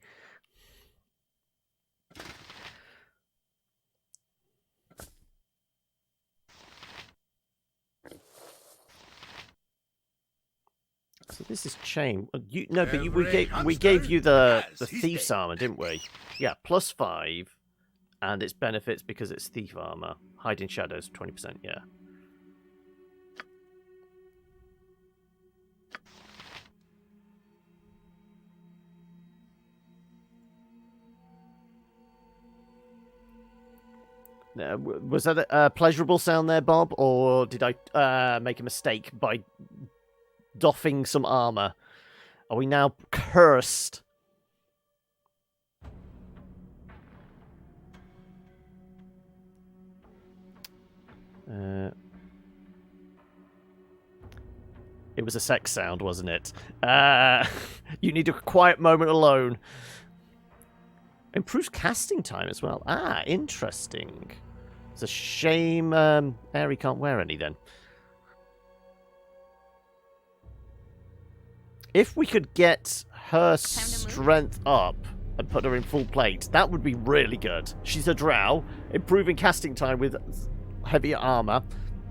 So this is chain. No, but we gave you the thief's armor, didn't we? Yeah, plus 5. And its benefits because it's thief armor. Hiding shadows, 20%, yeah. Was that a pleasurable sound there, Bob? Or did I make a mistake by doffing some armor? Are we now cursed? It was a sex sound, wasn't it? You need a quiet moment alone. Improves casting time as well. Ah, interesting. It's a shame Aerie can't wear any then. If we could get her strength up and put her in full plate, that would be really good. She's a drow, improving casting time with heavier armor.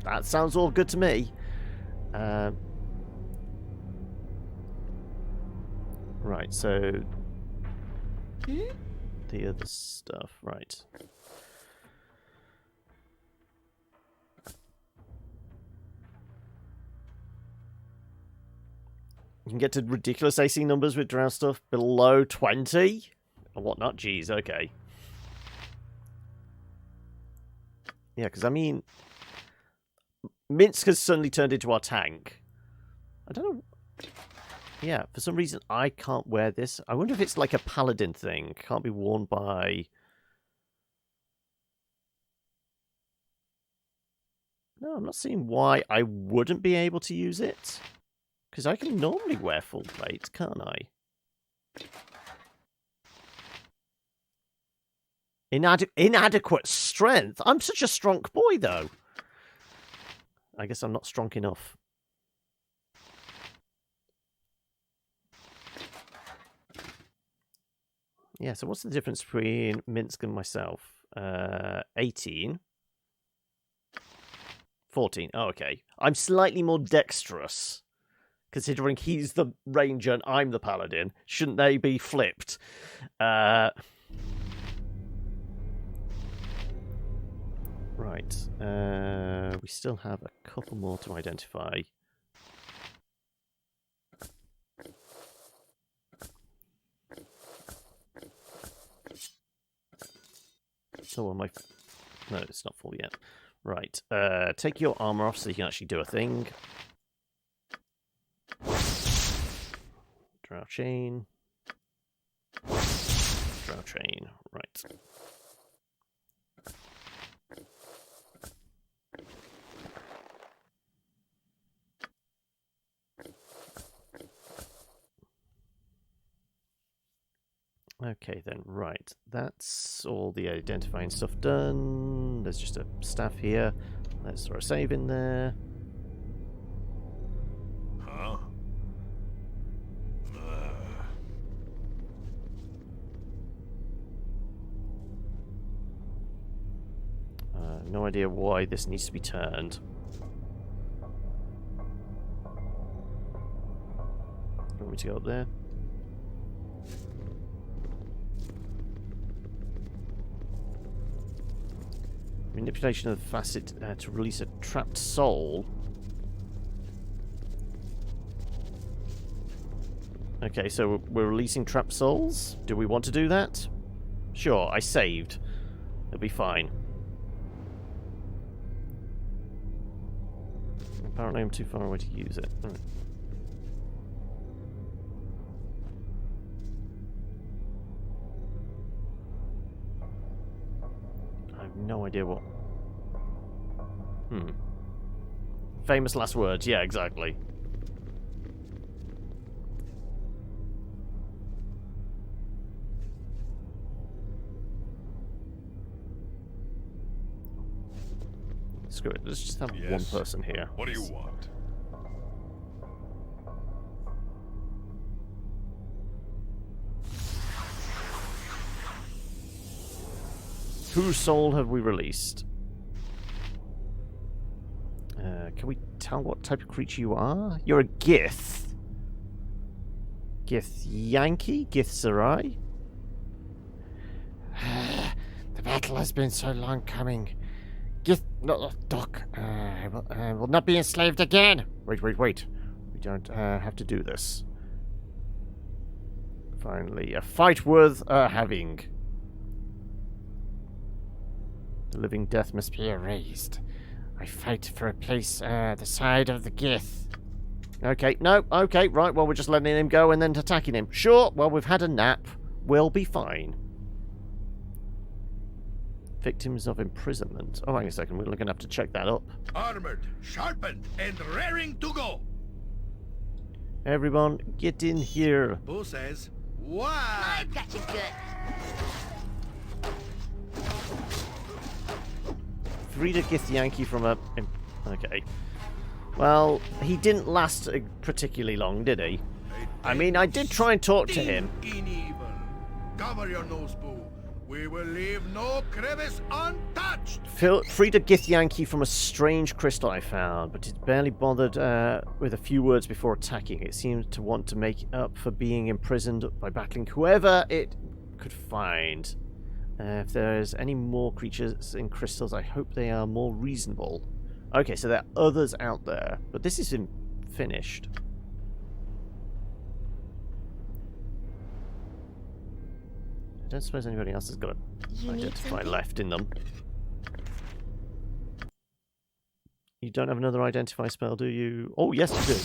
That sounds all good to me. Right, so the other stuff, right. You can get to ridiculous AC numbers with drow stuff below 20 and whatnot. Jeez, okay. Yeah, because I mean, Minsk has suddenly turned into our tank. I don't know. Yeah, for some reason I can't wear this. I wonder if it's like a paladin thing. Can't be worn by... No, I'm not seeing why I wouldn't be able to use it. Because I can normally wear full plate, can't I? Inadequate strength? I'm such a strong boy, though. I guess I'm not strong enough. Yeah, so what's the difference between Minsk and myself? 18. 14. Oh, okay. I'm slightly more dexterous, considering he's the ranger and I'm the paladin. Shouldn't they be flipped? Right. We still have a couple more to identify. So am I... No, it's not full yet. Right. Take your armor off so you can actually do a thing. Drow chain. Drow chain. Right. Okay then, right. That's all the identifying stuff done. There's just a staff here. Let's throw a save in there. Huh? No idea why this needs to be turned. You want me to go up there? Manipulation of the facet to release a trapped soul. Okay, so we're releasing trapped souls? Do we want to do that? Sure, I saved. It'll be fine. Apparently I'm too far away to use it. Right. I have no idea what... Famous last words. Yeah, exactly. Screw it. Let's just have one person here. What do you want? Whose soul have we released? Can we tell what type of creature you are? You're a Gith. Gith Yankee? Gith Sarai? The battle has been so long coming. Doc, I will not be enslaved again. Wait. We don't have to do this. Finally, a fight worth having. The living death must be erased. I fight for a place the side of the Gith. Okay, no, okay, right, well, we're just letting him go and then attacking him. Sure, well, we've had a nap. We'll be fine. Victims of imprisonment. Oh, hang a second, we're going to have to check that up. Armored, sharpened, and raring to go. Everyone, get in here. Who says, why? I got you good. Frida Githyanki from a... Okay. Well, he didn't last particularly long, did he? I mean, I did try and talk to him. In evil. Cover your nose, boo. We will leave no crevice untouched. Frida Githyanki from a strange crystal I found, but it barely bothered with a few words before attacking. It seemed to want to make up for being imprisoned by battling whoever it could find. If there's any more creatures in crystals, I hope they are more reasonable. Okay, so there are others out there, but this isn't finished. I don't suppose anybody else has got an identify left in them. You don't have another identify spell, do you? Oh, yes, you do.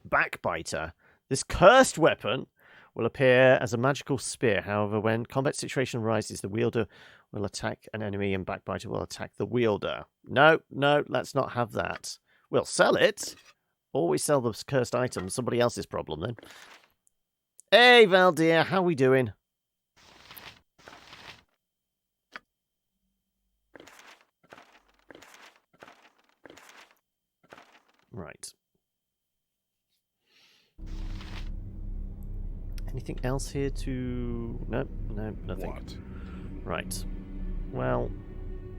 Backbiter. This cursed weapon will appear as a magical spear. However, when combat situation arises, the wielder will attack an enemy and Backbiter will attack the wielder. No, let's not have that. We'll sell it. Always sell the cursed items. Somebody else's problem, then. Hey, Valdir, how we doing? Right. Anything else here to... No, nothing. What? Right. Well...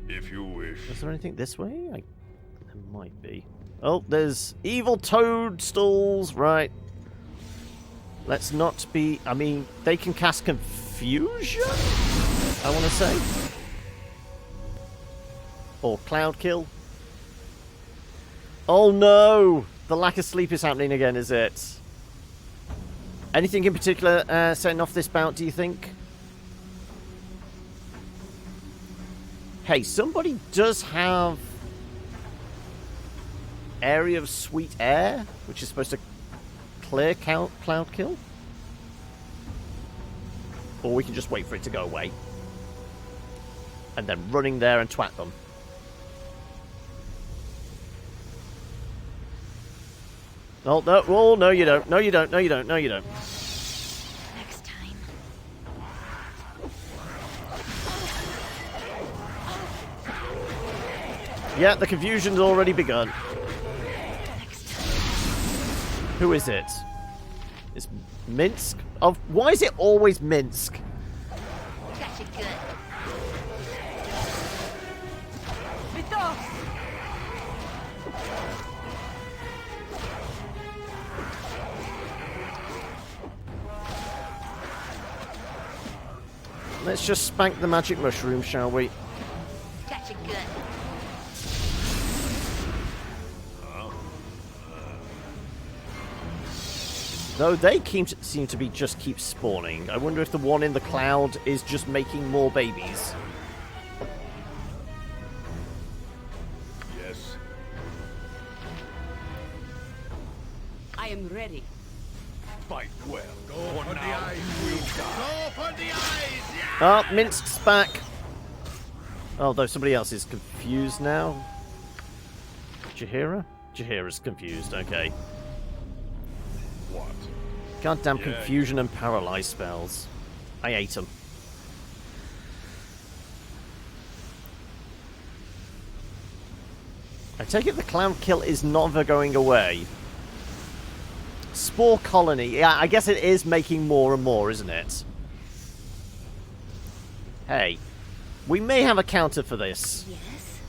If you wish. Is there anything this way? There might be. Oh, there's evil toadstools. Right. Let's not be... I mean, they can cast confusion? I want to say. Or cloud kill. Oh no! The lack of sleep is happening again, is it? Anything in particular setting off this bout, do you think? Hey, somebody does have Area of Sweet Air, which is supposed to clear cloud kill. Or we can just wait for it to go away. And then running there and twat them. Oh, no, oh, no you don't. No, you don't. No, you don't. No, you don't. Next time. Yeah, the confusion's already begun. Who is it? It's Minsk? Oh, why is it always Minsk? Got you good. Let's just spank the magic mushroom, shall we? Got you good. Though they seem to be just keep spawning. I wonder if the one in the cloud is just making more babies. am ready. Fight well. Go for the eyes. Go for the eyes. Yeah! Oh, Minsk's back. Although somebody else is confused now. Jaheira? Jaheira's confused, okay. What? Goddamn Yeah. confusion and paralyze spells. I ate them. I take it the clown kill is never going away. Spore colony. Yeah, I guess it is making more and more, isn't it? Hey, we may have a counter for this. Yes?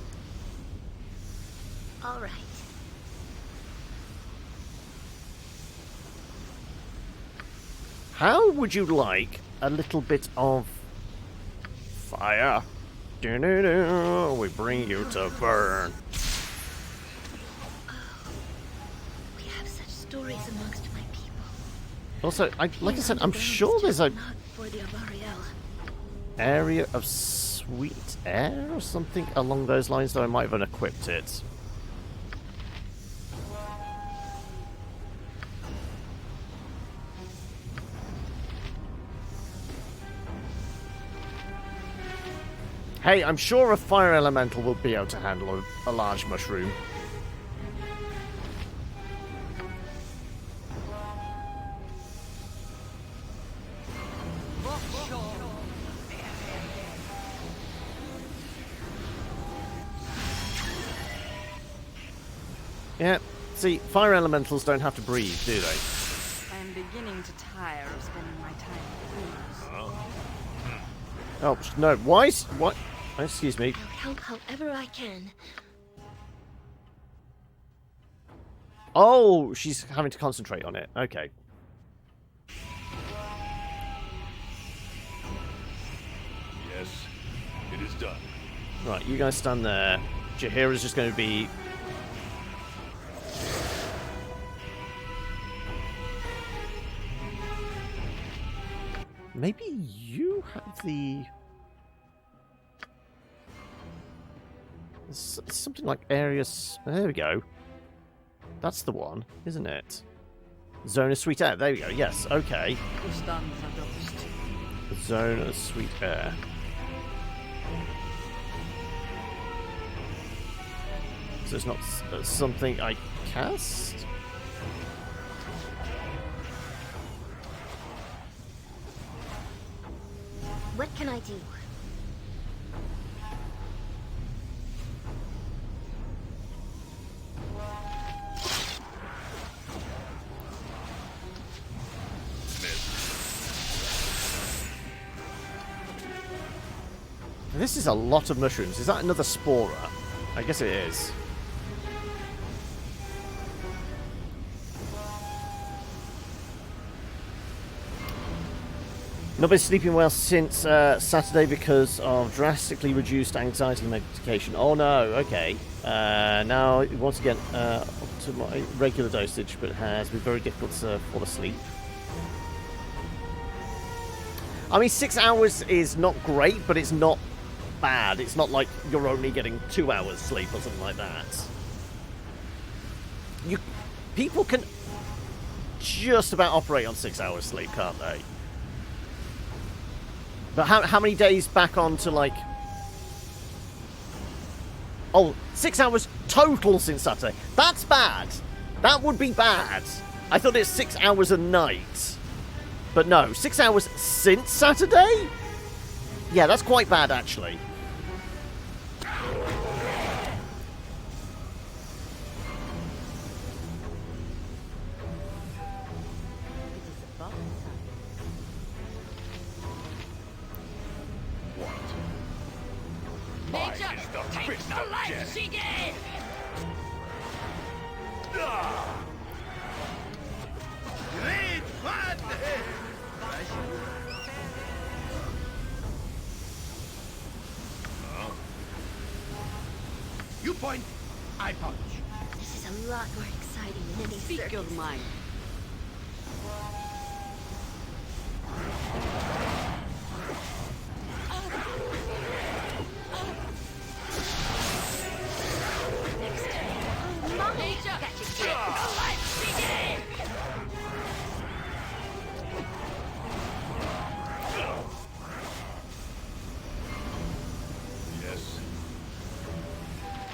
All right. How would you like a little bit of fire? Do-do-do, we bring you to burn. We have such stories amongst my people. Also, like I said, I'm sure there's a Not for the Avariel. area of sweet air or something along those lines, though I might have unequipped it. Hey, I'm sure a fire elemental will be able to handle a large mushroom. Yeah, see, fire elementals don't have to breathe, do they? I am beginning to tire of spending my time with fools. Oh, no, why? What? Excuse me. I'll help however I can. Oh, she's having to concentrate on it. Okay. Yes, it is done. Right, you guys stand there. Jaheira's just going to be... Maybe you have the... Something like areas... There we go. That's the one, isn't it? Zone of sweet air. There we go. Yes, okay. Zone of sweet air. So it's not something I cast? What can I do? This is a lot of mushrooms. Is that another sporer? I guess it is. Not been sleeping well since Saturday because of drastically reduced anxiety medication. Oh no, okay. Now, once again, up to my regular dosage, but it has been very difficult to fall asleep. I mean, 6 hours is not great, but it's not bad. It's not like you're only getting 2 hours sleep or something like that. People can just about operate on 6 hours sleep, can't they? But how many days back on to, like... Oh, 6 hours total since Saturday. That's bad. That would be bad. I thought it's 6 hours a night. But no, 6 hours since Saturday? Yeah, that's quite bad, actually. Nature takes the life she gave! Great fun! You point, I punch. This is a lot more exciting than any Speak circus. your mind. Nature takes the life she gave!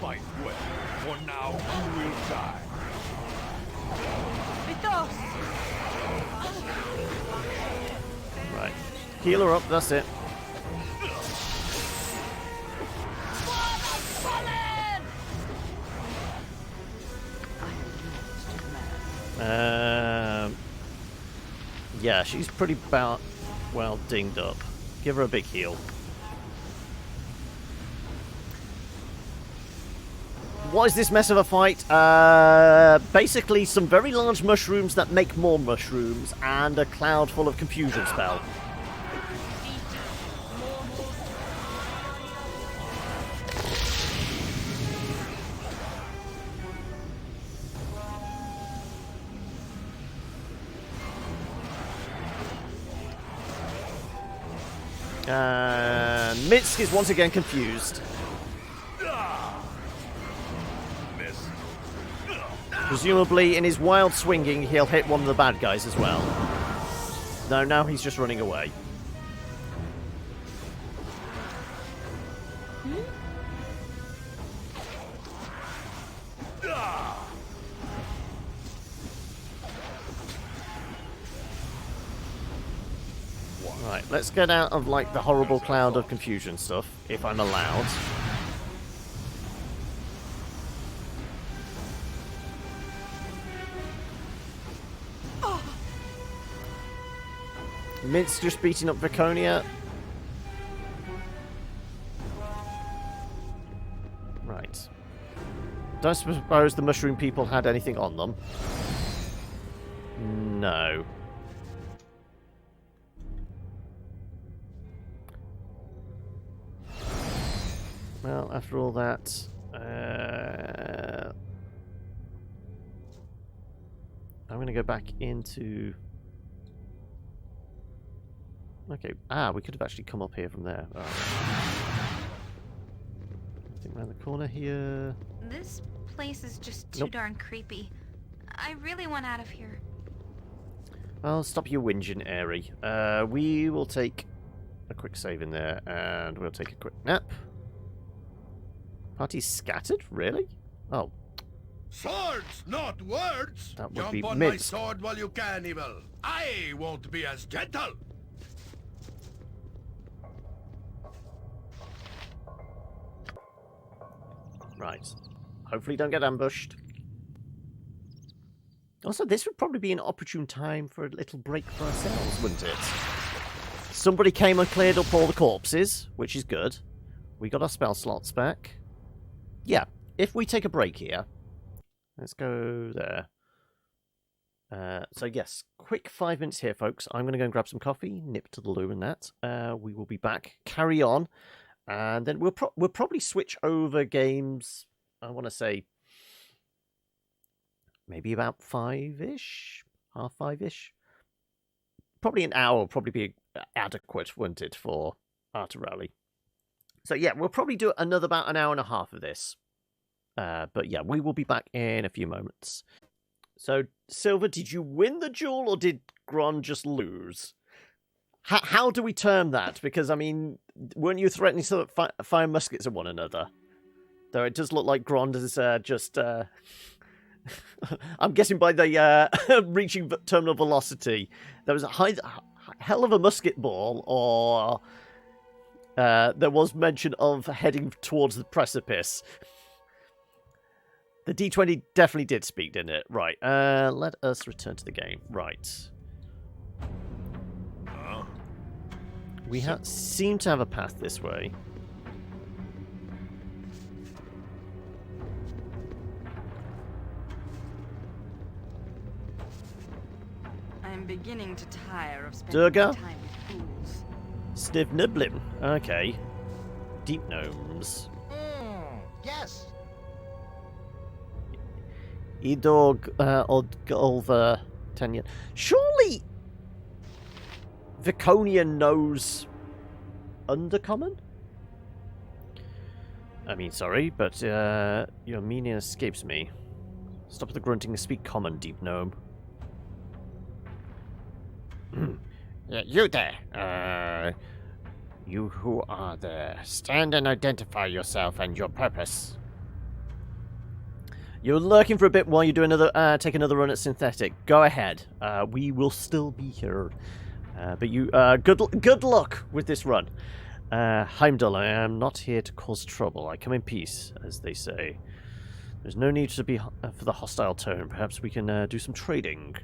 Fight well, for now you will die. Right. Heal her up, that's it. Yeah, she's pretty well dinged up. Give her a big heal. What is this mess of a fight? Basically some very large mushrooms that make more mushrooms and a cloud full of confusion spell. Mitsk is once again confused. Presumably, in his wild swinging, he'll hit one of the bad guys as well. No, now he's just running away. Right, let's get out of, like, the horrible cloud of confusion stuff, if I'm allowed. Mint's just beating up Viconia. Right. Don't suppose the mushroom people had anything on them. No. Well, after all that... I'm going to go back into... Okay. Ah, we could have actually come up here from there. Right. I think around the corner here. This place is just too darn creepy. I really want out of here. Well, stop your whinging, Airy. We will take a quick save in there, and we'll take a quick nap. Party's scattered? Really? Oh. Swords, not words! That would Jump be on Minsk. my sword while you can, evil. I won't be as gentle. Right. Hopefully don't get ambushed. Also, this would probably be an opportune time for a little break for ourselves, wouldn't it? Somebody came and cleared up all the corpses, which is good. We got our spell slots back. Yeah, if we take a break here... Let's go there. So yes, quick 5 minutes here, folks. I'm going to go and grab some coffee, nip to the loo and that. We will be back, carry on, and then we'll probably switch over games, I want to say, maybe about 5-ish? Half 5-ish? Probably an hour will probably be adequate, wouldn't it, for Art of Rally? So yeah, we'll probably do another about an hour and a half of this. But yeah, we will be back in a few moments. So, Silver, did you win the duel or did Gron just lose? How do we term that? Because, I mean, weren't you threatening to fire muskets at one another? Though it does look like Gron is just... I'm guessing by the reaching terminal velocity. There was a hell of a musket ball, or there was mention of heading towards the precipice. The D20 definitely did speak, didn't it? Right, let us return to the game. Right. We seem to have a path this way. I'm beginning to tire of spending Durga? my time with fools. Stiv Niblin. Okay. Deep gnomes. Yes. Idorg Odgolva Tenyan. Surely Viconia knows Undercommon? I mean, sorry, but your meaning escapes me. Stop the grunting and speak common, deep gnome. Yeah, you there. You who are there, stand and identify yourself and your purpose. You're lurking for a bit while you do take another run at synthetic. Go ahead. We will still be here. But you, good luck with this run. Heimdall, I am not here to cause trouble. I come in peace, as they say. There's no need to be for the hostile tone. Perhaps we can do some trading.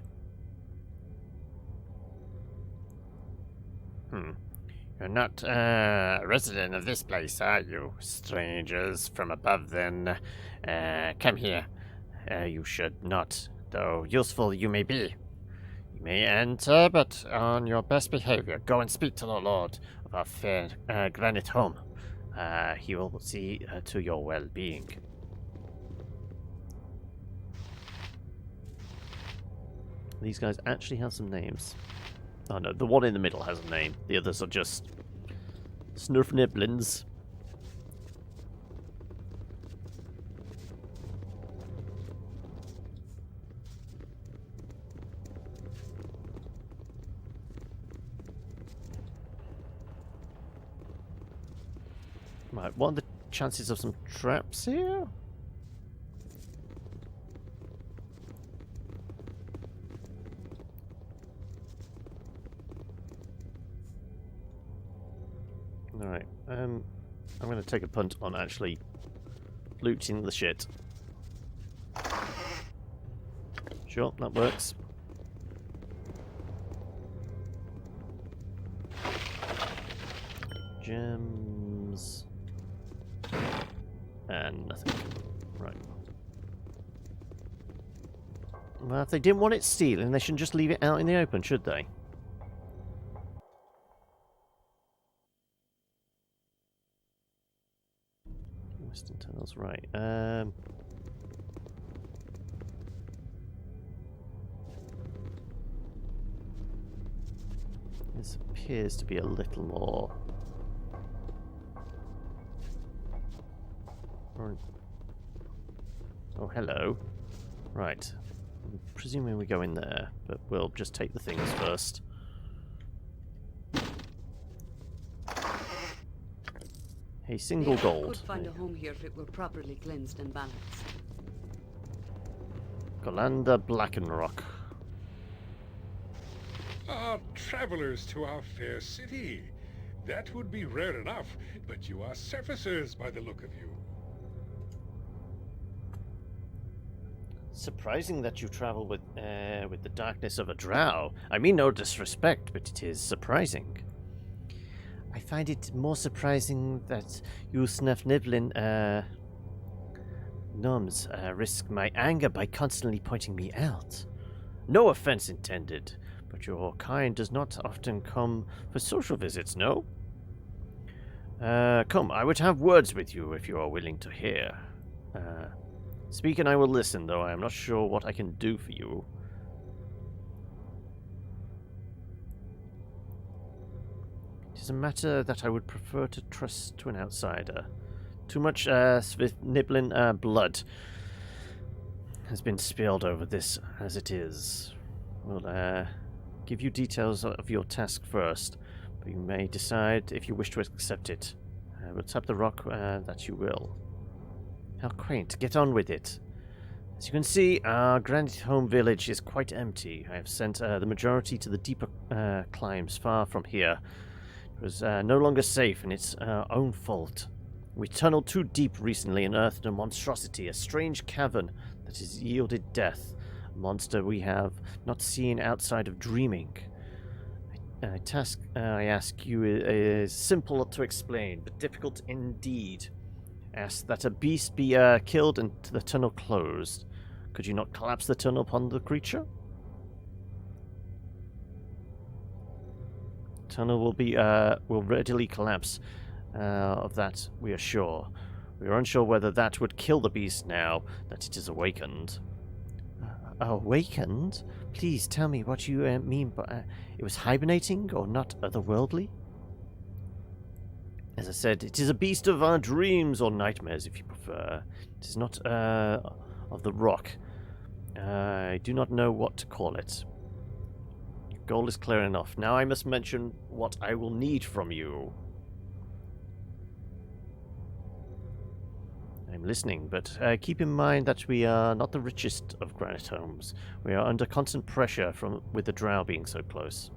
You're not a resident of this place, are you? Strangers from above, then. Come here. You should not, though useful you may be. You may enter, but on your best behavior. Go and speak to the Lord of our fair granite home. He will see to your well-being. These guys actually have some names. Oh no, the one in the middle has a name. The others are just Snurf Niblins. Right, what are the chances of some traps here? Alright, I'm going to take a punt on actually looting the shit. Sure, that works. Gems. And nothing. Right. Well, if they didn't want it stealing, they shouldn't just leave it out in the open, should they? Western tunnels, right. This appears to be a little more. Oh, hello. Right. I'm presuming we go in there, but we'll just take the things first. A single gold. Could find a home here if it were properly cleansed and balanced. Golanda Blackenrock. Travelers to our fair city. That would be rare enough, but you are surfacers by the look of you. Surprising that you travel with the darkness of a drow. I mean no disrespect, but it is surprising. I find it more surprising that you Snufniblin gnomes risk my anger by constantly pointing me out. No offense intended, but your kind does not often come for social visits, no? Come, I would have words with you if you are willing to hear. Speak and I will listen, though I am not sure what I can do for you. It is a matter that I would prefer to trust to an outsider. Too much Niblin blood has been spilled over this as it is. We'll give you details of your task first, but you may decide if you wish to accept it. We'll tap the rock that you will. How quaint. Get on with it. As you can see, our granite home village is quite empty. I have sent the majority to the deeper climes far from here. It was no longer safe, and it's our own fault. We tunneled too deep recently and unearthed a monstrosity, a strange cavern that has yielded death. A monster we have not seen outside of dreaming. Task I ask you is simple to explain, but difficult indeed. Ask that a beast be killed and the tunnel closed. Could you not collapse the tunnel upon the creature? Tunnel will readily collapse. Of that we are sure. We are unsure whether that would kill the beast now that it is awakened. Awakened? Please tell me what you mean by it was hibernating or not otherworldly? As I said, it is a beast of our dreams or nightmares, if you prefer. It is not of the rock. I do not know what to call it. Your goal is clear enough. Now I must mention what I will need from you. I'm listening, but keep in mind that we are not the richest of granite homes. We are under constant pressure with the drow being so close.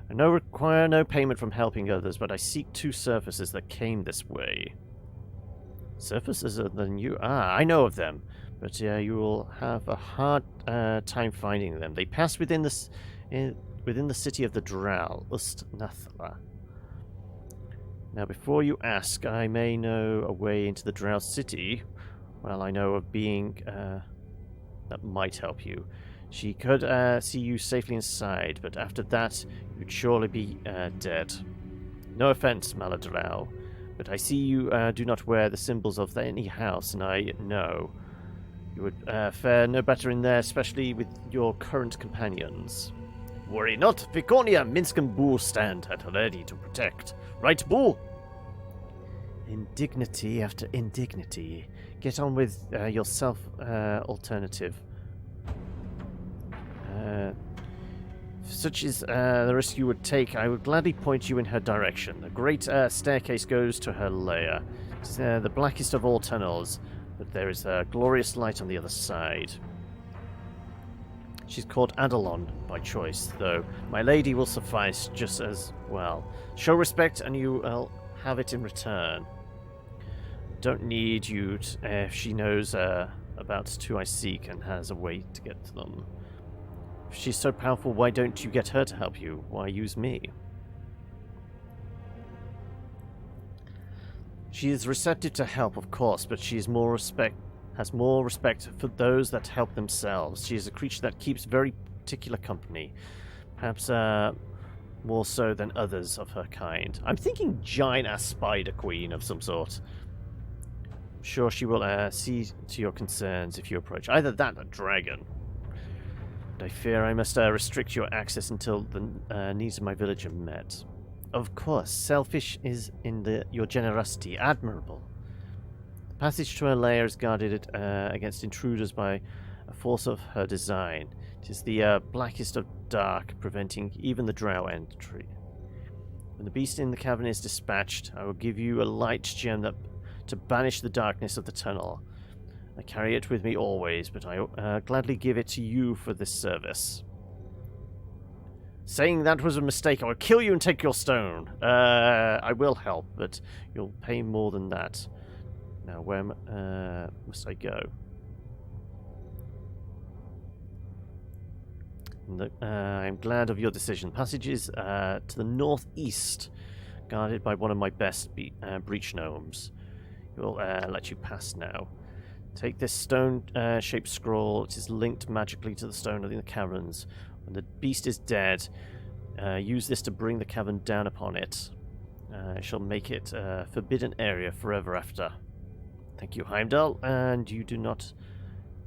I require no payment from helping others, but I seek 2 surfaces that came this way. Surfaces other than you? Ah, I know of them, but you will have a hard time finding them. They pass within the city of the drow, Ust-Nathla. Now, before you ask, I may know a way into the drow city. Well, I know of being that might help you. She could see you safely inside, but after that, you'd surely be dead. No offense, Maladrow, but I see you do not wear the symbols of any house, and I know you would fare no better in there, especially with your current companions. Worry not, Viconia, Minsk and Bull stand at ready to protect. Right, Bull? Indignity after indignity. Get on with your alternative. Such is the risk you would take, I would gladly point you in her direction. The great staircase goes to her lair. It's the blackest of all tunnels, but there is a glorious light on the other side. She's called Adalon by choice, though my lady will suffice just as well. Show respect and you will have it in return. Don't need you if she knows about 2 I seek and has a way to get to them. If she's so powerful, why don't you get her to help you? Why use me? She is receptive to help, of course, but she is has more respect for those that help themselves. She is a creature that keeps very particular company, perhaps more so than others of her kind. I'm thinking giant-ass spider queen of some sort. I'm sure she will see to your concerns if you approach. Either that or dragon. But I fear I must restrict your access until the needs of my village are met. Of course, selfish is in your generosity, admirable. The passage to her lair is guarded against intruders by a force of her design. It is the blackest of dark, preventing even the drow entry. When the beast in the cavern is dispatched, I will give you a light gem to banish the darkness of the tunnel. I carry it with me always, but I gladly give it to you for this service. Saying that was a mistake, I will kill you and take your stone. I will help, but you'll pay more than that. Now, where must I go? I'm glad of your decision. Passage is to the northeast, guarded by one of my best breach gnomes. He will let you pass now. Take this stone-shaped scroll. It is linked magically to the stone in the caverns. When the beast is dead, use this to bring the cavern down upon it. I shall make it a forbidden area forever after. Thank you, Heimdall, and you do not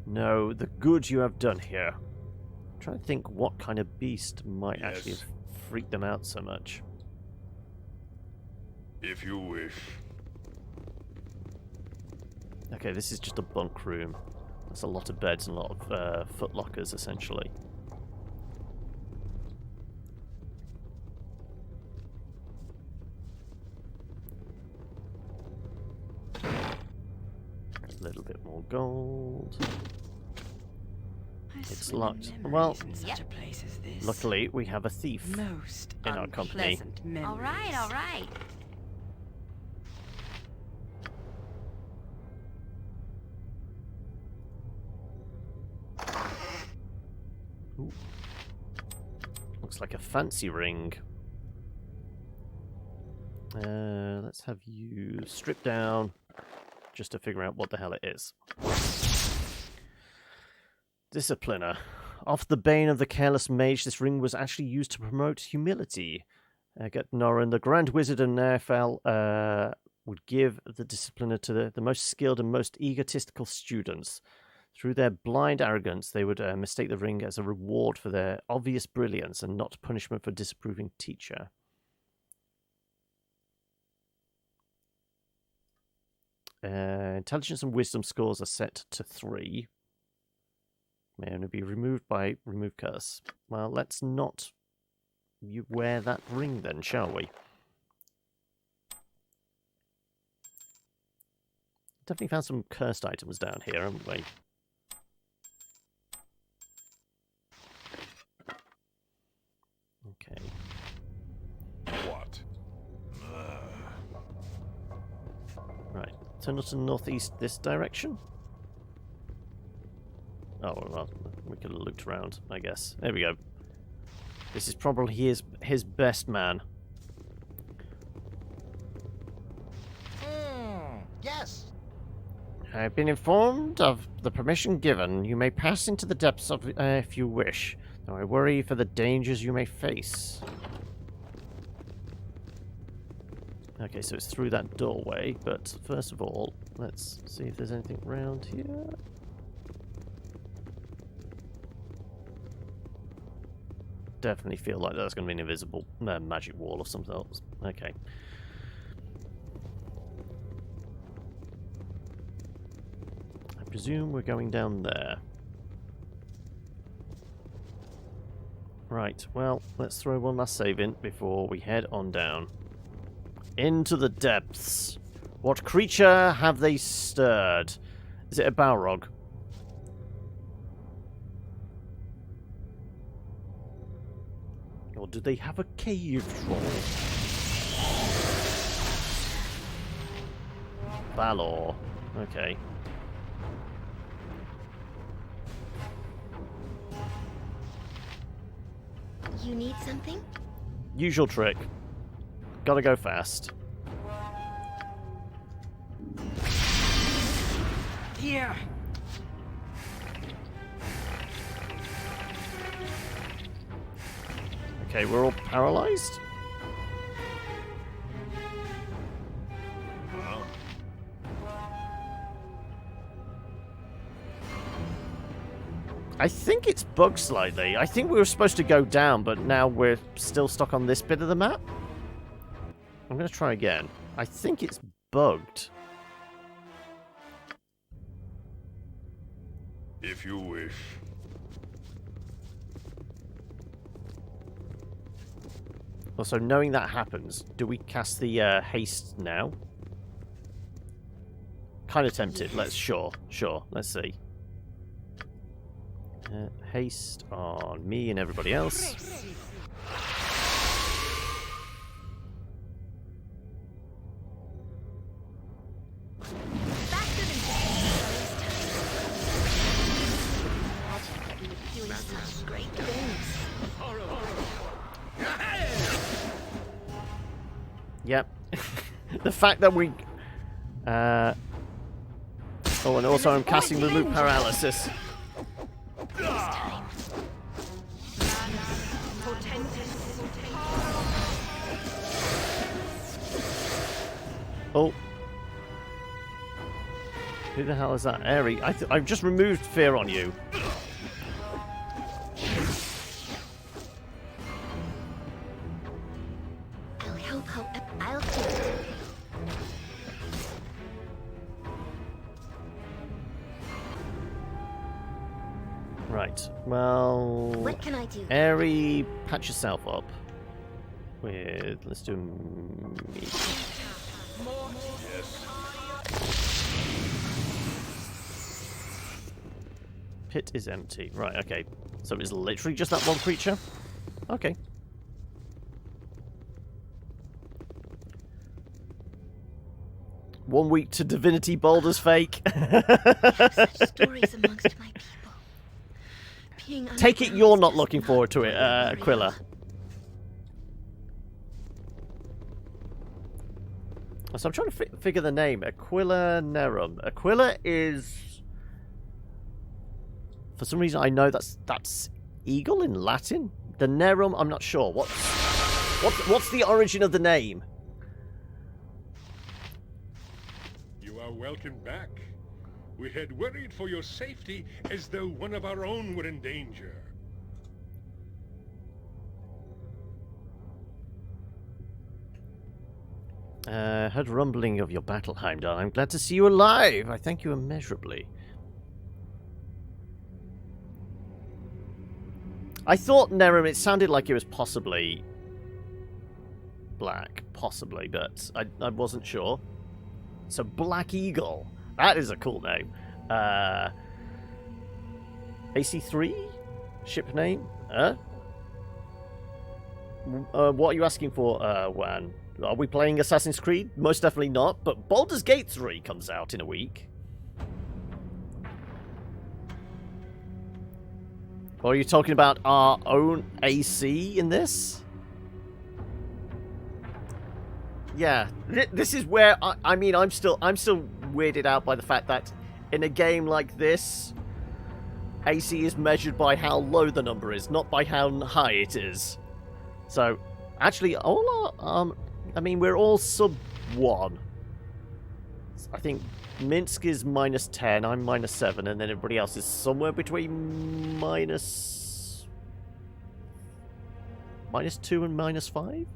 know the good you have done here. I'm trying to think what kind of beast might actually have freaked them out so much. If you wish. Okay, this is just a bunk room. There's a lot of beds and a lot of footlockers, essentially. A little bit more gold. It's locked. Well, luckily we have a thief in our company. All right, all right. Ooh. Looks like a fancy ring. Let's have you strip down just to figure out what the hell it is. Discipliner. Off the bane of the careless mage, this ring was actually used to promote humility. Norin, the Grand Wizard of Nerfell, would give the discipliner to the most skilled and most egotistical students. Through their blind arrogance, they would mistake the ring as a reward for their obvious brilliance and not punishment for disapproving teacher. Intelligence and wisdom scores are set to 3. May only be removed by remove curse. Well, let's not wear that ring then, shall we? definitely found some cursed items down here, haven't we? Okay. What? Right. Turn us to northeast this direction. Oh, well, we could have looked around, I guess. There we go. This is probably his best man. Yes. I've been informed of the permission given. You may pass into the depths of if you wish, though I worry for the dangers you may face. Okay, so it's through that doorway, but first of all, let's see if there's anything around here. Definitely feel like that's going to be an invisible magic wall or something else. Okay. I presume we're going down there. Right, well, let's throw one last save in before we head on down. Into the depths. What creature have they stirred? Is it a Balrog? Or do they have a cave troll? Balor. Okay. You need something? Usual trick. Gotta go fast. Here. Okay, we're all paralyzed? I think it's bugged slightly. I think we were supposed to go down, but now we're still stuck on this bit of the map. I'm going to try again. I think it's bugged. If you wish. Also, knowing that happens, do we cast the haste now? Kind of tempted. Let's sure. Let's see. Haste on me and everybody else. Yep. The fact that we... Oh, and also I'm casting the loop paralysis. Oh. Who the hell is that? Airy. I've just removed fear on you. I'll do it. Right. Well... What can I do? Airy, patch yourself up. With... Let's do... me. Pit is empty. Right, okay. So it's literally just that one creature? Okay. One week to Divinity Baldur's fake. Stories amongst my people. Take it you're not looking forward to it, Aquila. So I'm trying to figure the name. Aquila Nerum. Aquila is... For some reason I know that's eagle in Latin. The Nerum, I'm not sure. What's the origin of the name? You are welcome back. We had worried for your safety as though one of our own were in danger. Heard rumbling of your battle, Heimdall. I'm glad to see you alive. I thank you immeasurably. I thought Nerum, it sounded like it was possibly black. Possibly, but I wasn't sure. So, Black Eagle. That is a cool name. AC3? Ship name? What are you asking for, Wan? Are we playing Assassin's Creed? Most definitely not, but Baldur's Gate 3 comes out in a week. Or are you talking about our own AC in this? Yeah, this is where I mean I'm still weirded out by the fact that in a game like this, AC is measured by how low the number is, not by how high it is. So, actually, all our, I mean, we're all sub 1. I think Minsk is -10, I'm -7, and then everybody else is somewhere between -2 and -5.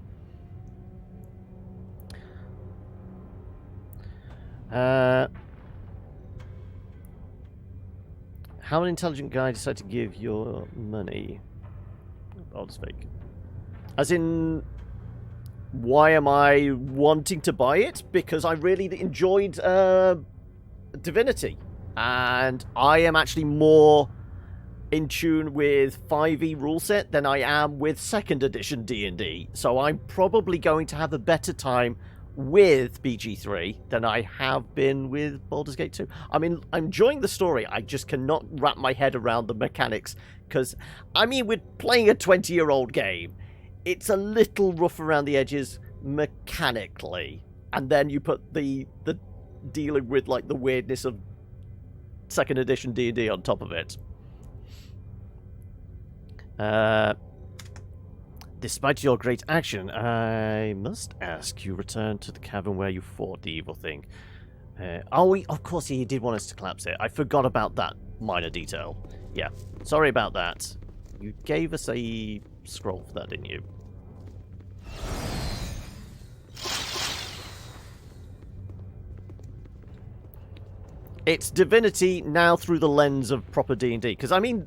How an intelligent guy decided to give your money? I'll just fake. As in, why am I wanting to buy it? Because I really enjoyed Divinity, and I am actually more in tune with 5e rule set than I am with 2nd edition D&D. So I'm probably going to have a better time with BG3 than I have been with Baldur's Gate 2. I mean, I'm enjoying the story. I just cannot wrap my head around the mechanics because, I mean, we're playing a 20-year-old game. It's a little rough around the edges mechanically. And then you put the dealing with, like, the weirdness of 2nd edition D&D on top of it. Despite your great action, I must ask you return to the cavern where you fought the evil thing. Of course he did want us to collapse it. I forgot about that minor detail. Yeah, sorry about that. You gave us a scroll for that, didn't you? It's Divinity now through the lens of proper D&D. Because, I mean,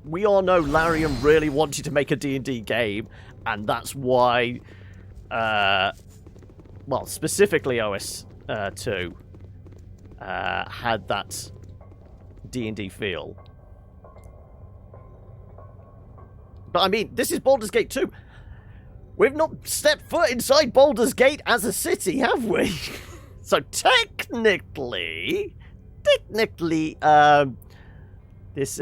we all know Larian really wanted to make a D&D game, and that's why, well, specifically OS2 had that D&D feel. But, I mean, this is Baldur's Gate 2. We've not stepped foot inside Baldur's Gate as a city, have we? So, technically, this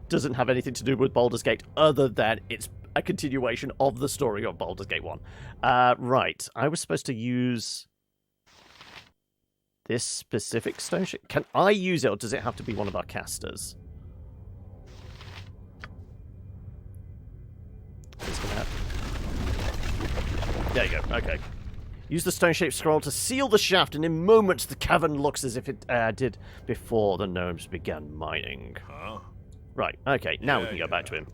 doesn't have anything to do with Baldur's Gate other than it's a continuation of the story of Baldur's Gate 1. Right, I was supposed to use this specific stone ship. Can I use it, or does it have to be one of our casters? There you go, okay. Use the stone-shaped scroll to seal the shaft, and in moments the cavern looks as if it did before the gnomes began mining. Huh? Right, okay, now we can go back to him.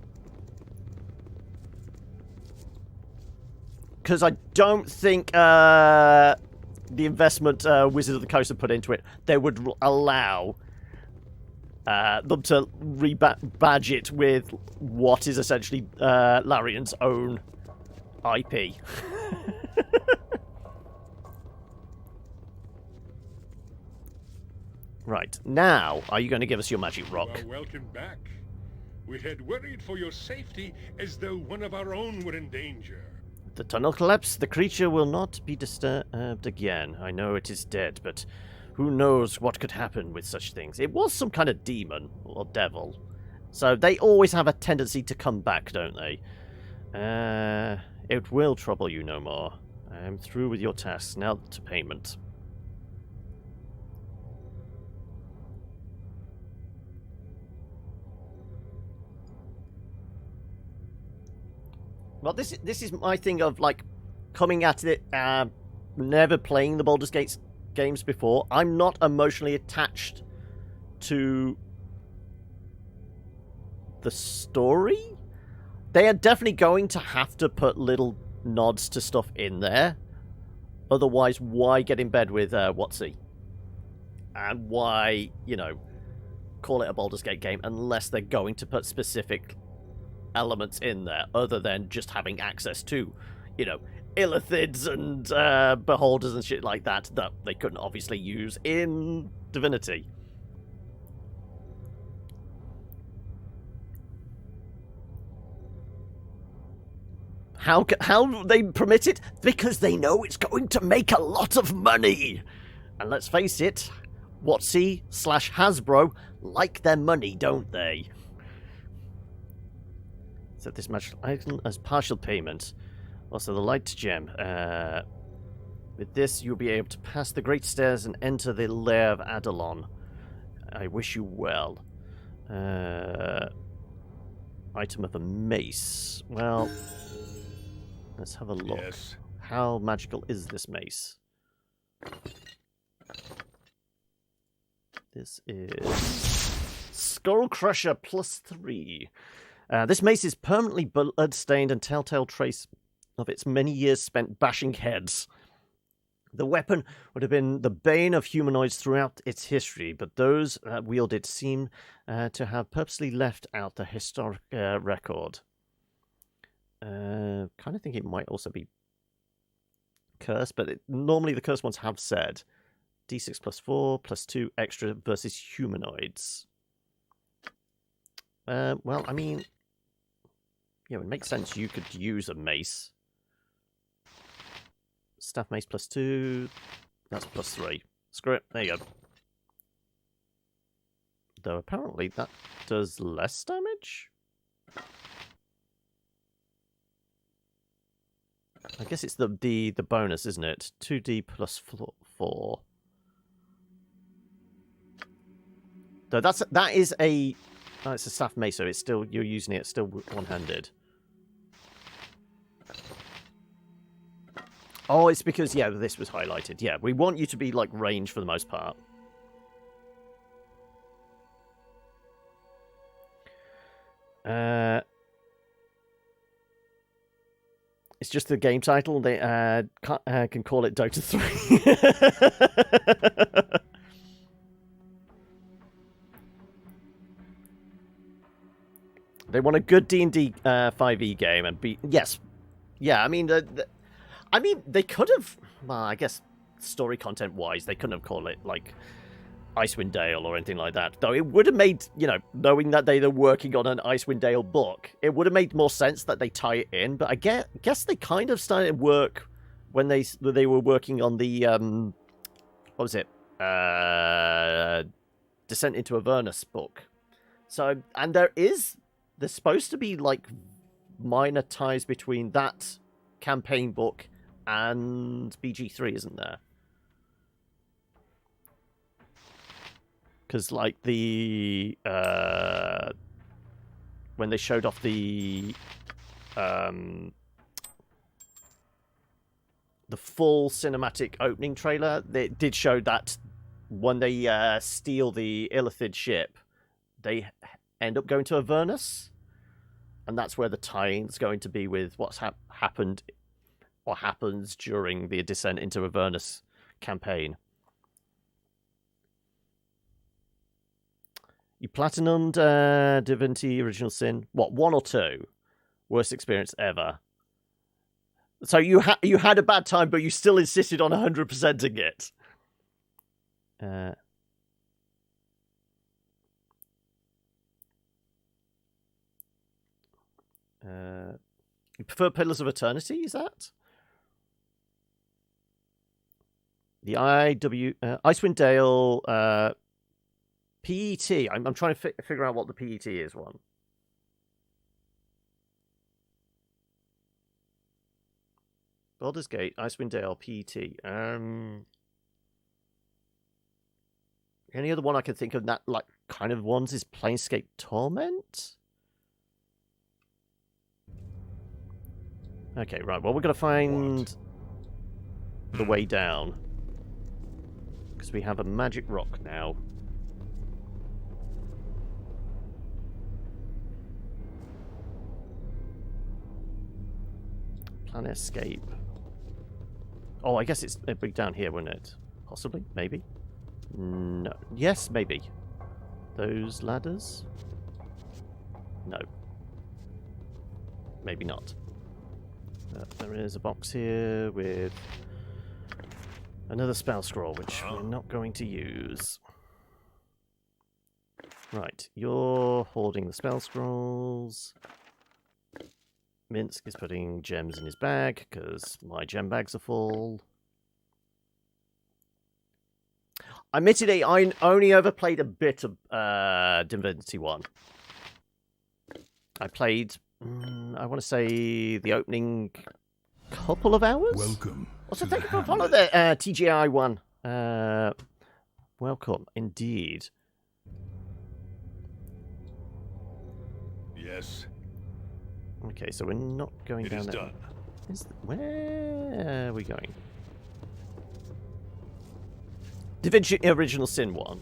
Because I don't think the investment Wizard of the Coast have put into it, they would allow them to rebadge it with what is essentially Larian's own IP. Right, now, are you going to give us your magic rock? Well, welcome back. We had worried for your safety as though one of our own were in danger. The tunnel collapsed. The creature will not be disturbed again. I know it is dead, but who knows what could happen with such things. It was some kind of demon or devil. So they always have a tendency to come back, don't they? It will trouble you no more. I am through with your tasks. Now to payment. Well, this is my thing of, like, coming at it, never playing the Baldur's Gate games before. I'm not emotionally attached to the story. They are definitely going to have to put little nods to stuff in there. Otherwise, why get in bed with Watsy? And why, you know, call it a Baldur's Gate game unless they're going to put specific elements in there other than just having access to, you know, illithids and beholders and shit like that they couldn't obviously use in Divinity. How they permit it? Because they know it's going to make a lot of money. And let's face it, WotC/Hasbro like their money, don't they? Set this magical item as partial payment. Also, the light gem. With this, you'll be able to pass the Great Stairs and enter the lair of Adalon. I wish you well. Item of a mace. Well, let's have a look. Yes. How magical is this mace? This is Skull Crusher +3. This mace is permanently blood-stained and telltale trace of its many years spent bashing heads. The weapon would have been the bane of humanoids throughout its history, but those that wield it seem to have purposely left out the historic record. Kind of think it might also be cursed, but normally the cursed ones have said D6 +4 +2 extra versus humanoids. Well, I mean, yeah, it would make sense you could use a mace. Staff mace +2, that's +3. Screw it, there you go. Though apparently that does less damage? I guess it's the bonus, isn't it? 2d +4. Though that is a it's a staff mace, so it's still you're using it still one-handed. Oh, it's because yeah, this was highlighted. Yeah, we want you to be like range for the most part. It's just the game title. They can call it Dota 3. They want a good D&D 5e game and be yes, yeah. I mean, they could have. Well, I guess story content wise, they couldn't have called it like Icewind Dale or anything like that. Though it would have made, you know, knowing that they were working on an Icewind Dale book, it would have made more sense that they tie it in. But I guess they kind of started work when they were working on the what was it? Descent into Avernus book. So, and there's supposed to be like minor ties between that campaign book and BG3, isn't there? Because like the when they showed off the full cinematic opening trailer, they did show that when they steal the Illithid ship, they end up going to Avernus, and that's where the tie-in's going to be with what's happened or happens during the Descent into Avernus campaign. You platinumed Divinity Original Sin. What, 1 or 2? Worst experience ever. So you had a bad time, but you still insisted on 100%ing it. You prefer Pillars of Eternity, is that? The Icewind Dale PET. I'm trying to figure out what the PET is one. Baldur's Gate, Icewind Dale, PET. Any other one I can think of that like kind of ones is Planescape Torment. Okay, right. Well, we're gonna find the way down because we have a magic rock now. Plan escape. Oh, I guess it'd be down here, wouldn't it? Possibly, maybe. No. Yes, maybe. Those ladders? No. Maybe not. There is a box here with another spell scroll, which we're not going to use. Right, you're hoarding the spell scrolls. Minsk is putting gems in his bag, because my gem bags are full. Admittedly, I only ever played a bit of Divinity 1. I played, I want to say, the opening couple of hours? Welcome. Also, thank you for following the TGI one. Welcome, indeed. Yes. Okay, so we're not going down there. Where are we going? Divinity Original Sin 1.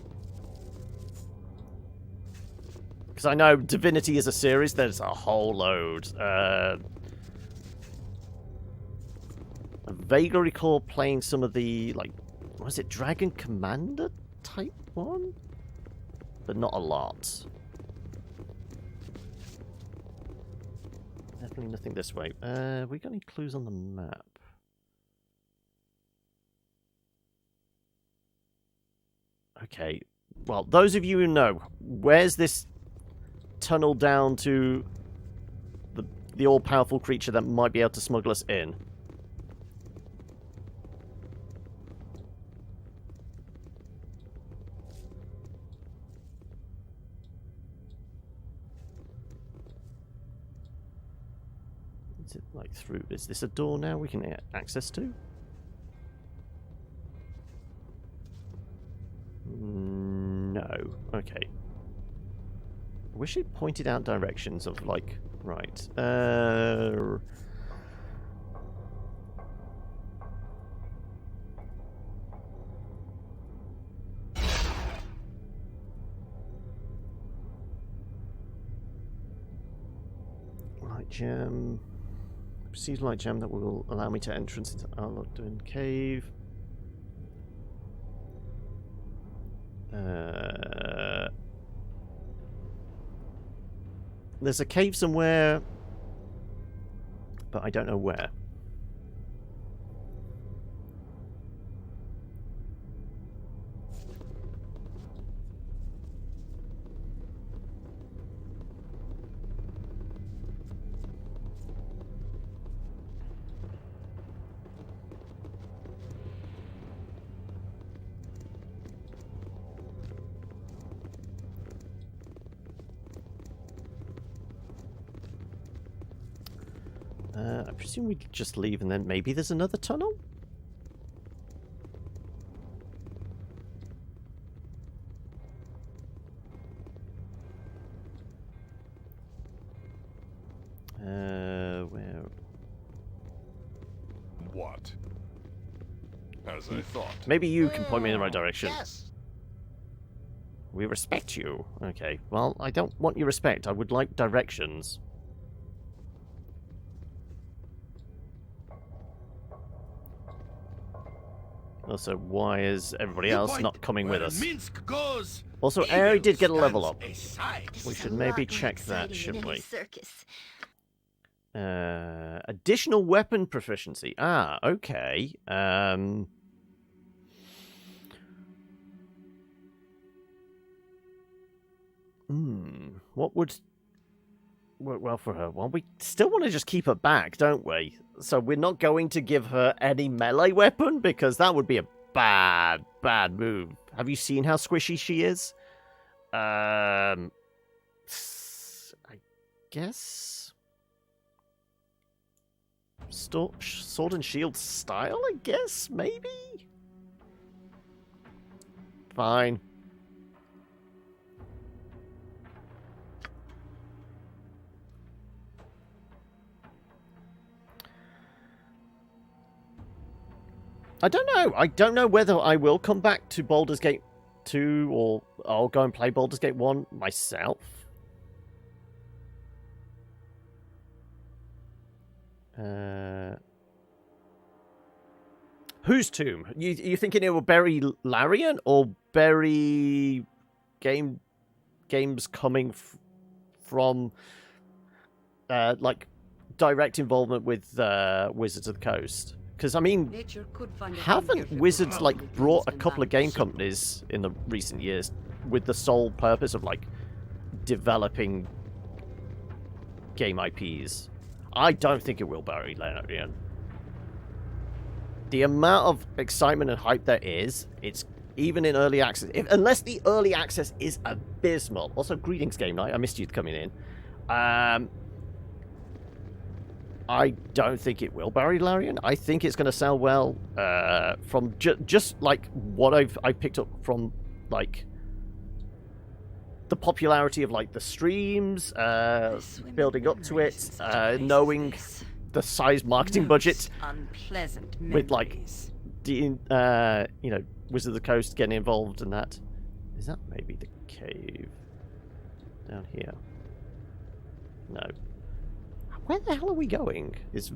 Because I know Divinity is a series, there's a whole load. I vaguely recall playing some of the, like, was it Dragon Commander type one? But not a lot. Definitely nothing this way. We got any clues on the map? Okay. Well, those of you who know, where's this tunnel down to the all-powerful creature that might be able to smuggle us in? Is it like through? Is this a door now we can get access to? No. Okay. I wish it pointed out directions of, like, right. Light gem. Proceed light gem that will allow me to entrance into Underdark cave. There's a cave somewhere, but I don't know where. I presume we just leave and then maybe there's another tunnel? Where? What? As I thought. Maybe you can point me in the right direction. Yes. We respect you. Okay. Well, I don't want your respect. I would like directions. Also, why is everybody else not coming with us? Minsk goes, Also, Aerie did get a level up. aside. We should maybe check that, shouldn't we? Additional weapon proficiency. Ah, okay. What would work well for her? Well, we still want to just keep her back, don't we? So we're not going to give her any melee weapon, because that would be a bad move. Have you seen how squishy she is? I guess... Sword and shield style, I guess? Maybe? Fine. I don't know. I don't know whether I will come back to Baldur's Gate 2 or I'll go and play Baldur's Gate 1 myself. Whose tomb? You thinking it will bury Larian or bury games coming from like direct involvement with Wizards of the Coast. Because, I mean, Nature could find a home haven't here if it were Wizards, properly like, brought a cleansed and couple of game balanced. companies in the recent years with the sole purpose of, like, developing game IPs? I don't think it will, Barry Larian. The amount of excitement and hype there is, it's even in early access, unless the early access is abysmal. Also, greetings, Game Night. I missed you coming in. I don't think it will, Barry Larian. I think it's going to sell well from just like what I've picked up from like the popularity of like the streams, building up to it, knowing the size marketing budget Unpleasant with like memories. you know, Wizard of the Coast getting involved in that. Is that maybe the cave down here? No. Where the hell are we going? It's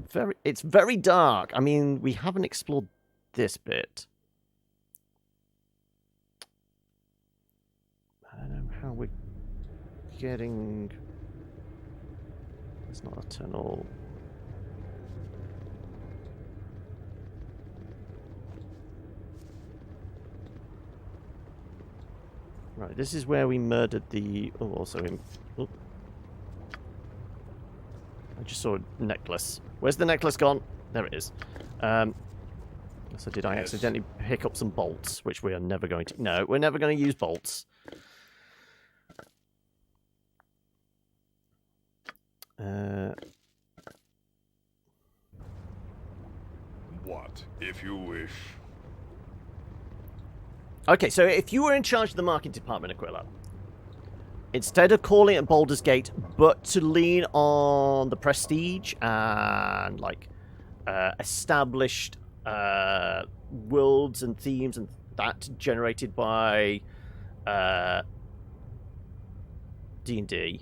very dark. I mean, we haven't explored this bit. I don't know how we're getting... It's not a tunnel. Right, this is where we murdered the... Oh, also him. Oh. I just saw a necklace. Where's the necklace gone? There it is. So did I accidentally pick up some bolts, which we are never going to... No, we're never going to use bolts. What, if you wish? Okay, so if you were in charge of the marketing department, Aquila, instead of calling it Baldur's Gate, but to lean on the prestige and like established worlds and themes and that generated by D&D,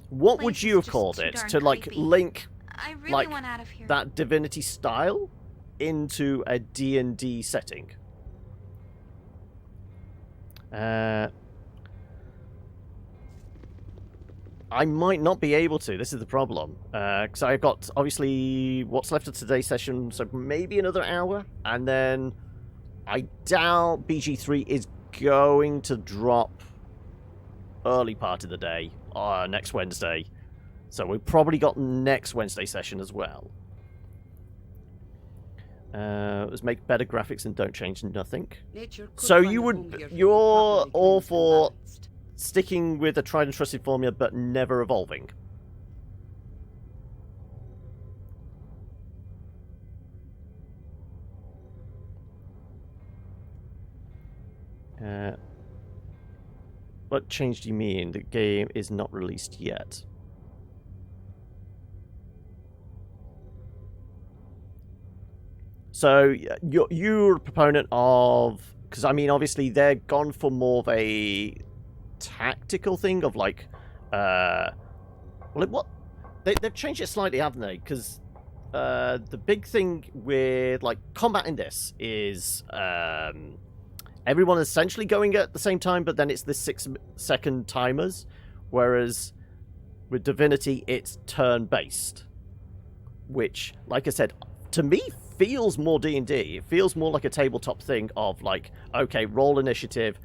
what would you have called it to like link I really like want out of here. that Divinity style into a D&D setting? I might not be able to. This is the problem. Because I've got, obviously, what's left of today's session, so maybe another hour. And then I doubt BG3 is going to drop early part of the day, next Wednesday. So we've probably got next Wednesday session as well. Let's make better graphics and don't change nothing. So you're all for sticking with a tried and trusted formula but never evolving? What change do you mean? The game is not released yet. So you're a proponent of, because I mean, obviously they're gone for more of a tactical thing of like, they've changed it slightly, haven't they? Because the big thing with like combat in this is everyone essentially going at the same time, but then it's the 6-second timers, whereas with Divinity it's turn-based, which, like I said, to me feels more D&D. It feels more like a tabletop thing of like, okay, roll initiative.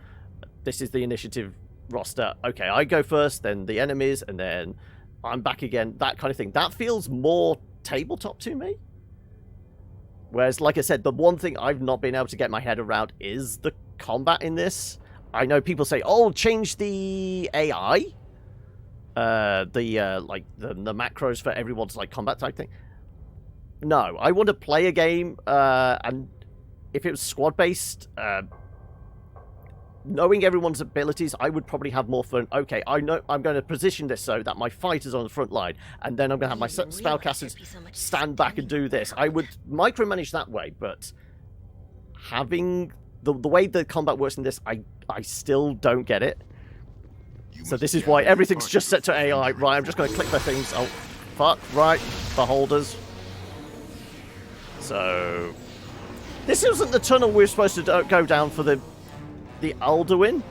This is the initiative roster. Okay, I go first, then the enemies, and then I'm back again. That kind of thing. That feels more tabletop to me. Whereas, like I said, the one thing I've not been able to get my head around is the combat in this. I know people say, "Oh, change the AI, like the macros for everyone's like combat type thing." No, I want to play a game, and if it was squad-based, knowing everyone's abilities, I would probably have more fun. Okay, I know I'm going to position this so that my fighter's on the front line, and then I'm going to have my spellcasters stand back and do this. I would micromanage that way, but having the way the combat works in this, I still don't get it. So this is why everything's just set to AI. Right, I'm just going to click the things. Oh, fuck, right, beholders. So, this isn't the tunnel we're supposed to go down for the Alduin.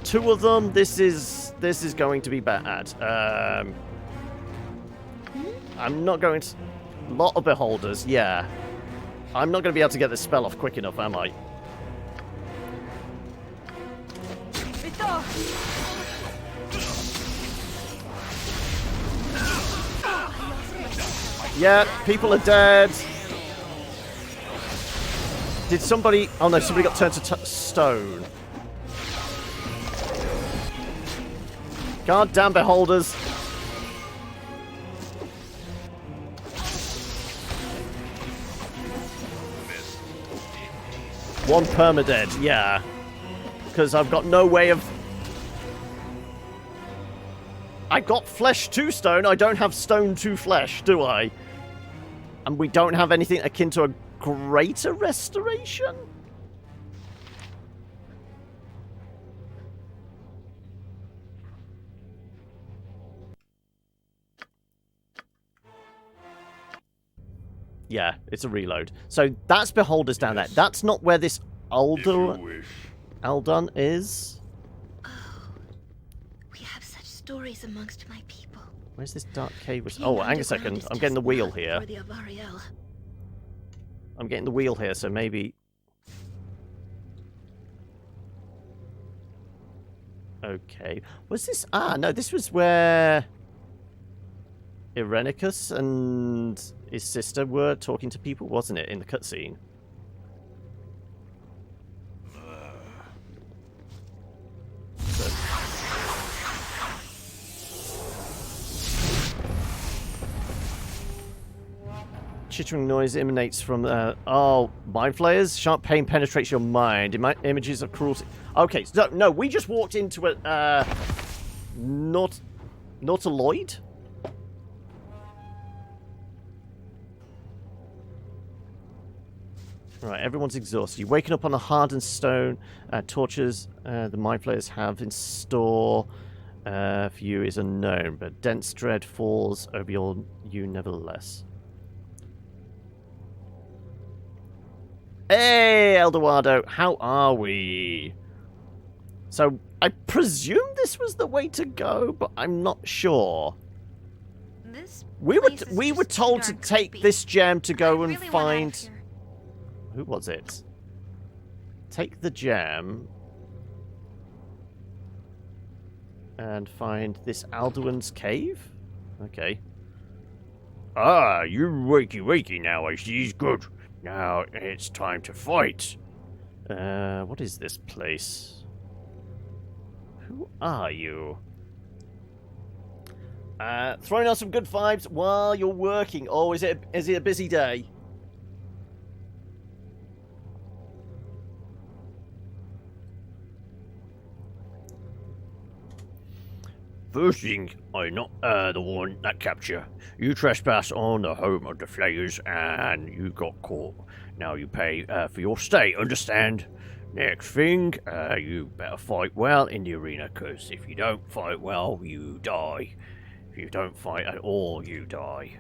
2 of them. This is This is going to be bad. I'm not going to... Lot of beholders, yeah. I'm not going to be able to get this spell off quick enough, am I? Yeah, people are dead. Did somebody... Oh no, somebody got turned to stone. God damn beholders. One permadead, yeah. Because I've got no way of... I got flesh to stone, I don't have stone to flesh, do I? And we don't have anything akin to a greater restoration? Yeah, it's a reload. So that's beholders down there. That's not where this Aldun is. Oh, we have such stories amongst my people. Where's this dark cave? Oh, hang a second. I'm getting the wheel here. I'm getting the wheel here, so maybe... Okay. Was this... Ah, no, this was where... Irenicus and his sister were talking to people, wasn't it, in the cutscene? Chittering noise emanates from... oh, mind flayers? Sharp pain penetrates your mind. Images of cruelty. Okay, so, no, we just walked into a... Nautiloid? Right, everyone's exhausted. You're waking up on a hardened stone. Tortures the mind flayers have in store for you is unknown, but dense dread falls over you nevertheless. Hey, Eldorado, how are we? So, I presume this was the way to go, but I'm not sure. We were told to take this gem to go and find... Who was it? Take the gem and find this Alduin's cave? Okay. Ah, you're wakey now, I see. Good. Now it's time to fight. What is this place? Who are you? Throwing out some good vibes while you're working. Oh, is it a busy day? First thing, I'm not the one that capture. You trespass on the home of the flayers and you got caught. Now you pay for your stay, understand? Next thing, you better fight well in the arena, because if you don't fight well, you die. If you don't fight at all, you die.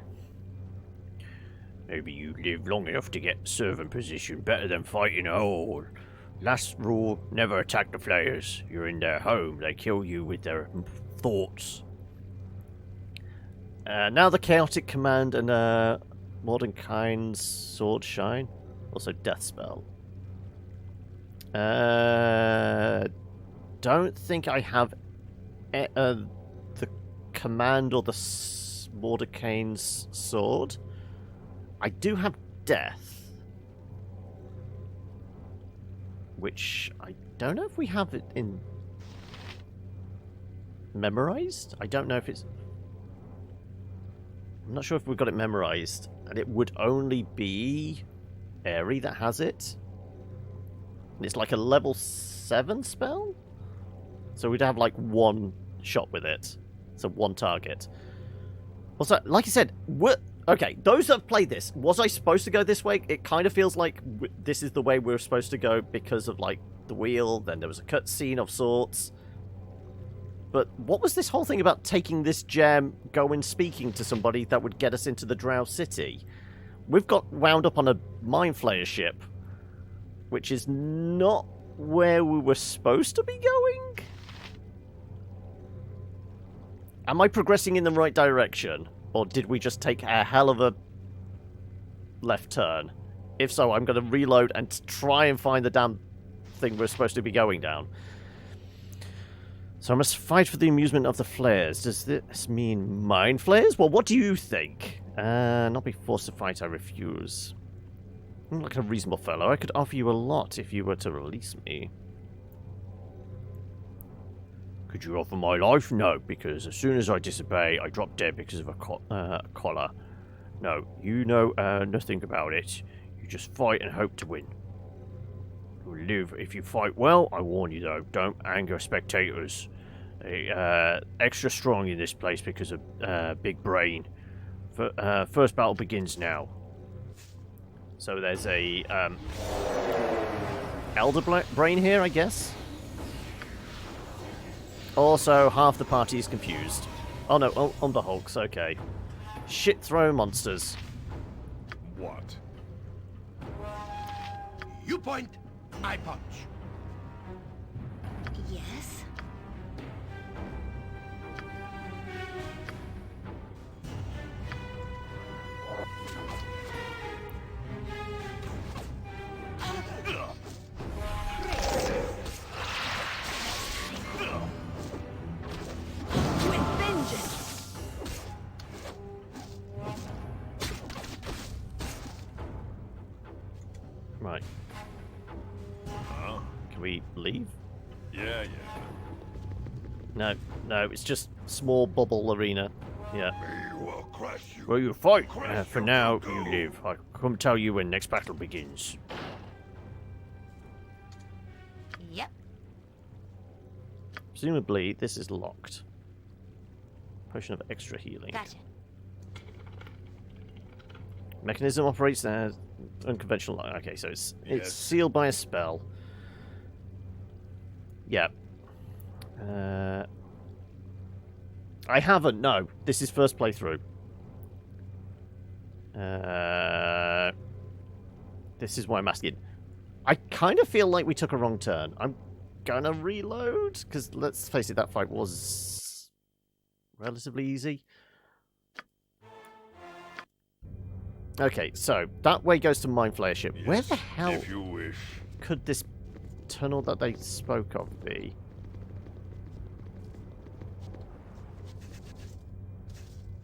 Maybe you live long enough to get servant position better than fighting a horde. Last rule, never attack the flayers. You're in their home, they kill you with their thoughts. Now the chaotic command and Mordenkainen's sword shine. Also death spell. Don't think I have the command or the Mordenkainen's sword. I do have death, which I don't know if we have it in memorized. I don't know if it's... I'm not sure if we've got it memorized, and it would only be Aerie that has it. And it's like a level 7 spell, so we'd have like one shot with it, so one target. Also, like I said, okay, those that have played this, was I supposed to go this way? It kind of feels like this is the way we're supposed to go because of like the wheel. Then there was a cutscene of sorts. But what was this whole thing about taking this gem, going speaking to somebody that would get us into the Drow City? We've got wound up on a Mind Flayer ship, which is not where we were supposed to be going. Am I progressing in the right direction? Or did we just take a hell of a left turn? If so, I'm going to reload and try and find the damn thing we're supposed to be going down. So I must fight for the amusement of the flares. Does this mean mind flares? Well, what do you think? Not be forced to fight, I refuse. I'm like a reasonable fellow. I could offer you a lot if you were to release me. Could you offer my life? No, because as soon as I disobey, I drop dead because of a collar. No, you know nothing about it. You just fight and hope to win. You'll live if you fight well. I warn you though, don't anger spectators. Extra strong in this place because of big brain. First battle begins now. So there's a elder brain here, I guess. Also, half the party is confused. Oh no, Underhulks, okay. Shit throw monsters. What? You point, I punch. Yes? Right. Can we leave? Yeah. No, it's just small bubble arena. Yeah. You. Well, you fight. For now, you live. I'll come tell you when next battle begins. Yep. Presumably, this is locked. Potion of extra healing. Gotcha. Mechanism operates as unconventional. Okay, so it's sealed by a spell. Yeah. I haven't. No, this is first playthrough. This is why I'm asking. I kind of feel like we took a wrong turn. I'm gonna reload because let's face it, that fight was relatively easy. Okay, so that way goes to Mind Flayer ship. Yes, where the hell if you wish. could this tunnel that they spoke of be?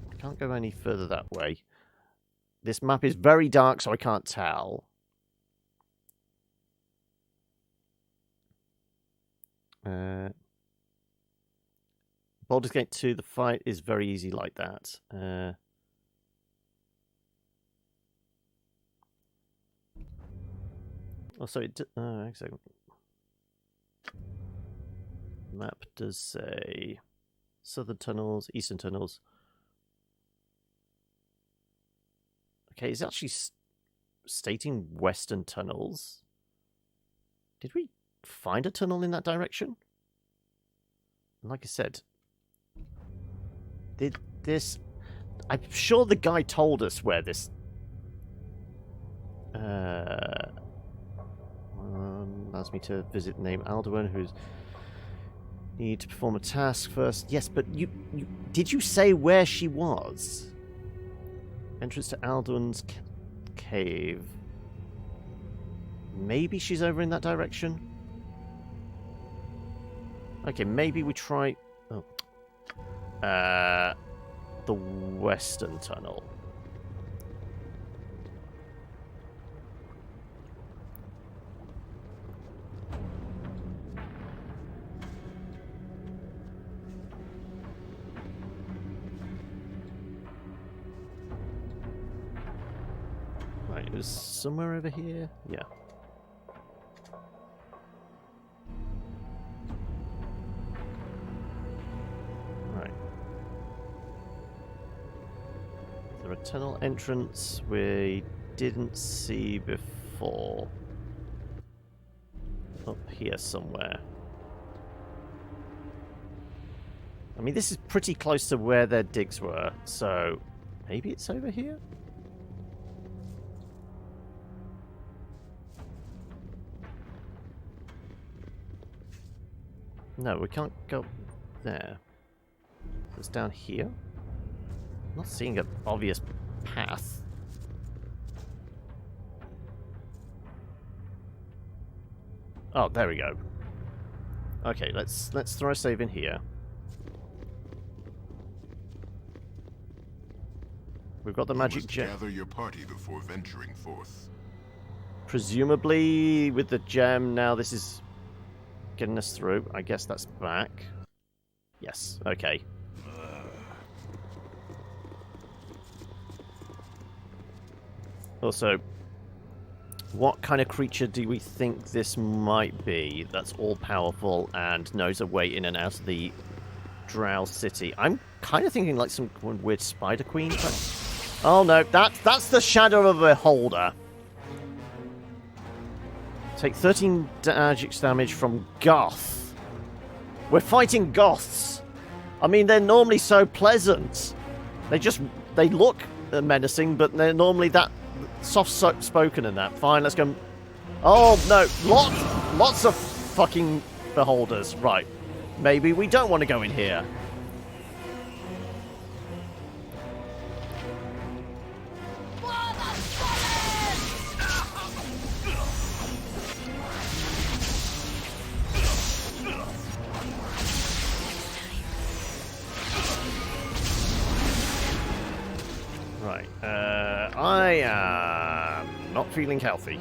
I can't go any further that way. This map is very dark, so I can't tell. Baldur's Gate 2, the fight is very easy like that. Also, actually, map does say southern tunnels, eastern tunnels. Okay, it's actually stating western tunnels. Did we find a tunnel in that direction? Like I said, did this... I'm sure the guy told us where this... allows me to visit name Alduin, who's... Need to perform a task first. Yes, but you did you say where she was? Entrance to Alduin's cave. Maybe she's over in that direction? Okay, maybe we try... Oh. The western tunnel. Right, it was somewhere over here? Yeah. Right. Is there a tunnel entrance we didn't see before? Up here somewhere. I mean, this is pretty close to where their digs were, so maybe it's over here? No, we can't go there. It's down here. I'm not seeing an obvious path. Oh, there we go. Okay, let's throw a save in here. We've got the magic gem. Gather your party before venturing forth. Presumably, with the gem, now this is getting us through. I guess that's back. Yes, okay. Also, what kind of creature do we think this might be that's all-powerful and knows a way in and out of the Drow City? I'm kind of thinking like some weird Spider Queen type. Oh no, that's the Shadow of a Beholder. Take 13 magic damage from Goth. We're fighting Goths. I mean, they're normally so pleasant. They look menacing, but they're normally that soft-spoken and that. Fine, let's go. Oh no, lots of fucking beholders. Right, maybe we don't want to go in here. Right, I am not feeling healthy.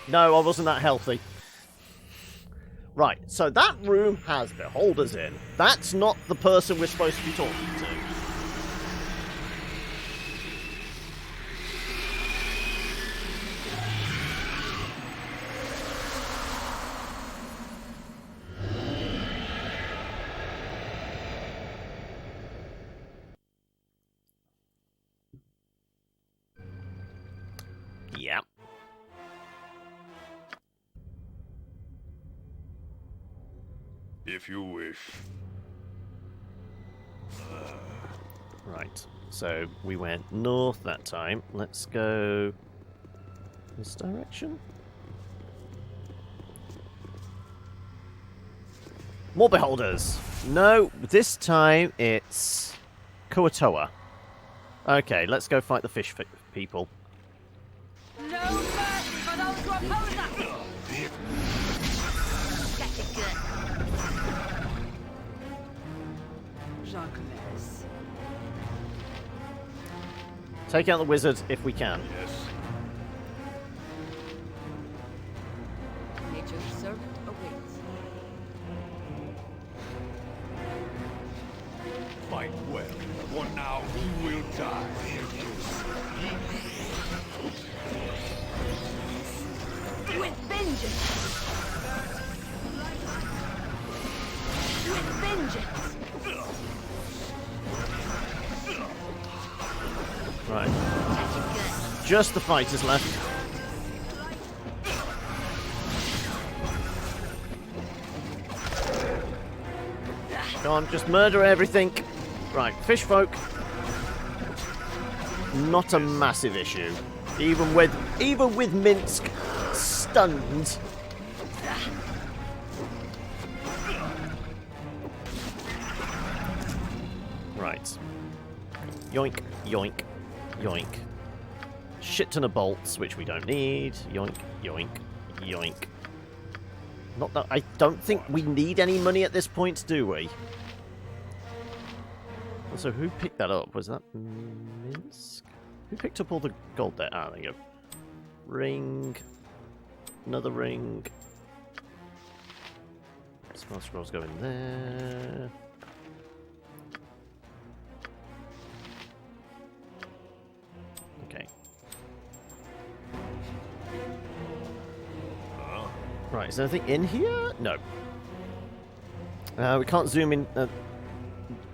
No, I wasn't that healthy. Right, so that room has beholders in. That's not the person we're supposed to be talking to. Yeah. If you wish. Right, so we went north that time. Let's go this direction. More beholders. No, this time it's Kuatoa. Okay, let's go fight the fish people. No mercy for those who oppose us! That's good. Jacques. Take out the wizard if we can. Yes. Nature's servant awaits. Fight well, for now he will die. With vengeance! With vengeance! Right. Just the fighters left. Go on, just murder everything. Right, fish folk. Not a massive issue. Even with Minsk stunned. Right. Yoink, yoink, yoink. Shit ton of bolts, which we don't need. Yoink, yoink, yoink. Not that I don't think we need any money at this point, do we? Also, who picked that up? Was that Minsk? Who picked up all the gold there? Ah, there you go. Ring. Another ring. Spell scrolls go in there. Okay. Right, is there anything in here? No. We can't zoom in.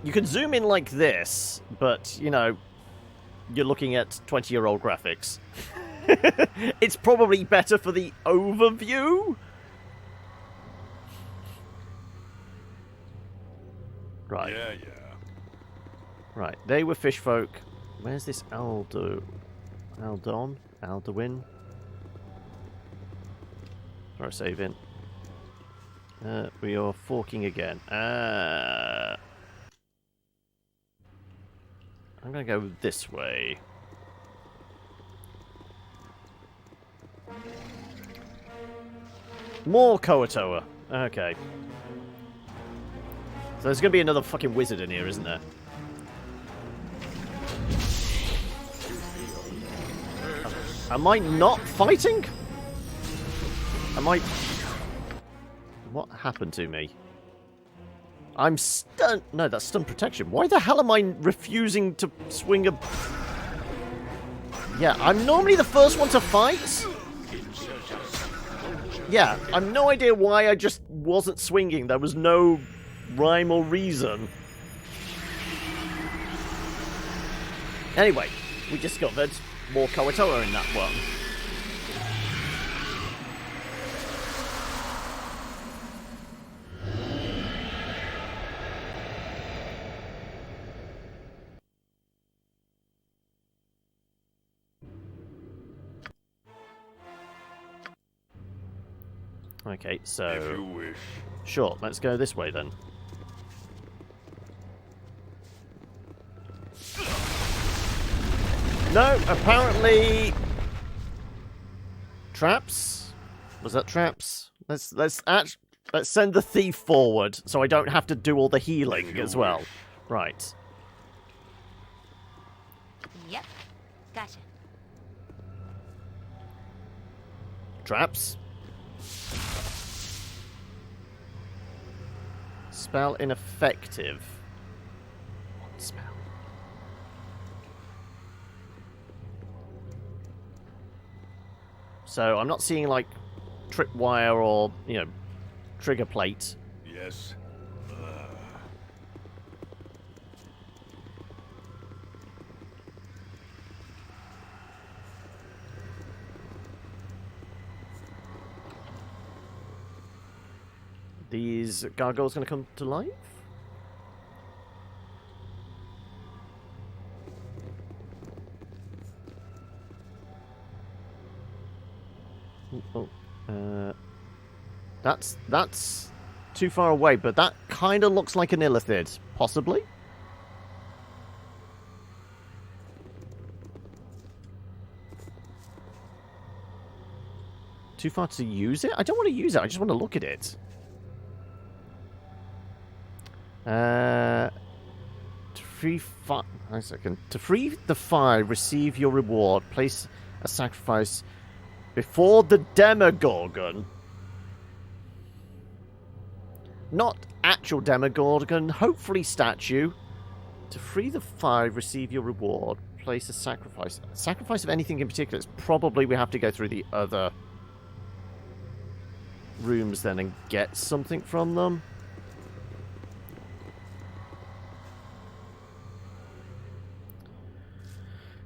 You can zoom in like this, but, you know, you're looking at 20-year-old graphics. It's probably better for the overview. Right. Yeah. Right, they were fish folk. Where's this Aldon? Alduin. Throw a save in. We are forking again. I'm going to go this way. More Koatoa. Okay. So there's going to be another fucking wizard in here, isn't there? Am I not fighting? Am I... What happened to me? I'm stunned. No, that's stun protection. Why the hell am I refusing to swing a... Yeah, I'm normally the first one to fight. Yeah, I've no idea why I just wasn't swinging. There was no rhyme or reason. Anyway, we discovered more Koatoa in that one. Okay, so... If you wish. Sure, let's go this way then. No, apparently... Traps? Was that traps? Let's send the thief forward so I don't have to do all the healing as well. Right. Yep. Gotcha. Traps. Spell ineffective. What spell? So I'm not seeing like tripwire or, you know, trigger plate. Yes. These gargoyles going to come to life? That's too far away, but that kind of looks like an illithid, possibly. Too far to use it? I don't want to use it. I just want to look at it. To free the fire, receive your reward. Place a sacrifice before the Demogorgon. Not actual Demogorgon, hopefully statue. To free the fire, receive your reward. Place a sacrifice. Sacrifice of anything in particular. It's probably we have to go through the other rooms then and get something from them.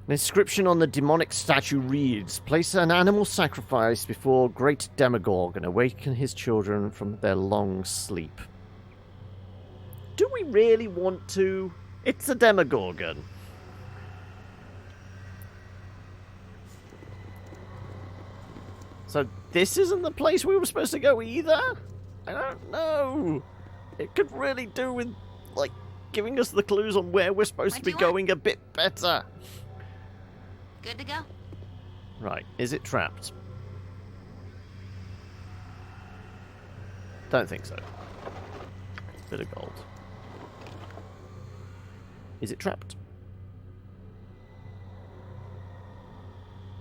An inscription on the demonic statue reads, place an animal sacrifice before great Demogorgon and awaken his children from their long sleep. Do we really want to? It's a Demogorgon. So this isn't the place we were supposed to go either? I don't know. It could really do with, like, giving us the clues on where we're supposed to be going a bit better. Good to go? Right, is it trapped? Don't think so. Bit of gold. Is it trapped?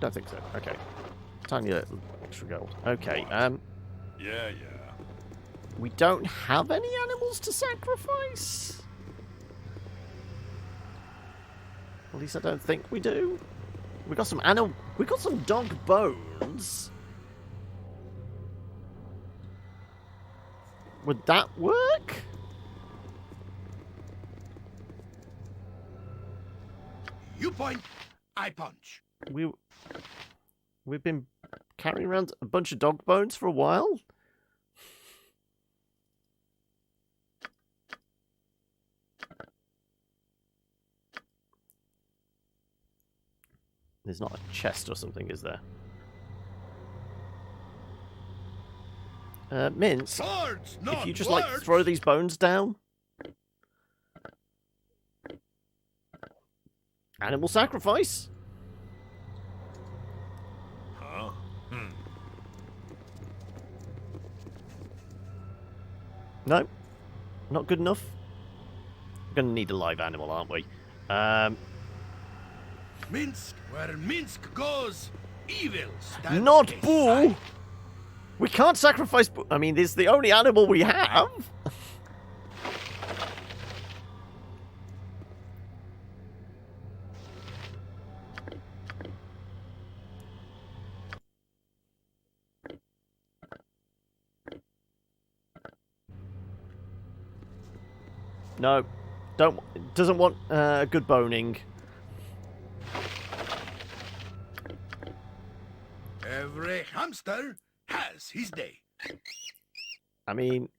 Don't think so. Okay. Tiny little extra gold. Okay, Yeah. we don't have any animals to sacrifice? At least I don't think we do. We got some we got some dog bones. Would that work? You point, I punch. We've been carrying around a bunch of dog bones for a while. There's not a chest or something, is there? Mince, Swords, if not you just words. like throw these bones down. Animal sacrifice. Huh? No, not good enough. We're gonna need a live animal, aren't we? Minsk, where Minsk goes, evil stands Not aside. bull. We can't sacrifice. I mean, it's the only animal we have. No, doesn't want good boning. Every hamster has his day. I mean,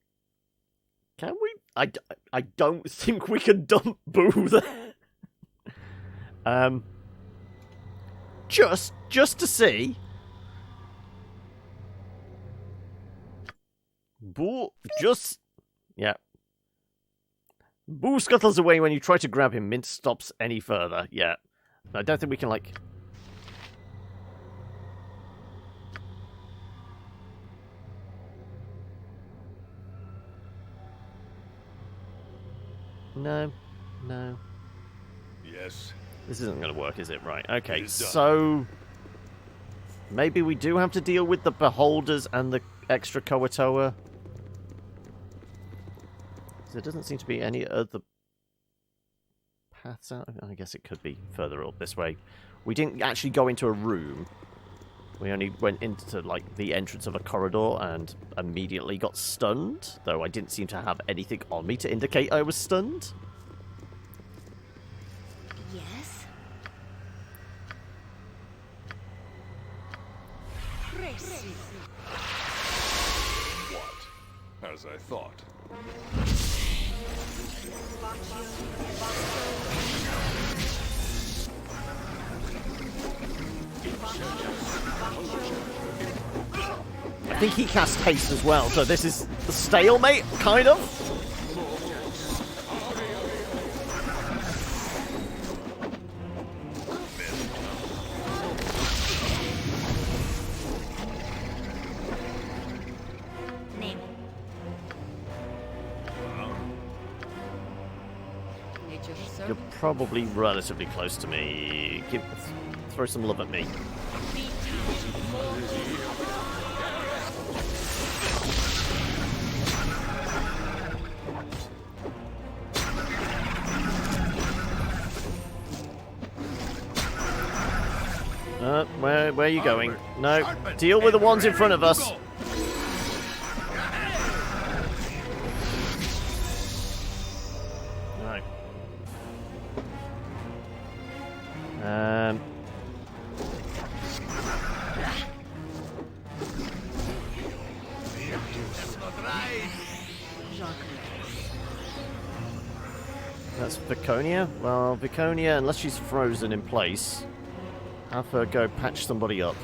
can we? I don't think we can dump Boo there. Just to see. Boo, yeah. Boo scuttles away when you try to grab him. Mint stops any further. Yeah. I don't think we can, like... No. Yes. This isn't going to work, is it? Right. Okay, so... Maybe we do have to deal with the beholders and the extra Kawatoa. There doesn't seem to be any other paths out. I guess it could be further up this way. We didn't actually go into a room. We only went into, like, the entrance of a corridor and immediately got stunned. Though I didn't seem to have anything on me to indicate I was stunned. Yes? What? As I thought. I think he cast haste as well, so this is the stalemate, kind of. Name. Nature's You're servant. probably relatively close to me. Throw some love at me. Where are you going? No, deal with the ones in front of us. No. That's Viconia? Well, Viconia, unless she's frozen in place, have her go patch somebody up.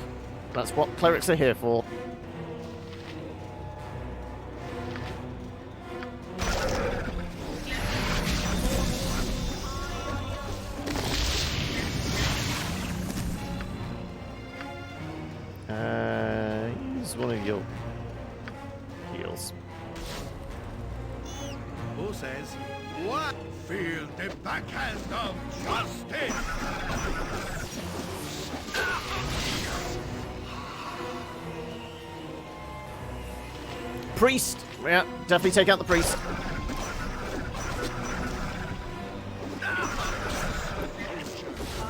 That's what clerics are here for. Use one of your heals. Who says what? Feel the backhand of justice! Priest! Yeah, definitely take out the priest.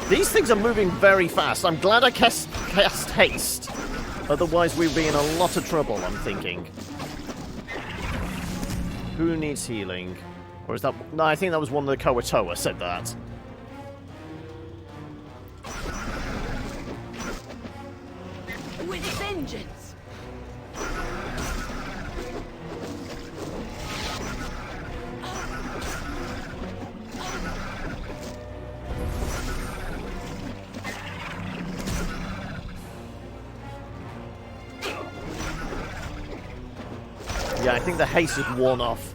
These things are moving very fast. I'm glad I cast haste. Otherwise we'd be in a lot of trouble, I'm thinking. Who needs healing? Or is that... No, I think that was one of the Kawatoa said that. With vengeance! Yeah, I think the haste is worn off.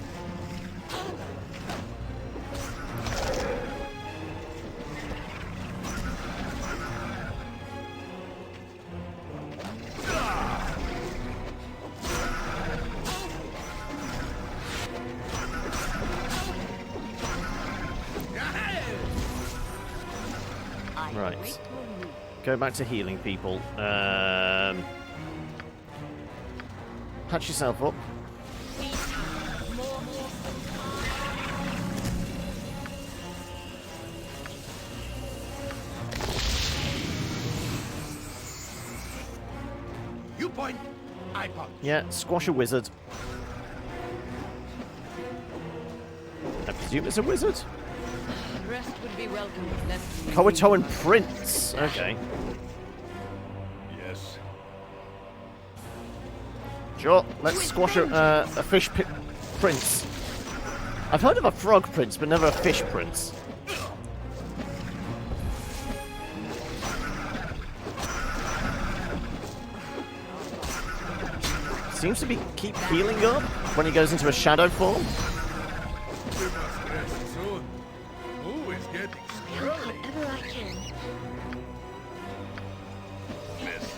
Right. Go back to healing people. Patch yourself up. You point, I punch. Yeah, squash a wizard. I presume it's a wizard. Rest would be welcome. Coatoan Prince. Okay. Yes. Sure. Let's squash a fish prince. I've heard of a frog prince, but never a fish prince. Seems to keep healing up when he goes into a shadow form. We must rest soon. Who is getting scrolly? Whenever I can. Miss.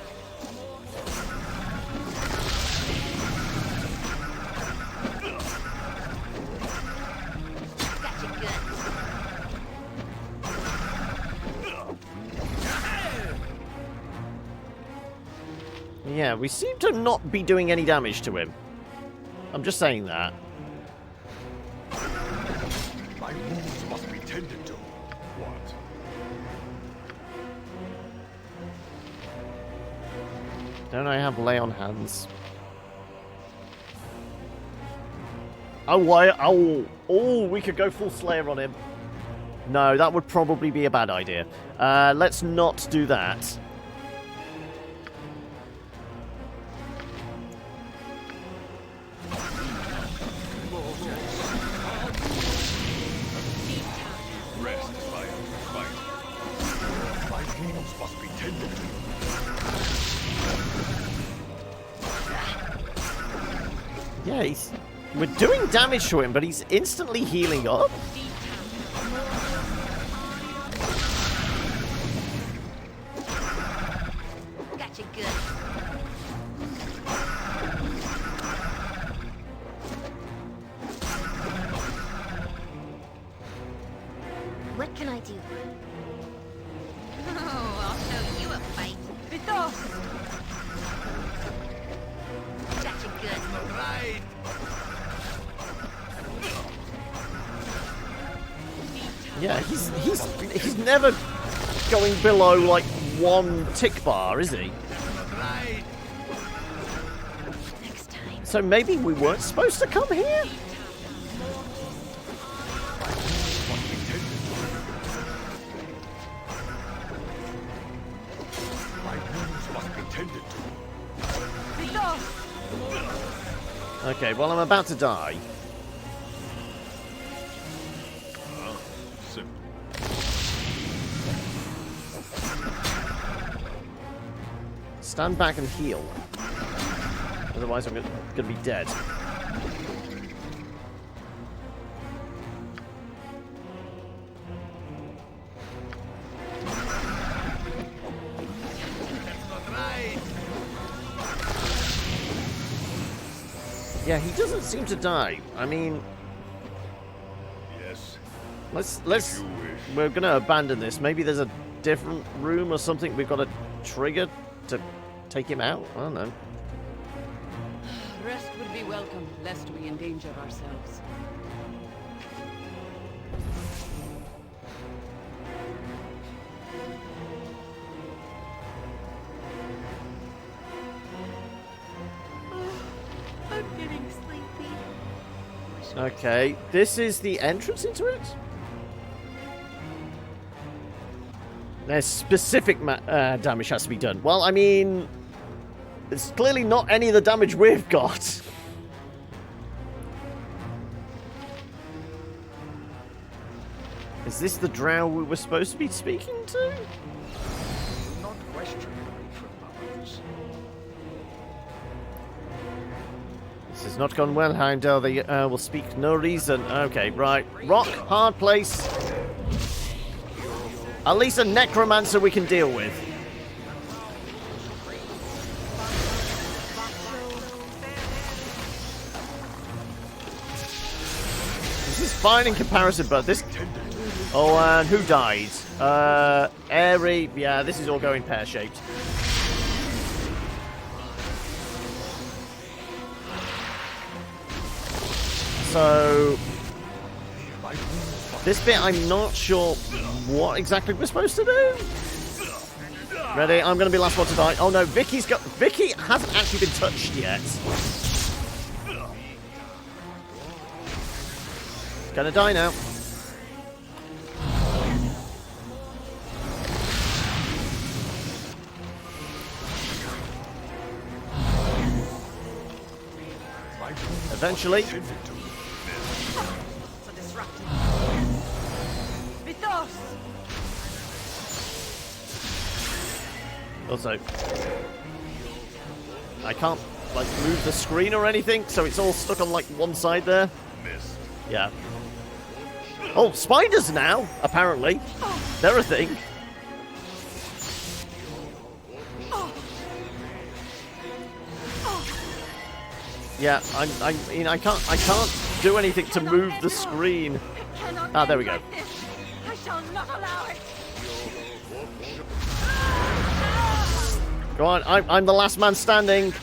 Got you good. Yeah, we seem to not be doing any damage to him. I'm just saying that. My wounds must be tended to. What? Don't I have lay on hands? Oh, we could go full Slayer on him. No, that would probably be a bad idea. Let's not do that. Rest, fight. My wounds must be tended to. Yeah, we're doing damage to him, but he's instantly healing up. Got you good. What can I do? Oh, I'll show you a fight. Got you good. Right. Yeah, he's never going below like 1 tick bar, is he? Right. Next time. So maybe we weren't supposed to come here? My wounds must be tended to. Okay, well, I'm about to die. Simple. Stand back and heal. Otherwise, I'm gonna be dead. Yeah, he doesn't seem to die. I mean, Yes. let's. If you wish. We're gonna abandon this. Maybe there's a different room or something we've got to trigger to take him out. I don't know. Rest would be welcome, lest we endanger ourselves. I'm getting sleepy. Okay, this is the entrance into it? There's specific damage has to be done. Well, I mean, it's clearly not any of the damage we've got. Is this the drow we were supposed to be speaking to? Do not question the nature of others. This has not gone well, Heimdall. They will speak no reason. Okay, right. Rock, hard place. At least a necromancer we can deal with. This is fine in comparison, but this... Oh, and who died? Airy. Yeah, this is all going pear-shaped. So, this bit I'm not sure what exactly we're supposed to do. Ready? I'm going to be the last one to die. Oh no, Vicky hasn't actually been touched yet. Gonna die now. Eventually. Also, I can't like move the screen or anything, so it's all stuck on like one side there. Yeah. Oh, spiders now, apparently. They're a thing. Yeah, I can't do anything to move the screen. Ah, there we go. I shall not allow it. Go on, I'm the last man standing.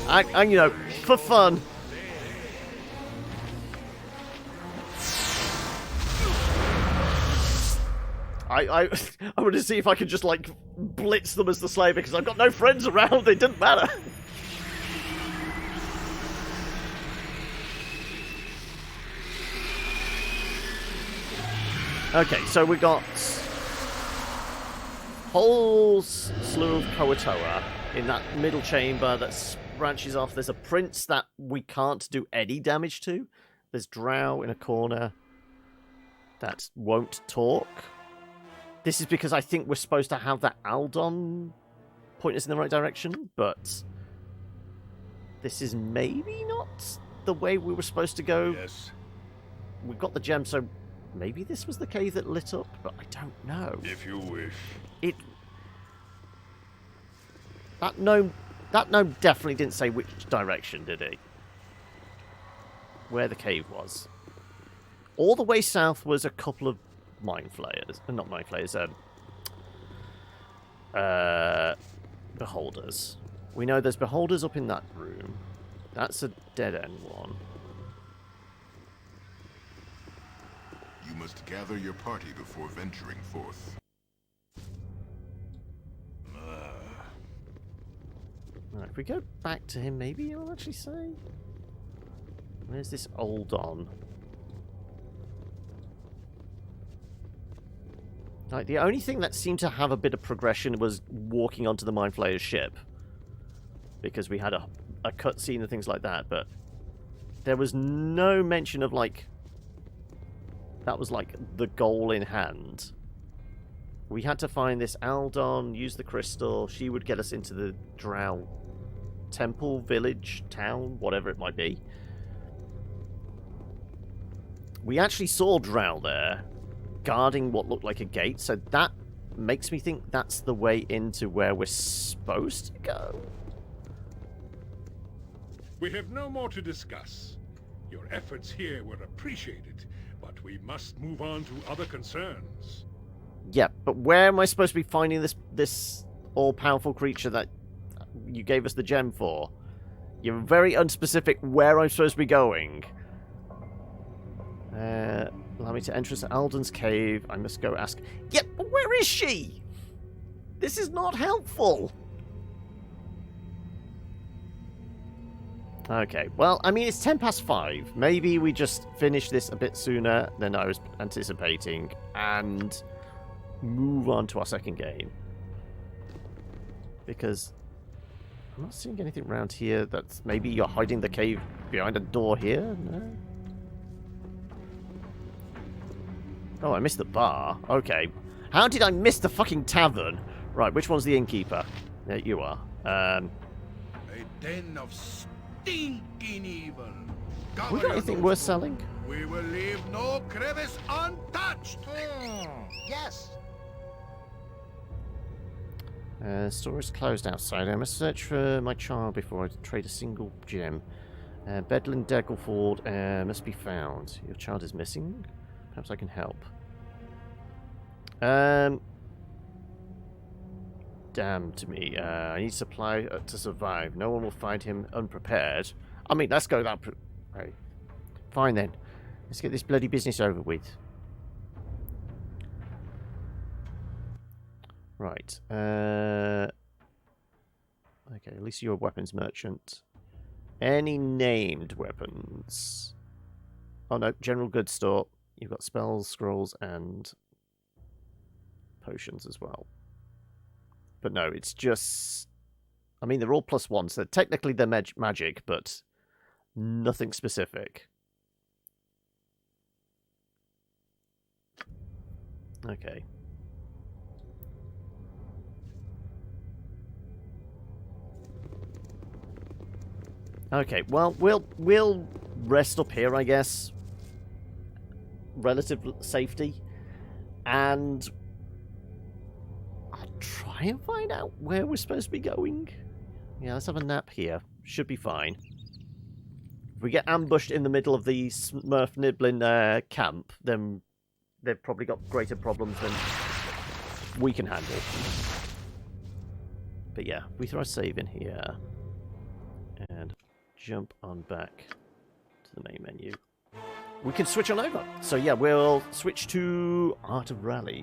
I you know, for fun. I want to see if I can just like blitz them as the Slayer because I've got no friends around. It didn't matter. Okay, so we got whole slew of Kawatoa in that middle chamber that branches off. There's a prince that we can't do any damage to. There's Drow in a corner that won't talk. This is because I think we're supposed to have that Aldon point us in the right direction, but this is maybe not the way we were supposed to go. Yes. We got the gem, so maybe this was the cave that lit up, but I don't know. If you wish. That gnome definitely didn't say which direction, did he? Where the cave was. All the way south was a couple of mind flayers. Not mind flayers, beholders. We know there's beholders up in that room. That's a dead-end one. You must gather your party before venturing forth. Right, if we go back to him, maybe he'll actually say... Where's this old on? Like, the only thing that seemed to have a bit of progression was walking onto the Mind Flayer's ship. Because we had a cutscene and things like that, but there was no mention of, like... That was, like, the goal in hand. We had to find this Aldon, use the crystal. She would get us into the Drow temple, village, town, whatever it might be. We actually saw Drow there, guarding what looked like a gate, so that makes me think that's the way into where we're supposed to go. We have no more to discuss. Your efforts here were appreciated, but we must move on to other concerns. Yeah, but where am I supposed to be finding this all-powerful creature that you gave us the gem for? You're very unspecific where I'm supposed to be going. Allow me to enter Alden's cave. I must go ask... Yeah, but where is she? This is not helpful. Okay, well, I mean, it's 5:10. Maybe we just finish this a bit sooner than I was anticipating and move on to our second game. Because I'm not seeing anything around here that's... Maybe you're hiding the cave behind a door here? No? Oh, I missed the bar. Okay. How did I miss the fucking tavern? Right, which one's the innkeeper? There you are. A den of stinking evil. We Cover got your anything nose, worth boo. selling? We will leave no crevice untouched. Yes. Store is closed outside. I must search for my child before I trade a single gem. Bedlin Daggleford must be found. Your child is missing? Perhaps I can help. Damn to me. I need supply to survive. No one will find him unprepared. I mean, let's go that... Right. Fine then. Let's get this bloody business over with. Right. Okay, at least you're a weapons merchant. Any named weapons? Oh no, general goods store. You've got spells, scrolls, and potions as well. But no, it's just... I mean, they're all +1, so technically they're magic, but nothing specific. Okay. Okay, well, we'll rest up here, I guess. Relative safety. And I'll try and find out where we're supposed to be going. Yeah, let's have a nap here. Should be fine. If we get ambushed in the middle of the Smurf Niblin camp, then they've probably got greater problems than we can handle. But yeah, we throw a save in here. And jump on back to the main menu. We can switch on over. So yeah, we'll switch to Art of Rally.